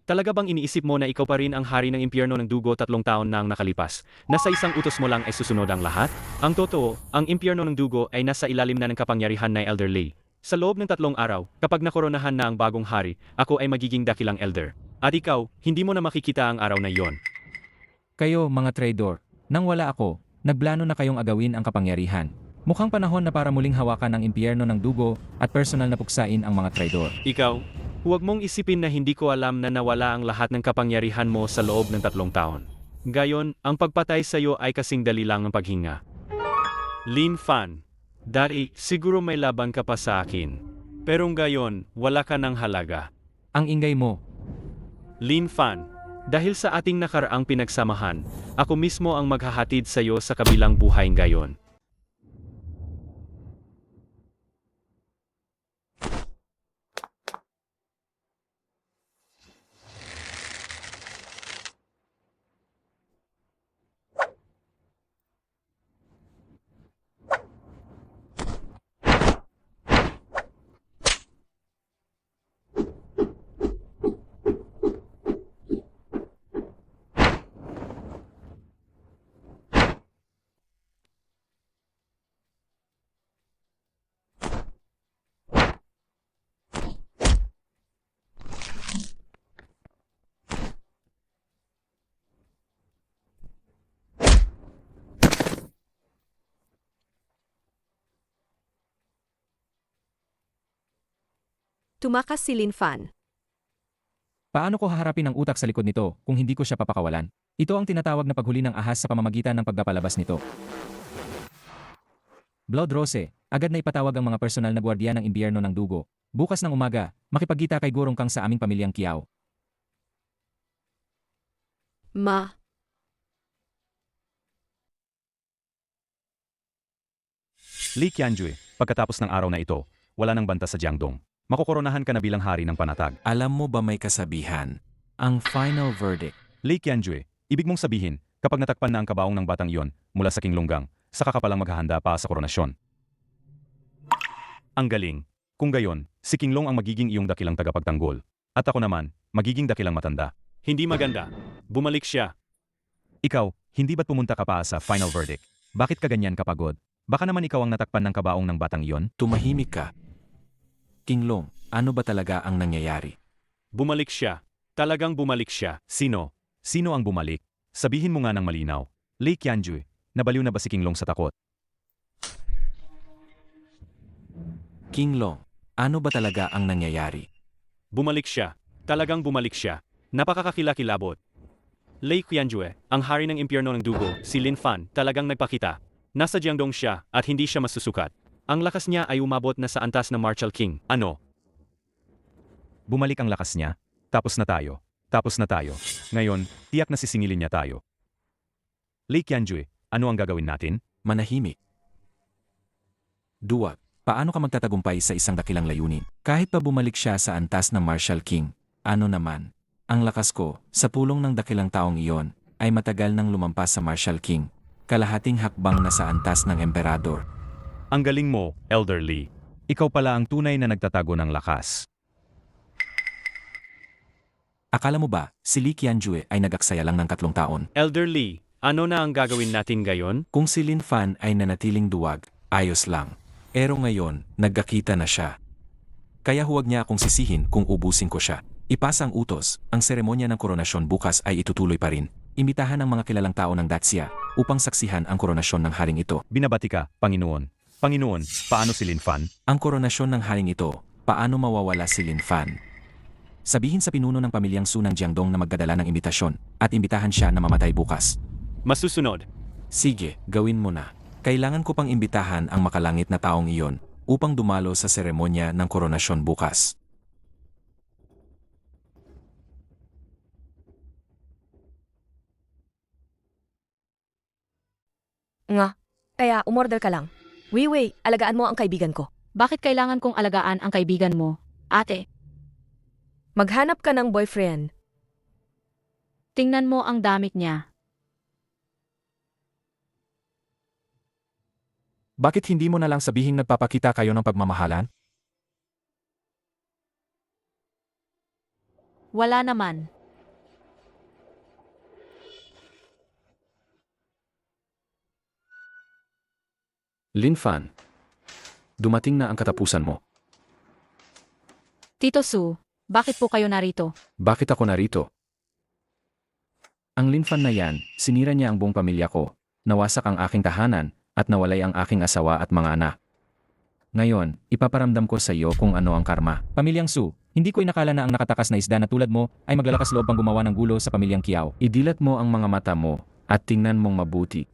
Talaga bang iniisip mo na ikaw pa rin ang hari ng impyerno ng dugo 3 taon na ang nakalipas? Nasa isang utos mo lang ay susunod ang lahat? Ang totoo, ang impyerno ng dugo ay nasa ilalim na ng kapangyarihan ng Elder Lay. Sa loob ng 3 araw, kapag nakoronahan na ang bagong hari, ako ay magiging dakilang elder. At ikaw, hindi mo na makikita ang araw na iyon. Kayo, mga traidor, nang wala ako, nagplano na kayong agawin ang kapangyarihan. Mukhang panahon na para muling hawakan ang impyerno ng dugo at personal na puksain ang mga traidor. Ikaw, huwag mong isipin na hindi ko alam na nawala ang lahat ng kapangyarihan mo sa loob ng 3 taon. Gayon, ang pagpatay sa iyo ay kasing dali lang ang paghinga. Lin Fan, Dari, siguro may laban ka pa sa akin. Pero ngayon, wala ka ng halaga. Ang ingay mo. Lin Fan, dahil sa ating nakaraang pinagsamahan, ako mismo ang maghahatid sa iyo sa kabilang buhay ngayon. Tumakas si Lin Fan. Paano ko haharapin ang utak sa likod nito kung hindi ko siya papakawalan? Ito ang tinatawag na paghuli ng ahas sa pamamagitan ng pagpapalabas nito. Blood Rose, agad na ipatawag ang mga personal na gwardiya ng impyerno ng dugo. Bukas ng umaga, makipagkita kay Gurong Kang sa aming pamilyang Kiao. Ma, Li Qianjue, pagkatapos ng araw na ito, wala nang banta sa Jiangdong. Makokoronahan ka na bilang hari ng panatag. Alam mo ba may kasabihan? Ang final verdict. Li Qianjue, ibig mong sabihin, kapag natakpan na ang kabaong ng batang iyon mula sa Kinglonggang, saka ka palang maghahanda pa sa koronasyon. Ang galing. Kung gayon, si Kinglong ang magiging iyong dakilang tagapagtanggol. At ako naman, magiging dakilang matanda. Hindi maganda. Bumalik siya. Ikaw, hindi ba't pumunta ka pa sa final verdict? Bakit ka ganyan kapagod? Baka naman ikaw ang natakpan ng kabaong ng batang iyon? Tumahimik ka. Kinglong, ano ba talaga ang nangyayari? Bumalik siya. Talagang bumalik siya. Sino? Sino ang bumalik? Sabihin mo nga ng malinaw. Li Qianjue, nabaliw na ba si Kinglong sa takot? Kinglong, ano ba talaga ang nangyayari? Bumalik siya. Talagang bumalik siya. Napakakakilakilabot. Lei Qianjue, ang hari ng impyerno ng dugo, si Lin Fan, talagang nagpakita. Nasa Jiangdong siya at hindi siya masusukat. Ang lakas niya ay umabot na sa antas ng Martial King. Ano? Bumalik ang lakas niya. Tapos na tayo. Tapos na tayo. Ngayon, tiyak na sisingilin niya tayo. Li Qianjue, ano ang gagawin natin? Manahimik. Duwag, paano ka magtatagumpay sa isang dakilang layunin? Kahit pa bumalik siya sa antas ng Martial King, ano naman? Ang lakas ko, sa pulong ng dakilang taong iyon, ay matagal nang lumampas sa Martial King. Kalahating hakbang na sa antas ng Emperador. Ang galing mo, Elder Li. Ikaw pala ang tunay na nagtatago ng lakas. Akala mo ba, si Li Qianjue ay nag-aksaya lang ng 3 taon? Elder Li, ano na ang gagawin natin ngayon? Kung si Lin Fan ay nanatiling duwag, ayos lang. Pero ngayon, nagkakita na siya. Kaya huwag niya akong sisihin kung ubusin ko siya. Ipasa ang utos, ang seremonya ng koronasyon bukas ay itutuloy pa rin. Imbitahan ang mga kilalang tao ng Dacia upang saksihan ang koronasyon ng haring ito. Binabati ka, Panginoon. Panginoon, paano si Lin Fan? Ang koronasyon ng haring ito, paano mawawala si Lin Fan? Sabihin sa pinuno ng pamilyang Su ng Jiangdong na magdadala ng imbitasyon at imbitahan siya na mamatay bukas. Masusunod. Sige, gawin mo na. Kailangan ko pang imbitahan ang makalangit na taong iyon upang dumalo sa seremonya ng koronasyon bukas. Nga. Kaya umorder ka lang. Weiwei, alagaan mo ang kaibigan ko. Bakit kailangan kong alagaan ang kaibigan mo, ate? Maghanap ka ng boyfriend. Tingnan mo ang damit niya. Bakit hindi mo na lang sabihing nagpapakita kayo ng pagmamahalan? Wala naman. Linfan, dumating na ang katapusan mo. Tito Su, bakit po kayo narito? Bakit ako narito? Ang Linfan na yan, sinira niya ang buong pamilya ko, nawasak ang aking tahanan, at nawalay ang aking asawa at mga anak. Ngayon, ipaparamdam ko sa iyo kung ano ang karma. Pamilyang Su, hindi ko inakala na ang nakatakas na isda na tulad mo ay maglalakas loob pang gumawa ng gulo sa pamilyang Kiao. Idilat mo ang mga mata mo, at tingnan mong mabuti.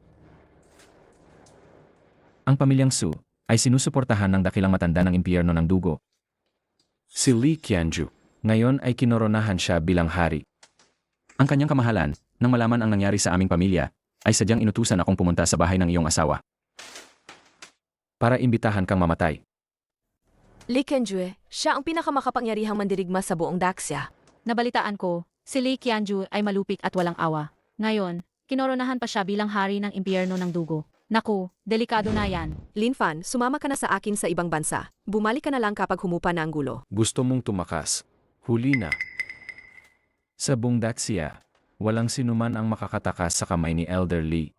Ang pamilyang Su ay sinusuportahan ng dakilang matanda ng impyerno ng dugo. Si Li Qianju, ngayon ay kinoronahan siya bilang hari. Ang kanyang kamahalan, nang malaman ang nangyari sa aming pamilya, ay sadyang inutusan akong pumunta sa bahay ng iyong asawa. Para imbitahan kang mamatay. Li Kenjue, siya ang pinakamakapangyarihang mandirigma sa buong Daxia. Nabalitaan ko, si Li Qianju ay malupik at walang awa. Ngayon, kinoronahan pa siya bilang hari ng impyerno ng dugo. Naku, delikado na yan. Linfan, sumama ka na sa akin sa ibang bansa. Bumalik ka na lang kapag humupa na ang gulo. Gusto mong tumakas. Huli na. Sa buong Daxia, walang sinuman ang makakatakas sa kamay ni Elder Li.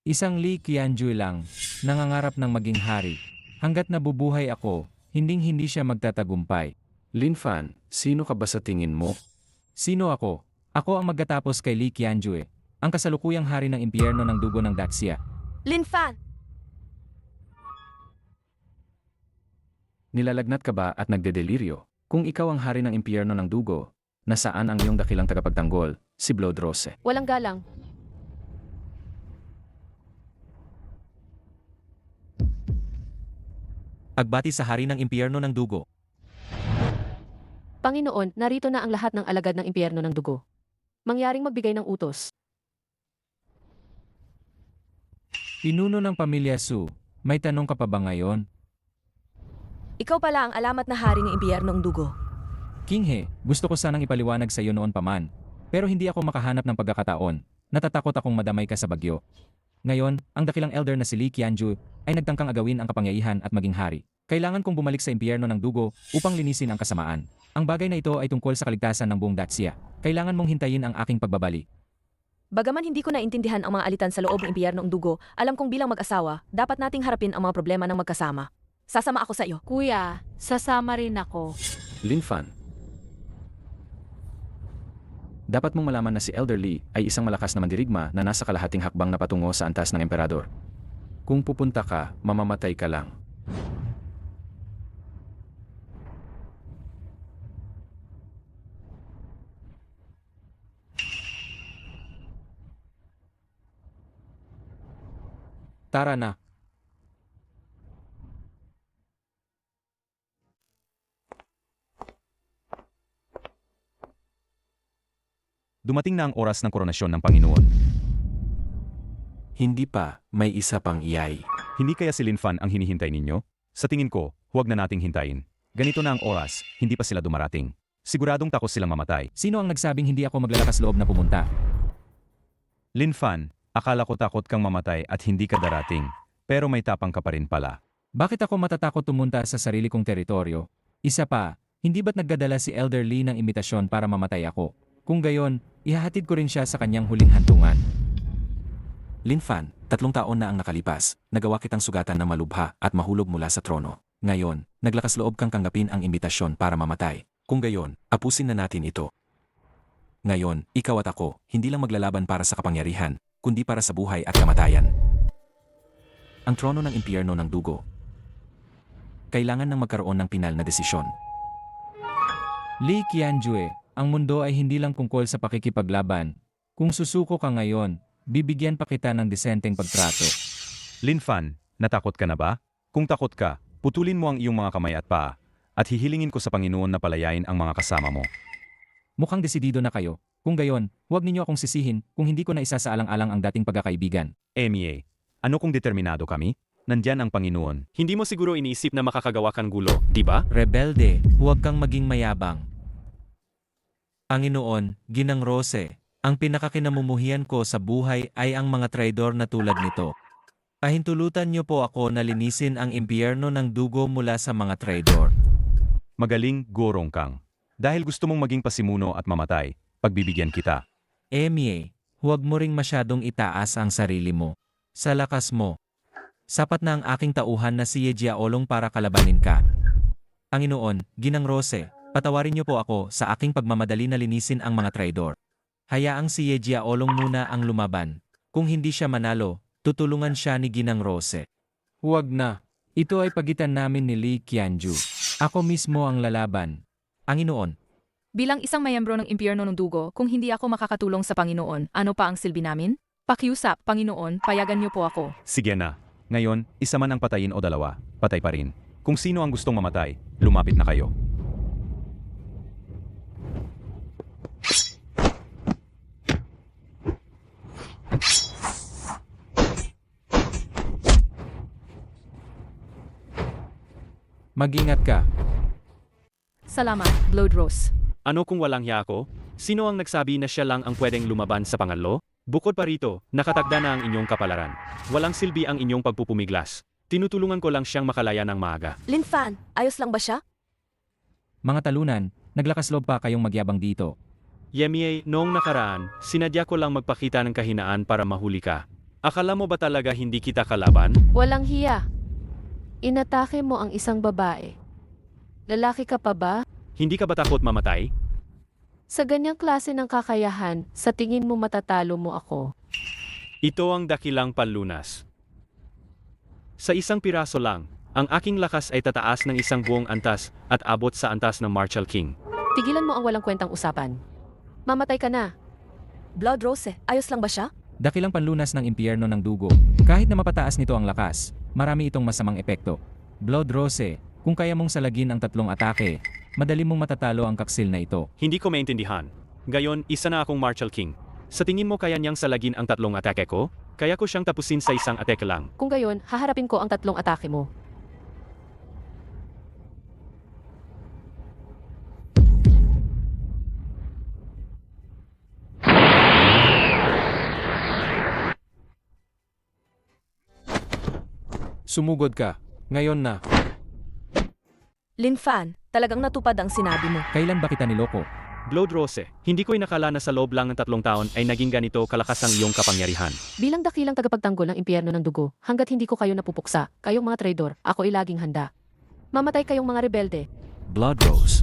Isang Li Qianju lang, nangangarap ng maging hari. Hanggat nabubuhay ako, hinding-hindi siya magtatagumpay. Linfan, sino ka ba sa tingin mo? Sino ako? Ako ang magtatapos kay Li Qianju, ang kasalukuyang hari ng impyerno ng dugo ng Daxia. Linfan! Nilalagnat ka ba at nagdedeliryo? Kung ikaw ang hari ng impyerno ng dugo, nasaan ang iyong dakilang tagapagtanggol, si Bloodrose? Walang galang. Pagbati sa hari ng impyerno ng dugo. Panginoon, narito na ang lahat ng alagad ng impyerno ng dugo. Mangyaring magbigay ng utos. Pinuno ng pamilya Su, may tanong ka pa ba ngayon? Ikaw pala ang alamat na hari ng impyerno ng dugo. King He, gusto ko sanang ipaliwanag sa iyo noon pa man. Pero hindi ako makahanap ng pagkakataon. Natatakot akong madamay ka sa bagyo. Ngayon, ang dakilang elder na si Li Qianju ay nagtangkang agawin ang kapangyarihan at maging hari. Kailangan kong bumalik sa impyerno ng dugo upang linisin ang kasamaan. Ang bagay na ito ay tungkol sa kaligtasan ng buong Daxia. Kailangan mong hintayin ang aking pagbabalik. Bagaman hindi ko naintindihan ang mga alitan sa loob ng impyerno ng dugo, alam kong bilang mag-asawa, dapat nating harapin ang mga problema ng magkasama. Sasama ako sa iyo. Kuya, sasama rin ako. Linfan. Dapat mong malaman na si Elder Li ay isang malakas na mandirigma na nasa kalahating hakbang na patungo sa antas ng emperador. Kung pupunta ka, mamamatay ka lang. Tara na. Dumating na ang oras ng koronasyon ng Panginoon. Hindi pa, may isa pang iyay. Hindi kaya si Linfan ang hinihintay ninyo? Sa tingin ko, huwag na nating hintayin. Ganito na ang oras, hindi pa sila dumarating. Siguradong takot silang mamatay. Sino ang nagsabing hindi ako maglalakas loob na pumunta? Linfan, akala ko takot kang mamatay at hindi ka darating. Pero may tapang ka pa rin pala. Bakit ako matatakot tumunta sa sarili kong teritoryo? Isa pa, hindi ba't nagdadala si Elder Li ng imbitasyon para mamatay ako? Kung gayon, ihahatid ko rin siya sa kanyang huling hantungan. Linfan, 3 taon na ang nakalipas, nagawa kitang sugatan na malubha at mahulog mula sa trono. Ngayon, naglakas loob kang tanggapin ang imbitasyon para mamatay. Kung gayon, apusin na natin ito. Ngayon, ikaw at ako, hindi lang maglalaban para sa kapangyarihan, kundi para sa buhay at kamatayan. Ang trono ng impyerno ng dugo. Kailangan nang magkaroon ng pinal na desisyon. Li Qianju, ang mundo ay hindi lang tungkol sa pakikipaglaban. Kung susuko ka ngayon, bibigyan pa kita ng disenteng pagtrato. Linfan, natakot ka na ba? Kung takot ka, putulin mo ang iyong mga kamay at paa, at hihilingin ko sa Panginoon na palayain ang mga kasama mo. Mukhang desidido na kayo. Kung gayon, huwag ninyo akong sisihin kung hindi ko na isasaalang-alang ang dating pagkakaibigan. Emie, ano kung determinado kami? Nandyan ang Panginoon. Hindi mo siguro iniisip na makakagawa kang gulo, di ba? Rebelde, huwag kang maging mayabang. Panginoon, Ginang Rose, ang pinakakinamumuhian ko sa buhay ay ang mga traidor na tulad nito. Pahintulutan niyo po ako na linisin ang impyerno ng dugo mula sa mga traidor. Magaling, Gorong Kang. Dahil gusto mong maging pasimuno at mamatay, pagbibigyan kita. Emie, huwag mo ring masyadong itaas ang sarili mo. Sa lakas mo. Sapat na ang aking tauhan na si Yejia Olong para kalabanin ka. Panginoon, Ginang Rose, patawarin niyo po ako sa aking pagmamadali na linisin ang mga traidor. Hayaang si Yejia Olong muna ang lumaban. Kung hindi siya manalo, tutulungan siya ni Ginang Rose. Huwag na. Ito ay pagitan namin ni Lee Qianju. Ako mismo ang lalaban. Panginoon, Bilang isang mayembro ng impyerno ng dugo, kung hindi ako makakatulong sa Panginoon, ano pa ang silbi namin? Pakiusap, Panginoon, payagan niyo po ako. Sige na. Ngayon, isa man ang patayin o dalawa, patay pa rin. Kung sino ang gustong mamatay, lumapit na kayo. Mag-ingat ka. Salamat, Blood Rose. Ano kung walang hiya ako? Sino ang nagsabi na siya lang ang pwedeng lumaban sa panganlo? Bukod pa rito, nakatagda na ang inyong kapalaran. Walang silbi ang inyong pagpupumiglas. Tinutulungan ko lang siyang makalaya ng maaga. Lin Fan, ayos lang ba siya? Mga talunan, naglakas loob pa kayong magyabang dito. Yemie, noong nakaraan, sinadya ko lang magpakita ng kahinaan para mahuli ka. Akala mo ba talaga hindi kita kalaban? Walang hiya. Inatake mo ang isang babae. Lalaki ka pa ba? Hindi ka ba takot mamatay? Sa ganyang klase ng kakayahan, sa tingin mo matatalo mo ako. Ito ang dakilang panlunas. Sa isang piraso lang, ang aking lakas ay tataas ng isang buong antas at abot sa antas ng Martial King. Tigilan mo ang walang kwentang usapan. Mamatay ka na. Blood Rose, ayos lang ba siya? Dakilang panlunas ng impyerno ng dugo. Kahit na mapataas nito ang lakas, marami itong masamang epekto. Blood Rose, kung kaya mong salagin ang 3 atake, madali mong matatalo ang kaksil na ito. Hindi ko maintindihan. Gayon, isa na akong Martial King. Sa tingin mo kaya niyang salagin ang 3 atake ko? Kaya ko siyang tapusin sa isang atake lang. Kung gayon, haharapin ko ang 3 atake mo. Sumugod ka. Ngayon na. Lin Fan, talagang natupad ang sinabi mo. Kailan ba kita niloko? Blood Rose, hindi ko inakala na sa loob lang ng 3 taon ay naging ganito kalakas ang iyong kapangyarihan. Bilang dakilang tagapagtanggol ng impyerno ng dugo, hanggat hindi ko kayo napupuksa, kayong mga traidor, ako ay laging handa. Mamatay kayong mga rebelde. Blood Rose.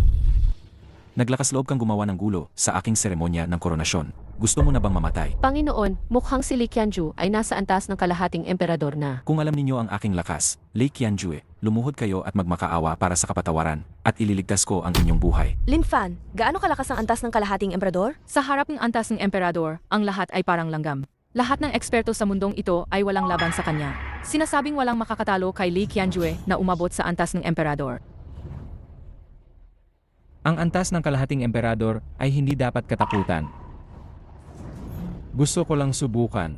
Naglakas loob kang gumawa ng gulo sa aking seremonya ng koronasyon. Gusto mo na bang mamatay? Panginoon, mukhang si Li Qianju ay nasa antas ng kalahating emperador na. Kung alam ninyo ang aking lakas, Lei Qianjue, lumuhod kayo at magmakaawa para sa kapatawaran, at ililigtas ko ang inyong buhay. Lin Fan, gaano kalakas ang antas ng kalahating emperador? Sa harap ng antas ng emperador, ang lahat ay parang langgam. Lahat ng eksperto sa mundong ito ay walang laban sa kanya. Sinasabing walang makakatalo kay Li Qianjue na umabot sa antas ng emperador. Ang antas ng kalahating emperador ay hindi dapat katakutan. Gusto ko lang subukan.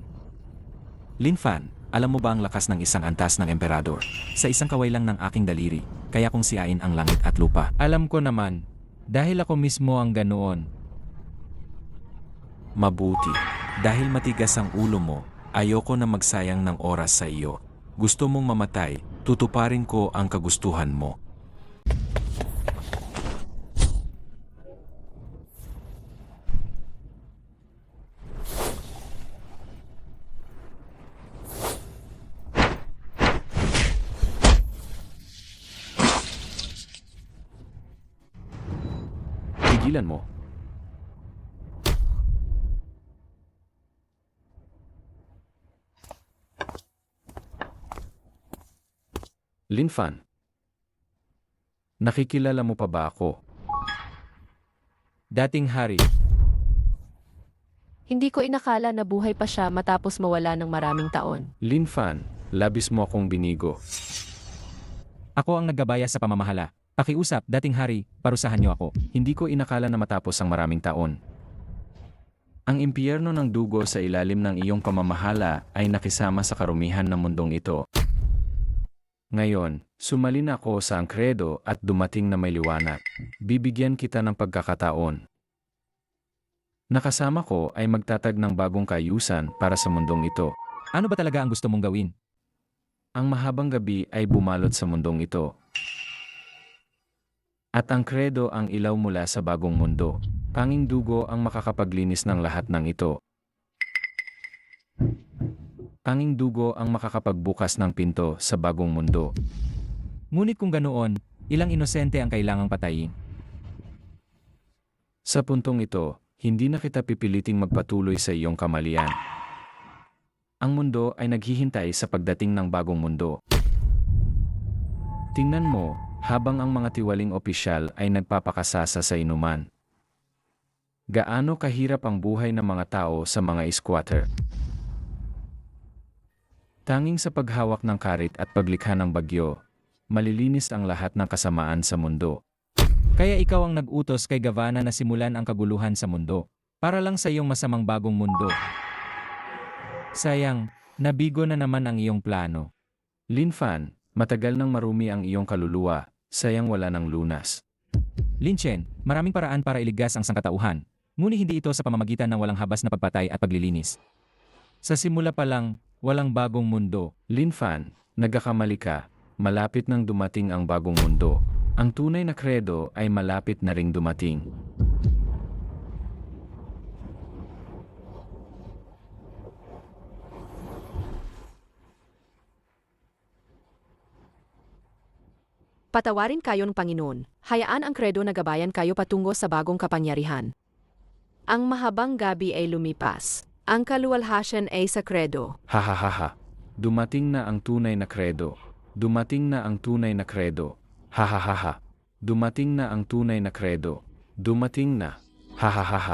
Lin Fan, alam mo ba ang lakas ng isang antas ng emperador? Sa isang kaway lang ng aking daliri, kaya kong siyain ang langit at lupa. Alam ko naman. Dahil ako mismo ang ganoon. Mabuti. Dahil matigas ang ulo mo, ayoko na magsayang ng oras sa iyo. Gusto mong mamatay, tutuparin ko ang kagustuhan mo. Tigilan mo. Lin Fan. Nakikilala mo pa ba ako? Dating hari. Hindi ko inakala na buhay pa siya matapos mawala ng maraming taon. Lin Fan, labis mo akong binigo. Ako ang naggabaya sa pamamahala. Pakiusap, dating hari, parusahan niyo ako. Hindi ko inakala na matapos ang maraming taon. Ang impyerno ng dugo sa ilalim ng iyong pamamahala ay nakisama sa karumihan ng mundong ito. Ngayon, sumalin ako sa angkredo at dumating na may liwanag. Bibigyan kita ng pagkakataon. Nakasama ko ay magtatag ng bagong kayusan para sa mundong ito. Ano ba talaga ang gusto mong gawin? Ang mahabang gabi ay bumalot sa mundong ito. At ang kredo ang ilaw mula sa bagong mundo. Tanging dugo ang makakapaglinis ng lahat ng ito. Tanging dugo ang makakapagbukas ng pinto sa bagong mundo. Ngunit kung ganoon, ilang inosente ang kailangang patayin? Sa puntong ito, hindi na kita pipiliting magpatuloy sa iyong kamalian. Ang mundo ay naghihintay sa pagdating ng bagong mundo. Tingnan mo, habang ang mga tiwaling opisyal ay nagpapakasasa sa inuman. Gaano kahirap ang buhay ng mga tao sa mga squatter. Tanging sa paghawak ng karit at paglikha ng bagyo, malilinis ang lahat ng kasamaan sa mundo. Kaya ikaw ang nag-utos kay Gavana na simulan ang kaguluhan sa mundo, para lang sa iyong masamang bagong mundo. Sayang, nabigo na naman ang iyong plano. Lin Fan, matagal nang marumi ang iyong kaluluwa, sayang wala ng lunas. Lin Chen, maraming paraan para iligas ang sangkatauhan, ngunit hindi ito sa pamamagitan ng walang habas na pagpatay at paglilinis. Sa simula pa lang, walang bagong mundo. Lin Fan, nagkakamali ka, malapit nang dumating ang bagong mundo. Ang tunay na kredo ay malapit na ring dumating. Patawarin kayo ng Panginoon. Hayaan ang kredo na gabayan kayo patungo sa bagong kapangyarihan. Ang mahabang gabi ay lumipas. Ang kaluwalhasyan ay sa kredo. Ha ha ha ha. Dumating na ang tunay na kredo. Dumating na ang tunay na kredo. Ha ha ha ha. Dumating na ang tunay na kredo. Dumating na. Ha ha ha ha.